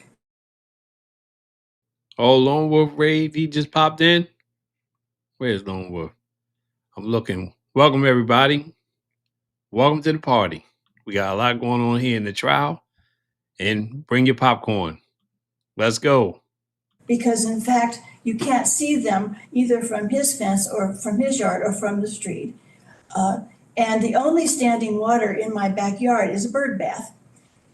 Oh, Lone Wolf Raid, he just popped in. Where's Lone Wolf? I'm looking. Welcome, everybody. Welcome to the party. We got a lot going on here in the trial. And bring your popcorn. Let's go. Because in fact, you can't see them either from his fence or from his yard or from the street. And the only standing water in my backyard is a bird bath.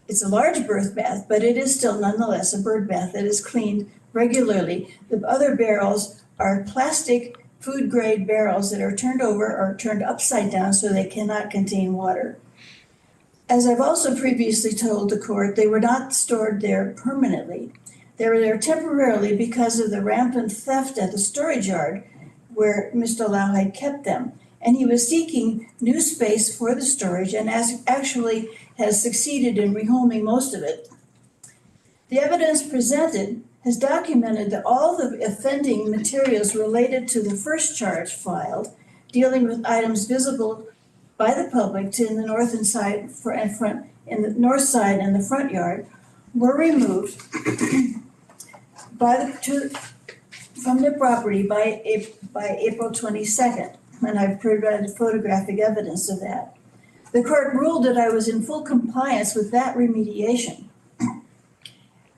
It's a large bird bath, but it is still nonetheless a bird bath that is cleaned regularly. The other barrels are plastic food grade barrels that are turned over or turned upside down so they cannot contain water. As I've also previously told the court, they were not stored there permanently. They were there temporarily because of the rampant theft at the storage yard where Mr. Lau had kept them. And he was seeking new space for the storage and actually has succeeded in rehoming most of it. The evidence presented has documented that all the offending materials related to the first charge filed, dealing with items visible by the public to in the north and side front in the north side and the front yard, were removed from the property by April 22nd, and I've provided photographic evidence of that. The court ruled that I was in full compliance with that remediation.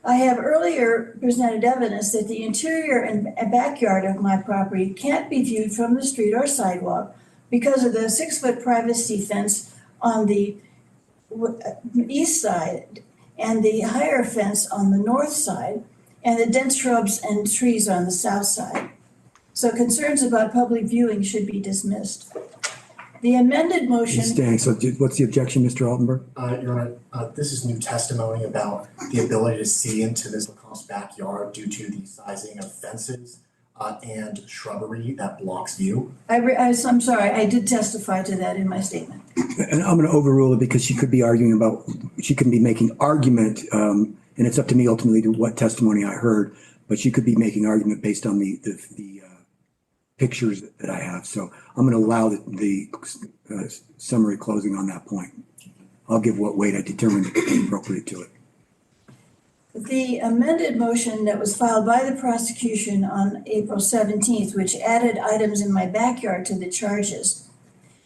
I have earlier presented evidence that the interior and backyard of my property can't be viewed from the street or sidewalk because of the 6-foot privacy fence on the east side and the higher fence on the north side and the dense shrubs and trees on the south side. So concerns about public viewing should be dismissed. The amended motion. Staying. So what's the objection, Mr. Altenberg? Your Honor, this is new testimony about the ability to see into Ms. LeCompte's backyard due to the sizing of fences and shrubbery that blocks view. I'm sorry, I did testify to that in my statement. And I'm going to overrule it because she could be making argument, and it's up to me ultimately to what testimony I heard, but she could be making argument based on the pictures that I have. So I'm going to allow the summary closing on that point. I'll give what weight I determine appropriate to it. The amended motion that was filed by the prosecution on April 17th, which added items in my backyard to the charges,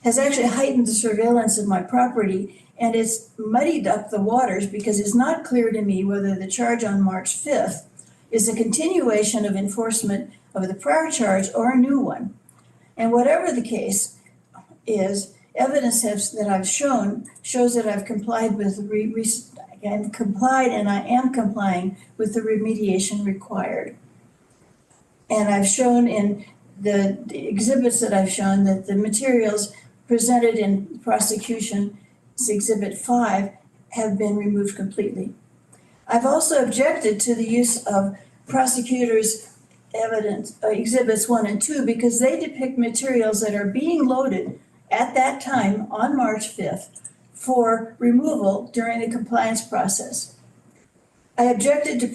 has actually heightened the surveillance of my property, and it's muddied up the waters because it's not clear to me whether the charge on March 5th is a continuation of enforcement of the prior charge or a new one. And whatever the case is, evidence that I've shown shows that I've complied with and I am complying with the remediation required. And I've shown in the exhibits that I've shown that the materials presented in prosecution's Exhibit 5 have been removed completely. I've also objected to the use of prosecutors' evidence, Exhibits 1 and 2, because they depict materials that are being loaded at that time on March 5th for removal during the compliance process. I objected to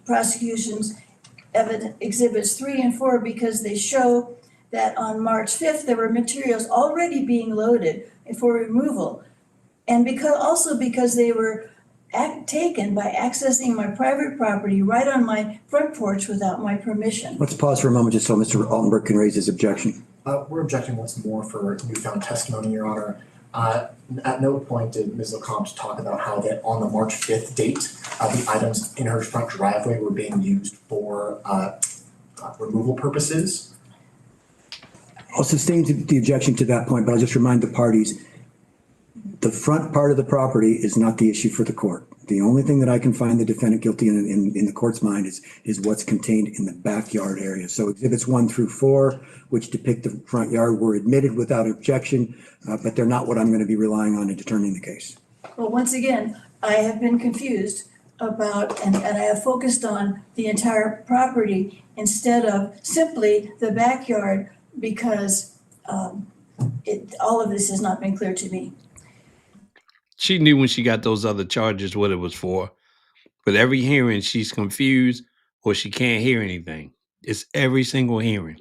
prosecution's Exhibits 3 and 4 because they show that on March 5th, there were materials already being loaded for removal. And because they were taken by accessing my private property right on my front porch without my permission. Let's pause for a moment just so Mr. Altenberg can raise his objection. We're objecting once more for newfound testimony, Your Honor. At no point did Ms. Lecomte talk about how that on the March 5th date, the items in her front driveway were being used for removal purposes. I'll sustain the objection to that point, but I'll just remind the parties, the front part of the property is not the issue for the court. The only thing that I can find the defendant guilty in the court's mind is what's contained in the backyard area. So Exhibits 1 through 4, which depict the front yard, were admitted without objection, but they're not what I'm going to be relying on in determining the case. Well, once again, I have been confused about, and I have focused on the entire property instead of simply the backyard because all of this has not been clear to me. She knew when she got those other charges what it was for. But every hearing, she's confused or she can't hear anything. It's every single hearing.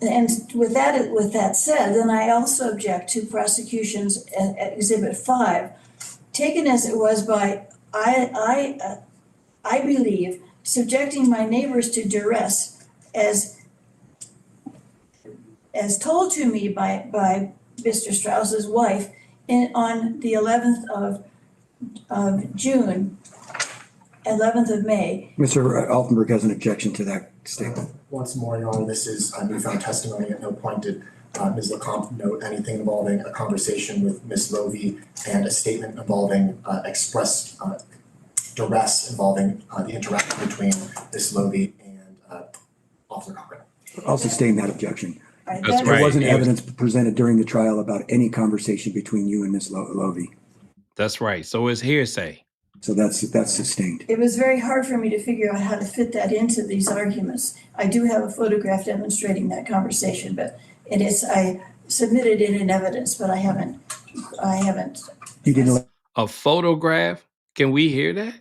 And with that said, then I also object to prosecution's Exhibit 5, taken as it was by, I believe, subjecting my neighbors to duress as told to me by Mr. Strauss's wife on the 11th of June, 11th of May. Mr. Altenberg has an objection to that statement. Once more, Your Honor, this is newfound testimony. At no point did Ms. Lecomte note anything involving a conversation with Ms. Lovey and a statement involving express duress involving the interaction between Ms. Lovey and Officer Cochran. I'll sustain that objection. Right, That's There right. wasn't evidence presented during the trial about any conversation between you and Ms. Lovey. That's right. So it's hearsay. So that's sustained. It was very hard for me to figure out how to fit that into these arguments. I do have a photograph demonstrating that conversation, but I submitted it in evidence, but I haven't. You didn't A photograph? Can we hear that?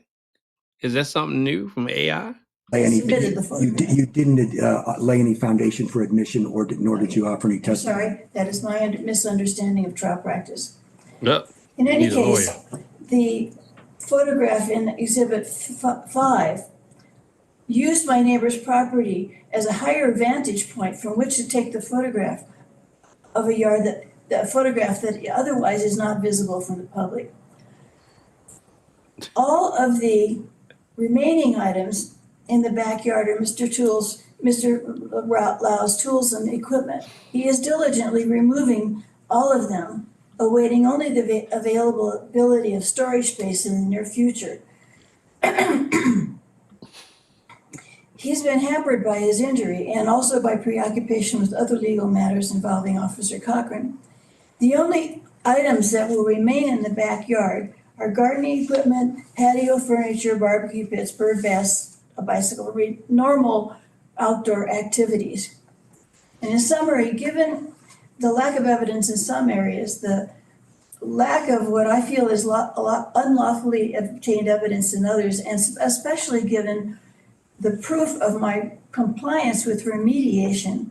Is that something new from AI? lay any, Submitted the photograph. you didn't lay any foundation for admission nor did you offer any I'm testimony. sorry, that is my misunderstanding of trial practice. Yep. In any He's a case, lawyer. the photograph in Exhibit 5 used my neighbor's property as a higher vantage point from which to take the photograph of a yard the photograph that otherwise is not visible from the public. All of the remaining items in the backyard are Mr. Lau's tools and equipment. He is diligently removing all of them, awaiting only the availability of storage space in the near future. He's been hampered by his injury and also by preoccupation with other legal matters involving Officer Cochran. The only items that will remain in the backyard are gardening equipment, patio furniture, barbecue pits, bird baths, a bicycle, normal outdoor activities. And in summary, given the lack of evidence in some areas, the lack of what I feel is a lot unlawfully obtained evidence in others, and especially given the proof of my compliance with remediation,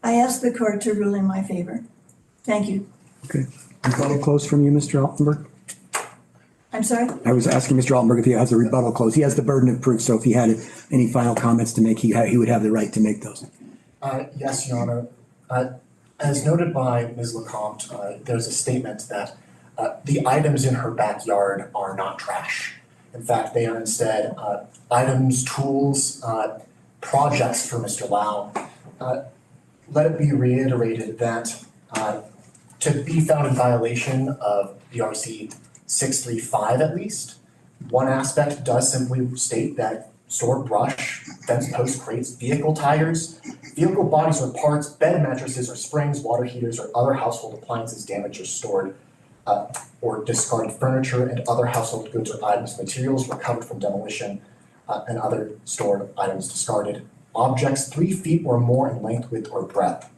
I ask the court to rule in my favor. Thank you. Okay. Rebuttal close from you, Mr. Altenberg? I'm sorry? I was asking Mr. Altenberg if he has a rebuttal clause. He has the burden of proof, so if he had any final comments to make, he would have the right to make those. Yes, Your Honor. As noted by Ms. LeCompte, there's a statement that the items in her backyard are not trash. In fact, they are instead items, tools, projects for Mr. Lau. Let it be reiterated that to be found in violation of BRC 635 at least, one aspect does simply state that stored brush, fence posts, crates, vehicle tires, vehicle bodies or parts, bed mattresses or springs, water heaters, or other household appliances damaged or stored, or discarded furniture and other household goods or items, materials recovered from demolition, and other stored items discarded. Objects 3 feet or more in length, width, or breadth.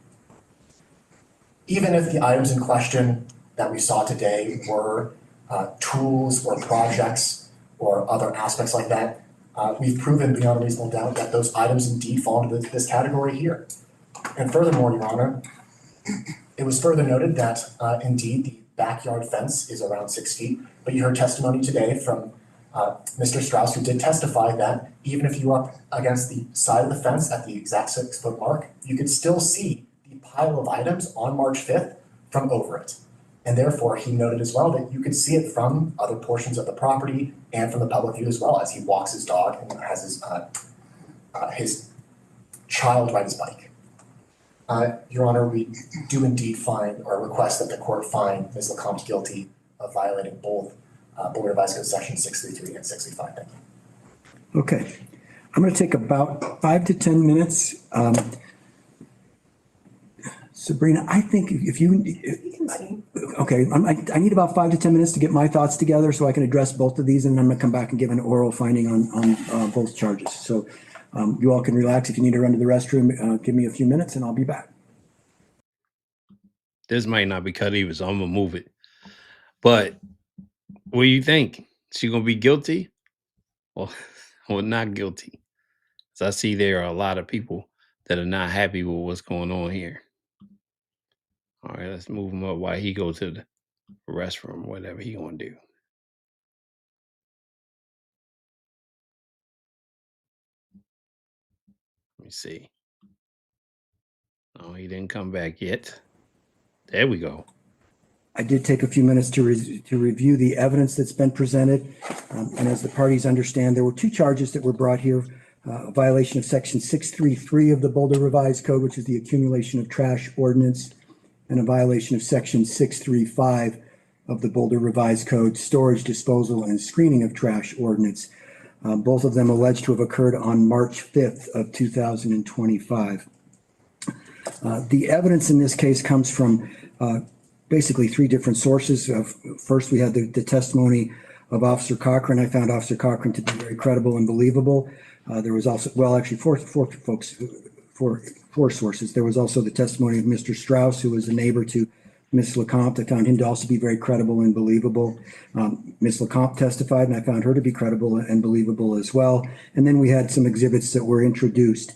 Even if the items in question that we saw today were tools or projects or other aspects like that, we've proven beyond a reasonable doubt that those items indeed fall into this category here. And furthermore, Your Honor, it was further noted that indeed the backyard fence is around 6 feet, but you heard testimony today from Mr. Strauss, who did testify that even if you were up against the side of the fence at the exact 6 foot mark, you could still see the pile of items on March 5th from over it. And therefore, he noted as well that you could see it from other portions of the property and from the public view as well as he walks his dog and has his child ride his bike. Your Honor, we do indeed find or request that the court find Ms. LeCompte guilty of violating both Board Revised Code Section 633 and 635. Thank you. Okay. I'm going to take about 5 to 10 minutes. Sabrina, I think if you, okay, I need about 5 to 10 minutes to get my thoughts together so I can address both of these, and then I'm gonna come back and give an oral finding on both charges. So you all can relax. If you need to run to the restroom, give me a few minutes and I'll be back. This might not be cut even, so I'm gonna move it. But what do you think? She gonna be guilty or not guilty? So I see there are a lot of people that are not happy with what's going on here. All right, let's move him up while he goes to the restroom, whatever he gonna do. Let me see. Oh, he didn't come back yet. There we go. I did take a few minutes to review the evidence that's been presented. And as the parties understand, there were 2 charges that were brought here. A violation of Section 633 of the Boulder Revised Code, which is the accumulation of trash ordinance, and a violation of Section 635 of the Boulder Revised Code, storage, disposal, and screening of trash ordinance. Both of them alleged to have occurred on March 5th of 2025. The evidence in this case comes from basically 3 different sources. First, we had the testimony of Officer Cochran. I found Officer Cochran to be very credible and believable. There was also, well, actually 4 sources. There was also the testimony of Mr. Strauss, who was a neighbor to Ms. LeCompte. I found him to also be very credible and believable. Ms. LeCompte testified, and I found her to be credible and believable as well. And then we had some exhibits that were introduced.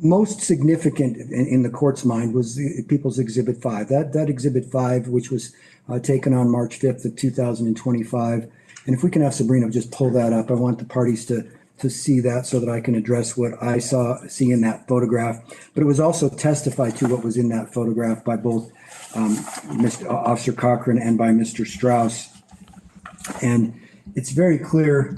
Most significant in the court's mind was the People's Exhibit 5. That Exhibit 5, which was taken on March 5th of 2025. And if we can have Sabrina just pull that up, I want the parties to see that so that I can address what I see in that photograph. But it was also testified to what was in that photograph by both Mr. Officer Cochran and by Mr. Strauss. And it's very clear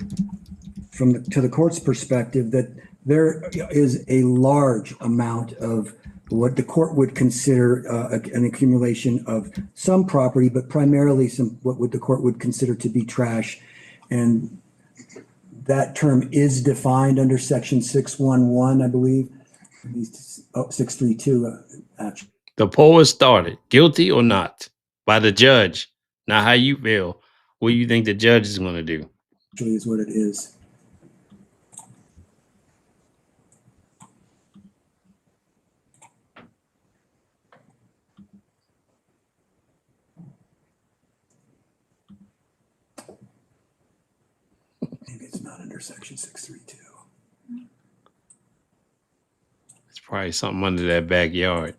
to the court's perspective that there is a large amount of what the court would consider an accumulation of some property, but primarily what the court would consider to be trash. And that term is defined under Section 611, I believe. 632, actually. The poll is started. Guilty or not? By the judge. Now, how you feel? What do you think the judge is going to do? Actually, is what it is. Maybe it's not under Section 632. It's probably something under that backyard.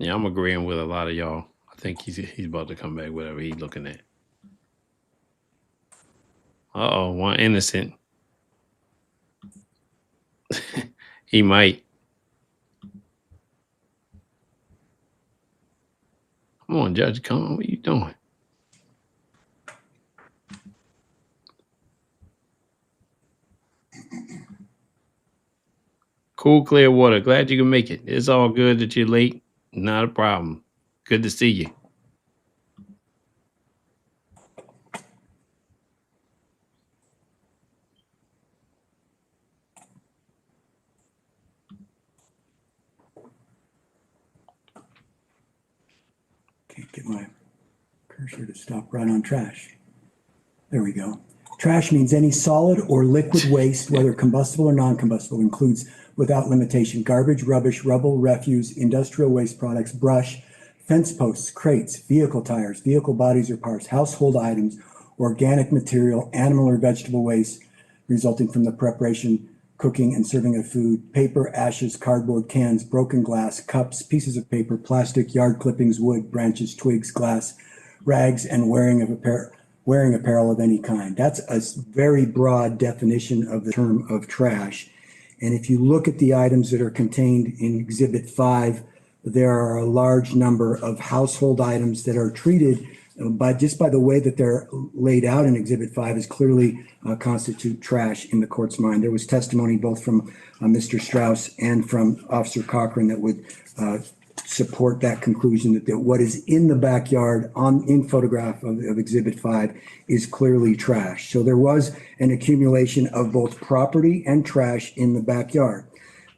Yeah, I'm agreeing with a lot of y'all. I think he's about to come back, whatever he's looking at. Uh-oh, one innocent. He might. Come on, Judge, come on. What are you doing? Cool, clear water. Glad you can make it. It's all good that you're late. Not a problem. Good to see you. Can't get my cursor to stop right on trash. There we go. Trash means any solid or liquid waste, whether combustible or non-combustible, includes without limitation garbage, rubbish, rubble, refuse, industrial waste products, brush, fence posts, crates, vehicle tires, vehicle bodies or parts, household items, organic material, animal or vegetable waste resulting from the preparation, cooking, and serving of food, paper, ashes, cardboard, cans, broken glass, cups, pieces of paper, plastic, yard clippings, wood, branches, twigs, glass, rags, and wearing apparel of any kind. That's a very broad definition of the term of trash. And if you look at the items that are contained in Exhibit 5, there are a large number of household items that are treated by the way that they're laid out in Exhibit 5 is clearly constitute trash in the court's mind. There was testimony both from Mr. Strauss and from Officer Cochran that would support that conclusion that what is in the backyard in photograph of Exhibit 5 is clearly trash. So there was an accumulation of both property and trash in the backyard.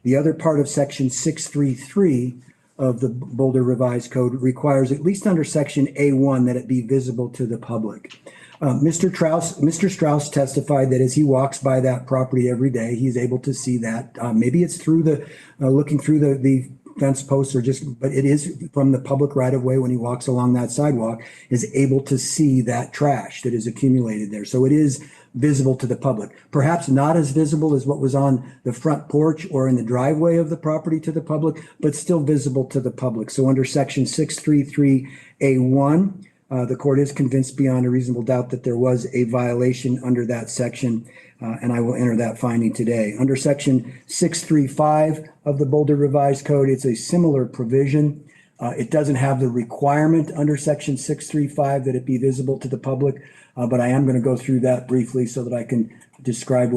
The other part of Section 633 of the Boulder Revised Code requires, at least under Section A1, that it be visible to the public. Mr. Strauss testified that as he walks by that property every day, he's able to see that. Maybe it's through looking through the fence posts but it is from the public right of way when he walks along that sidewalk, is able to see that trash that is accumulated there. So it is visible to the public. Perhaps not as visible as what was on the front porch or in the driveway of the property to the public, but still visible to the public. So under Section 633A1, the court is convinced beyond a reasonable doubt that there was a violation under that section, and I will enter that finding today. Under Section 635 of the Boulder Revised Code, it's a similar provision. It doesn't have the requirement under Section 635 that it be visible to the public, but I am going to go through that briefly so that I can describe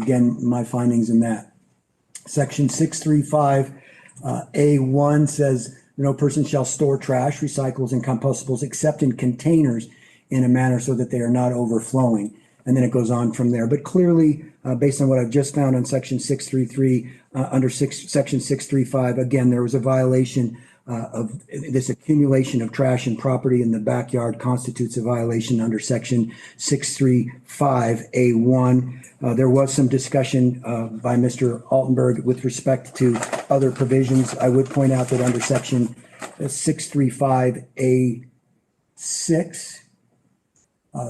my findings in that. Section 635 A1 says, no person shall store trash, recyclables, and compostables except in containers in a manner so that they are not overflowing. And then it goes on from there. But clearly, based on what I've just found on Section 633, under Section 635, again, there was a violation of this accumulation of trash and property in the backyard constitutes a violation under Section 635A1. There was some discussion by Mr. Altenberg with respect to other provisions. I would point out that under Section 635A6,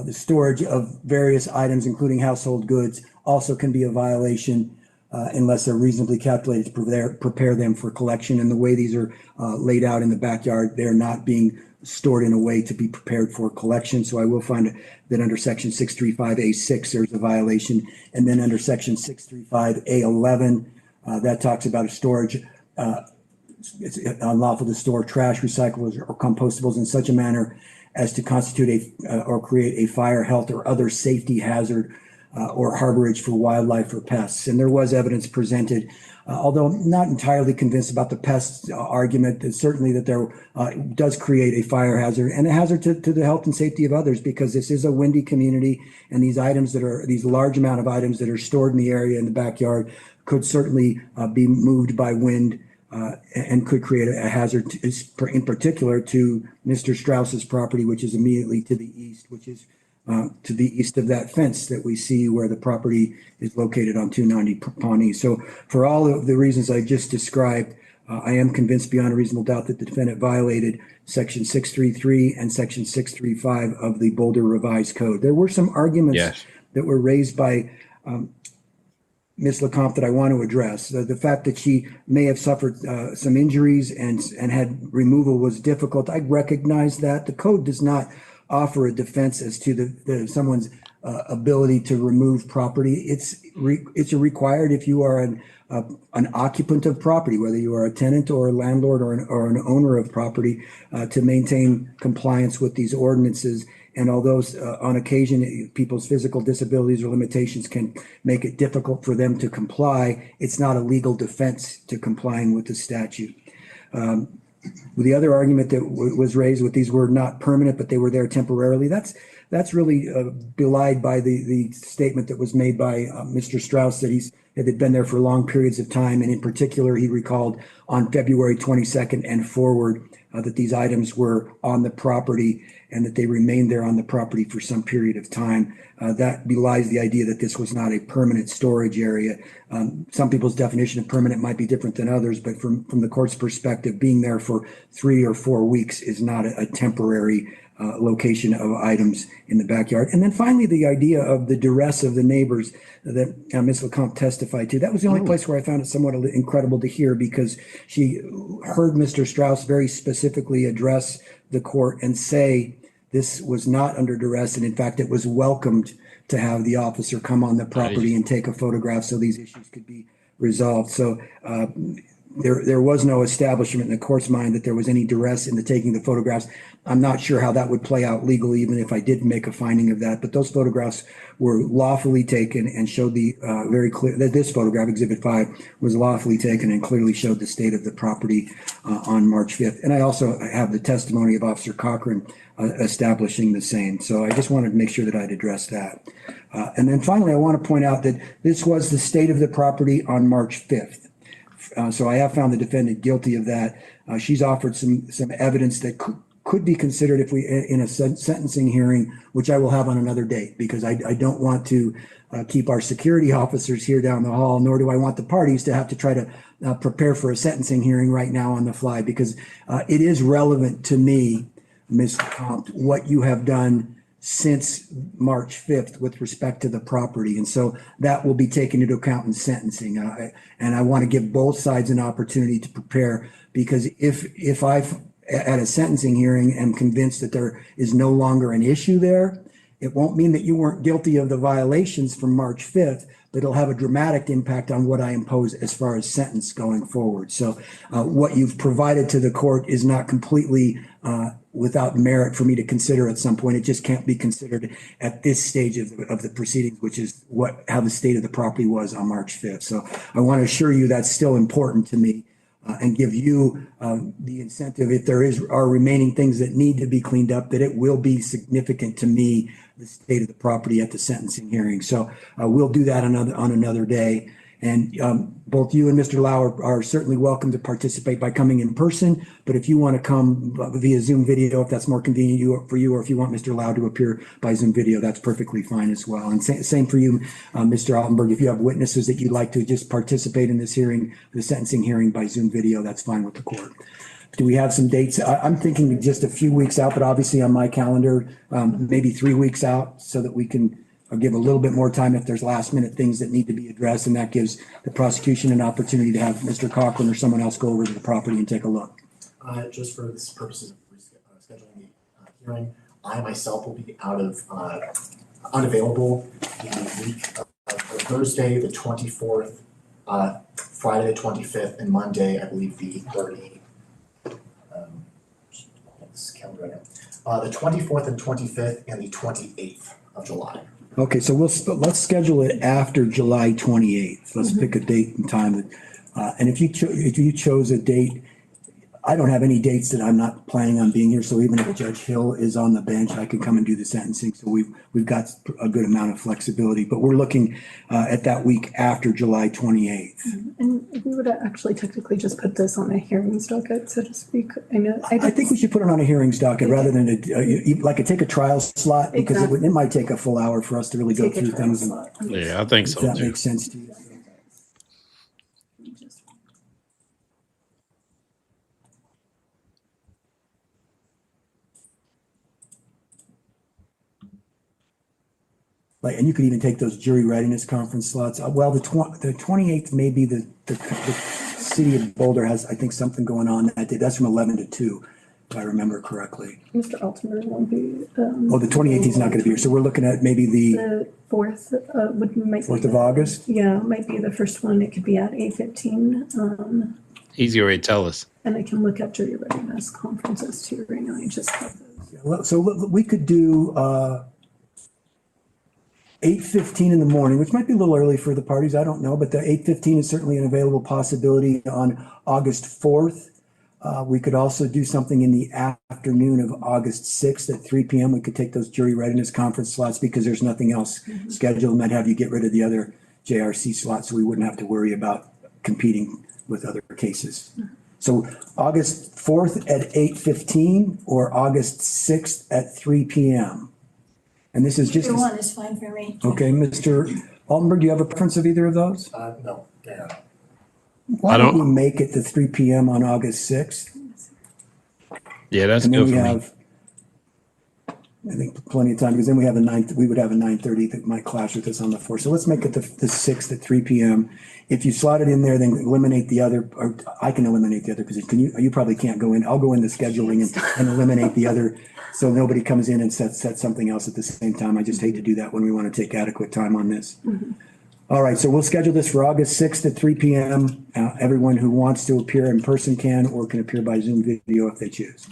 the storage of various items, including household goods, also can be a violation unless they're reasonably calculated to prepare them for collection. And the way these are laid out in the backyard, they're not being stored in a way to be prepared for collection. So I will find that under Section 635A6, there's a violation. And then under Section 635A11, that talks about a storage. It's unlawful to store trash, recyclables, or compostables in such a manner as to constitute or create a fire, health, or other safety hazard or harborage for wildlife or pests. And there was evidence presented, although I'm not entirely convinced about the pests argument, that certainly that there does create a fire hazard and a hazard to the health and safety of others, because this is a windy community, and these large amount of items that are stored in the area in the backyard could certainly be moved by wind and could create a hazard, in particular to Mr. Strauss's property, which is immediately to the east, which is to the east of that fence that we see where the property is located on 290 Pawnee. So for all of the reasons I just described, I am convinced beyond a reasonable doubt that the defendant violated Section 633 and Section 635 of the Boulder Revised Code. There were some arguments that were raised by Ms. LeCompte that I want to address. The fact that she may have suffered some injuries and had removal was difficult. I recognize that. The code does not offer a defense as to someone's ability to remove property. It's required if you are an occupant of property, whether you are a tenant or a landlord or an owner of property, to maintain compliance with these ordinances. And although on occasion people's physical disabilities or limitations can make it difficult for them to comply, it's not a legal defense to complying with the statute. The other argument that was raised with these were not permanent, but they were there temporarily. That's really belied by the statement that was made by Mr. Strauss that that had been there for long periods of time. And in particular, he recalled on February 22nd and forward that these items were on the property and that they remained there on the property for some period of time. That belies the idea that this was not a permanent storage area. Some people's definition of permanent might be different than others, but from the court's perspective, being there for 3 or 4 weeks is not a temporary location of items in the backyard. And then finally, the idea of the duress of the neighbors that Ms. LeCompte testified to. That was the only place where I found it somewhat incredible to hear, because she heard Mr. Strauss very specifically address the court and say this was not under duress. And in fact, it was welcomed to have the officer come on the property and take a photograph so these issues could be resolved. So there was no establishment in the court's mind that there was any duress in the taking the photographs. I'm not sure how that would play out legally, even if I did make a finding of that. But those photographs were lawfully taken and showed the very clear that this photograph, Exhibit 5, was lawfully taken and clearly showed the state of the property on March 5th. And I also have the testimony of Officer Cochran establishing the same. So I just wanted to make sure that I'd address that. And then finally, I want to point out that this was the state of the property on March 5th. So I have found the defendant guilty of that. She's offered some evidence that could be considered if we in a sentencing hearing, which I will have on another date, because I don't want to keep our security officers here down the hall, nor do I want the parties to have to try to prepare for a sentencing hearing right now on the fly, because it is relevant to me, Ms. LeCompte, what you have done since March 5th with respect to the property. And so that will be taken into account in sentencing. And I want to give both sides an opportunity to prepare, because if I've at a sentencing hearing am convinced that there is no longer an issue there, it won't mean that you weren't guilty of the violations from March 5th, but it'll have a dramatic impact on what I impose as far as sentence going forward. So what you've provided to the court is not completely without merit for me to consider at some point. It just can't be considered at this stage of the proceedings, which is how the state of the property was on March 5th. So I want to assure you that's still important to me, and give you the incentive, if there are remaining things that need to be cleaned up, that it will be significant to me, the state of the property at the sentencing hearing. So we'll do that on another day. And both you and Mr. Lau are certainly welcome to participate by coming in person. But if you want to come via Zoom video, if that's more convenient for you, or if you want Mr. Lau to appear by Zoom video, that's perfectly fine as well. And same for you, Mr. Altenberg. If you have witnesses that you'd like to just participate in this hearing, the sentencing hearing by Zoom video, that's fine with the court. Do we have some dates? I'm thinking just a few weeks out, but obviously on my calendar, maybe 3 weeks out, so that we can give a little bit more time if there's last minute things that need to be addressed. And that gives the prosecution an opportunity to have Mr. Cochran or someone else go over to the property and take a look. Just for the purposes of scheduling the hearing, I myself will be unavailable the week of Thursday, the 24th, Friday, the 25th, and Monday, I believe the 30th. This calendar right now. The 24th and 25th and the 28th of July. Okay, so let's schedule it after July 28th. Let's pick a date and time. And if you chose a date, I don't have any dates that I'm not planning on being here. So even if Judge Hill is on the bench, I can come and do the sentencing. So we've got a good amount of flexibility. But we're looking at that week after July 28th. And we would actually technically just put this on a hearings docket, so to speak. I think we should put it on a hearings docket rather than take a trial slot, because Exactly. it might take a full hour for us to really go through things. Yeah, I think If so that too. makes sense to you. Like, and you could even take those jury readiness conference slots. Well, the 28th may be the city of Boulder has, I think, something going on that day. That's from 11 to 2, if I remember correctly. Mr. Altimer won't be. Oh, the 28th, he's not going to be here. So we're looking at maybe the 4th, might be 4th of August? Yeah, might be the first one. It could be at 8:15. He's already tell us. And I can look up jury readiness conferences too right now. I just have those. So we could do 8:15 in the morning, which might be a little early for the parties, I don't know, but the 8:15 is certainly an available possibility on August 4th. We could also do something in the afternoon of August 6th at 3 p.m. We could take those jury readiness conference slots because there's nothing else scheduled, and might have you get rid of the other JRC slots so we wouldn't have to worry about competing with other cases. So August 4th at 8:15 or August 6th at 3 p.m. And this is just. Either one is fine for me. Okay, Mr. Altenberg, do you have a preference of either of those? No, yeah. Why don't we make it to 3 p.m. on August 6th? Yeah, that's And then good we for me. have, I think, plenty of time, because then we have we would have a 9:30 that might clash with us on the 4th. So let's make it the 6th at 3 p.m. If you slot it in there, then eliminate the other, or I can eliminate the other position. You probably can't go in. I'll go into scheduling and eliminate the other, so nobody comes in and sets something else at the same time. I just hate to do that when we want to take adequate time on this. All right, so we'll schedule this for August 6th at 3 p.m. Everyone who wants to appear in person can, or can appear by Zoom video if they choose.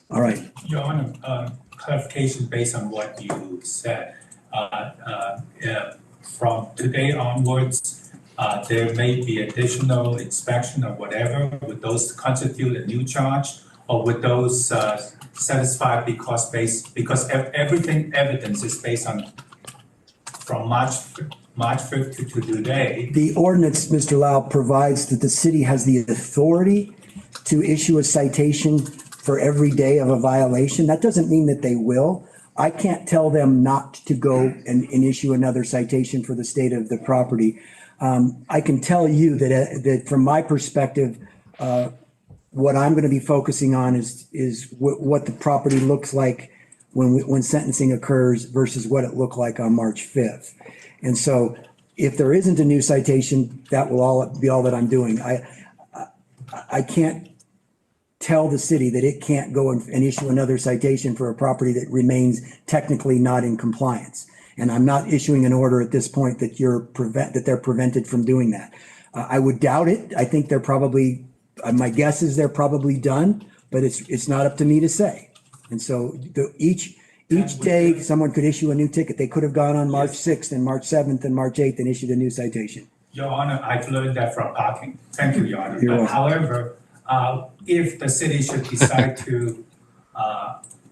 All right. Your Honor, clarification based on what you said. From today onwards, there may be additional inspection or whatever. Would those constitute a new charge, or would those satisfy because everything evidence is based on from March 5th to today? The ordinance, Mr. Lau, provides that the city has the authority to issue a citation for every day of a violation. That doesn't mean that they will. I can't tell them not to go and issue another citation for the state of the property. I can tell you that from my perspective, what I'm going to be focusing on is what the property looks like when sentencing occurs versus what it looked like on March 5th. And so if there isn't a new citation, that will be all that I'm doing. I can't tell the city that it can't go and issue another citation for a property that remains technically not in compliance. And I'm not issuing an order at this point that they're prevented from doing that. I would doubt it. I think they're probably, my guess is they're probably done, but it's not up to me to say. And so each day someone could issue a new ticket. They could have gone on March 6th and March 7th and March 8th and issued a new citation. Your Honor, I've learned that from parking. Thank you, Your Honor. You're But welcome. however, if the city should decide to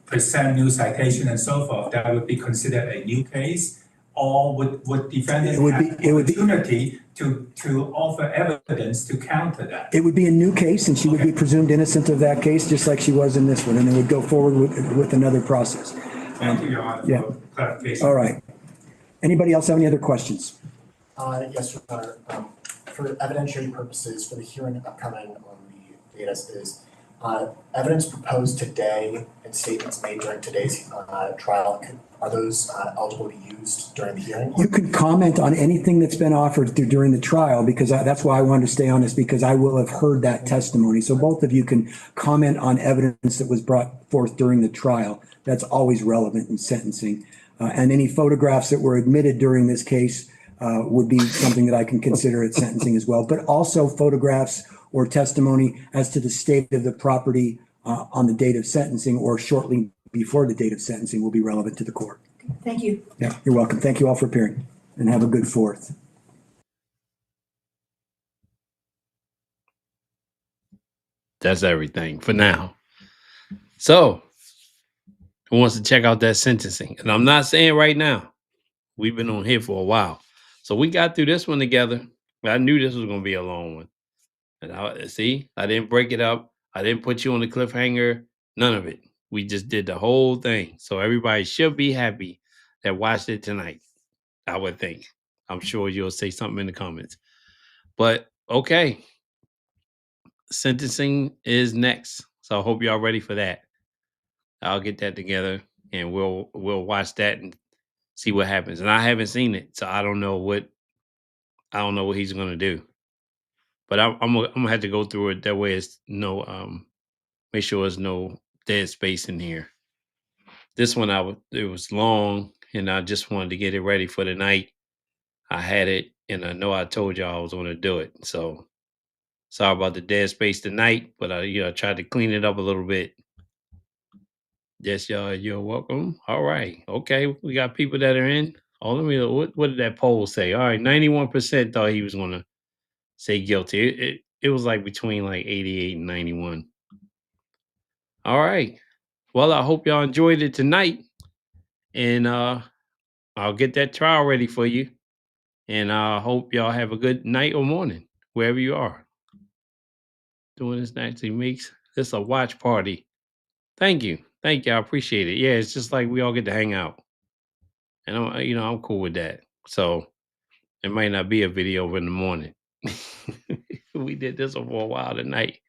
present new citation and so forth, that would be considered a new case, or would defendant have opportunity to offer evidence to counter that? It would be a new case, and she would be presumed innocent of that case, just like she was in this one, and it would go forward with another process. Thank you, Your Honor, Yeah. for clarification. All right. Anybody else have any other questions? Yes, Your Honor. For evidentiary purposes, for the hearing upcoming on the data is evidence proposed today and statements made during today's trial, are those eligible to be used during the hearing? You can comment on anything that's been offered during the trial, because that's why I wanted to stay on this, because I will have heard that testimony. So both of you can comment on evidence that was brought forth during the trial. That's always relevant in sentencing. And any photographs that were admitted during this case would be something that I can consider at sentencing as well. But also photographs or testimony as to the state of the property on the date of sentencing or shortly before the date of sentencing will be relevant to the court. Thank you. Yeah, you're welcome. Thank you all for appearing, and have a good 4th. That's everything for now. So, who wants to check out that sentencing? And I'm not saying right now. We've been on here for a while. So we got through this one together. I knew this was going to be a long one. And I didn't break it up. I didn't put you on the cliffhanger. None of it. We just did the whole thing. So everybody should be happy that watched it tonight, I would think. I'm sure you'll say something in the comments. But okay. Sentencing is next. So I hope y'all ready for that. I'll get that together and we'll watch that and see what happens. And I haven't seen it, so I don't know what he's gonna do. But I'm gonna have to go through it that way. It's no make sure there's no dead space in here. This one it was long, and I just wanted to get it ready for the night. I had it, and I know I told y'all I was gonna do it. So sorry about the dead space tonight, but I tried to clean it up a little bit. Yes, y'all, you're welcome. All right. Okay. We got people that are in. Oh, let me what did that poll say? All right, 91% thought he was gonna say guilty. It was like between like 88 and 91. All right. Well, I hope y'all enjoyed it tonight. And I'll get that trial ready for you. And I hope y'all have a good night or morning, wherever you are. Doing this actually makes this a watch party. Thank you. Thank you. I appreciate it. Yeah, it's just like we all get to hang out. And I'm cool with that. So it might not be a video in the morning. We did this one for a while tonight.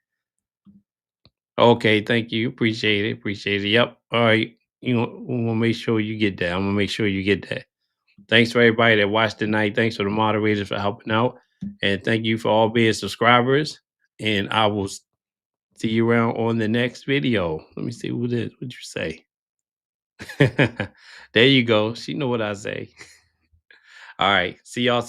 Okay, thank you. Appreciate it. Appreciate it. Yep. All right. We'll make sure you get that. I'm gonna make sure you get that. Thanks for everybody that watched tonight. Thanks for the moderators for helping out. And thank you for all being subscribers. And I will see you around on the next video. Let me see what you say. There you go. She know what I say. All right. See y'all soon.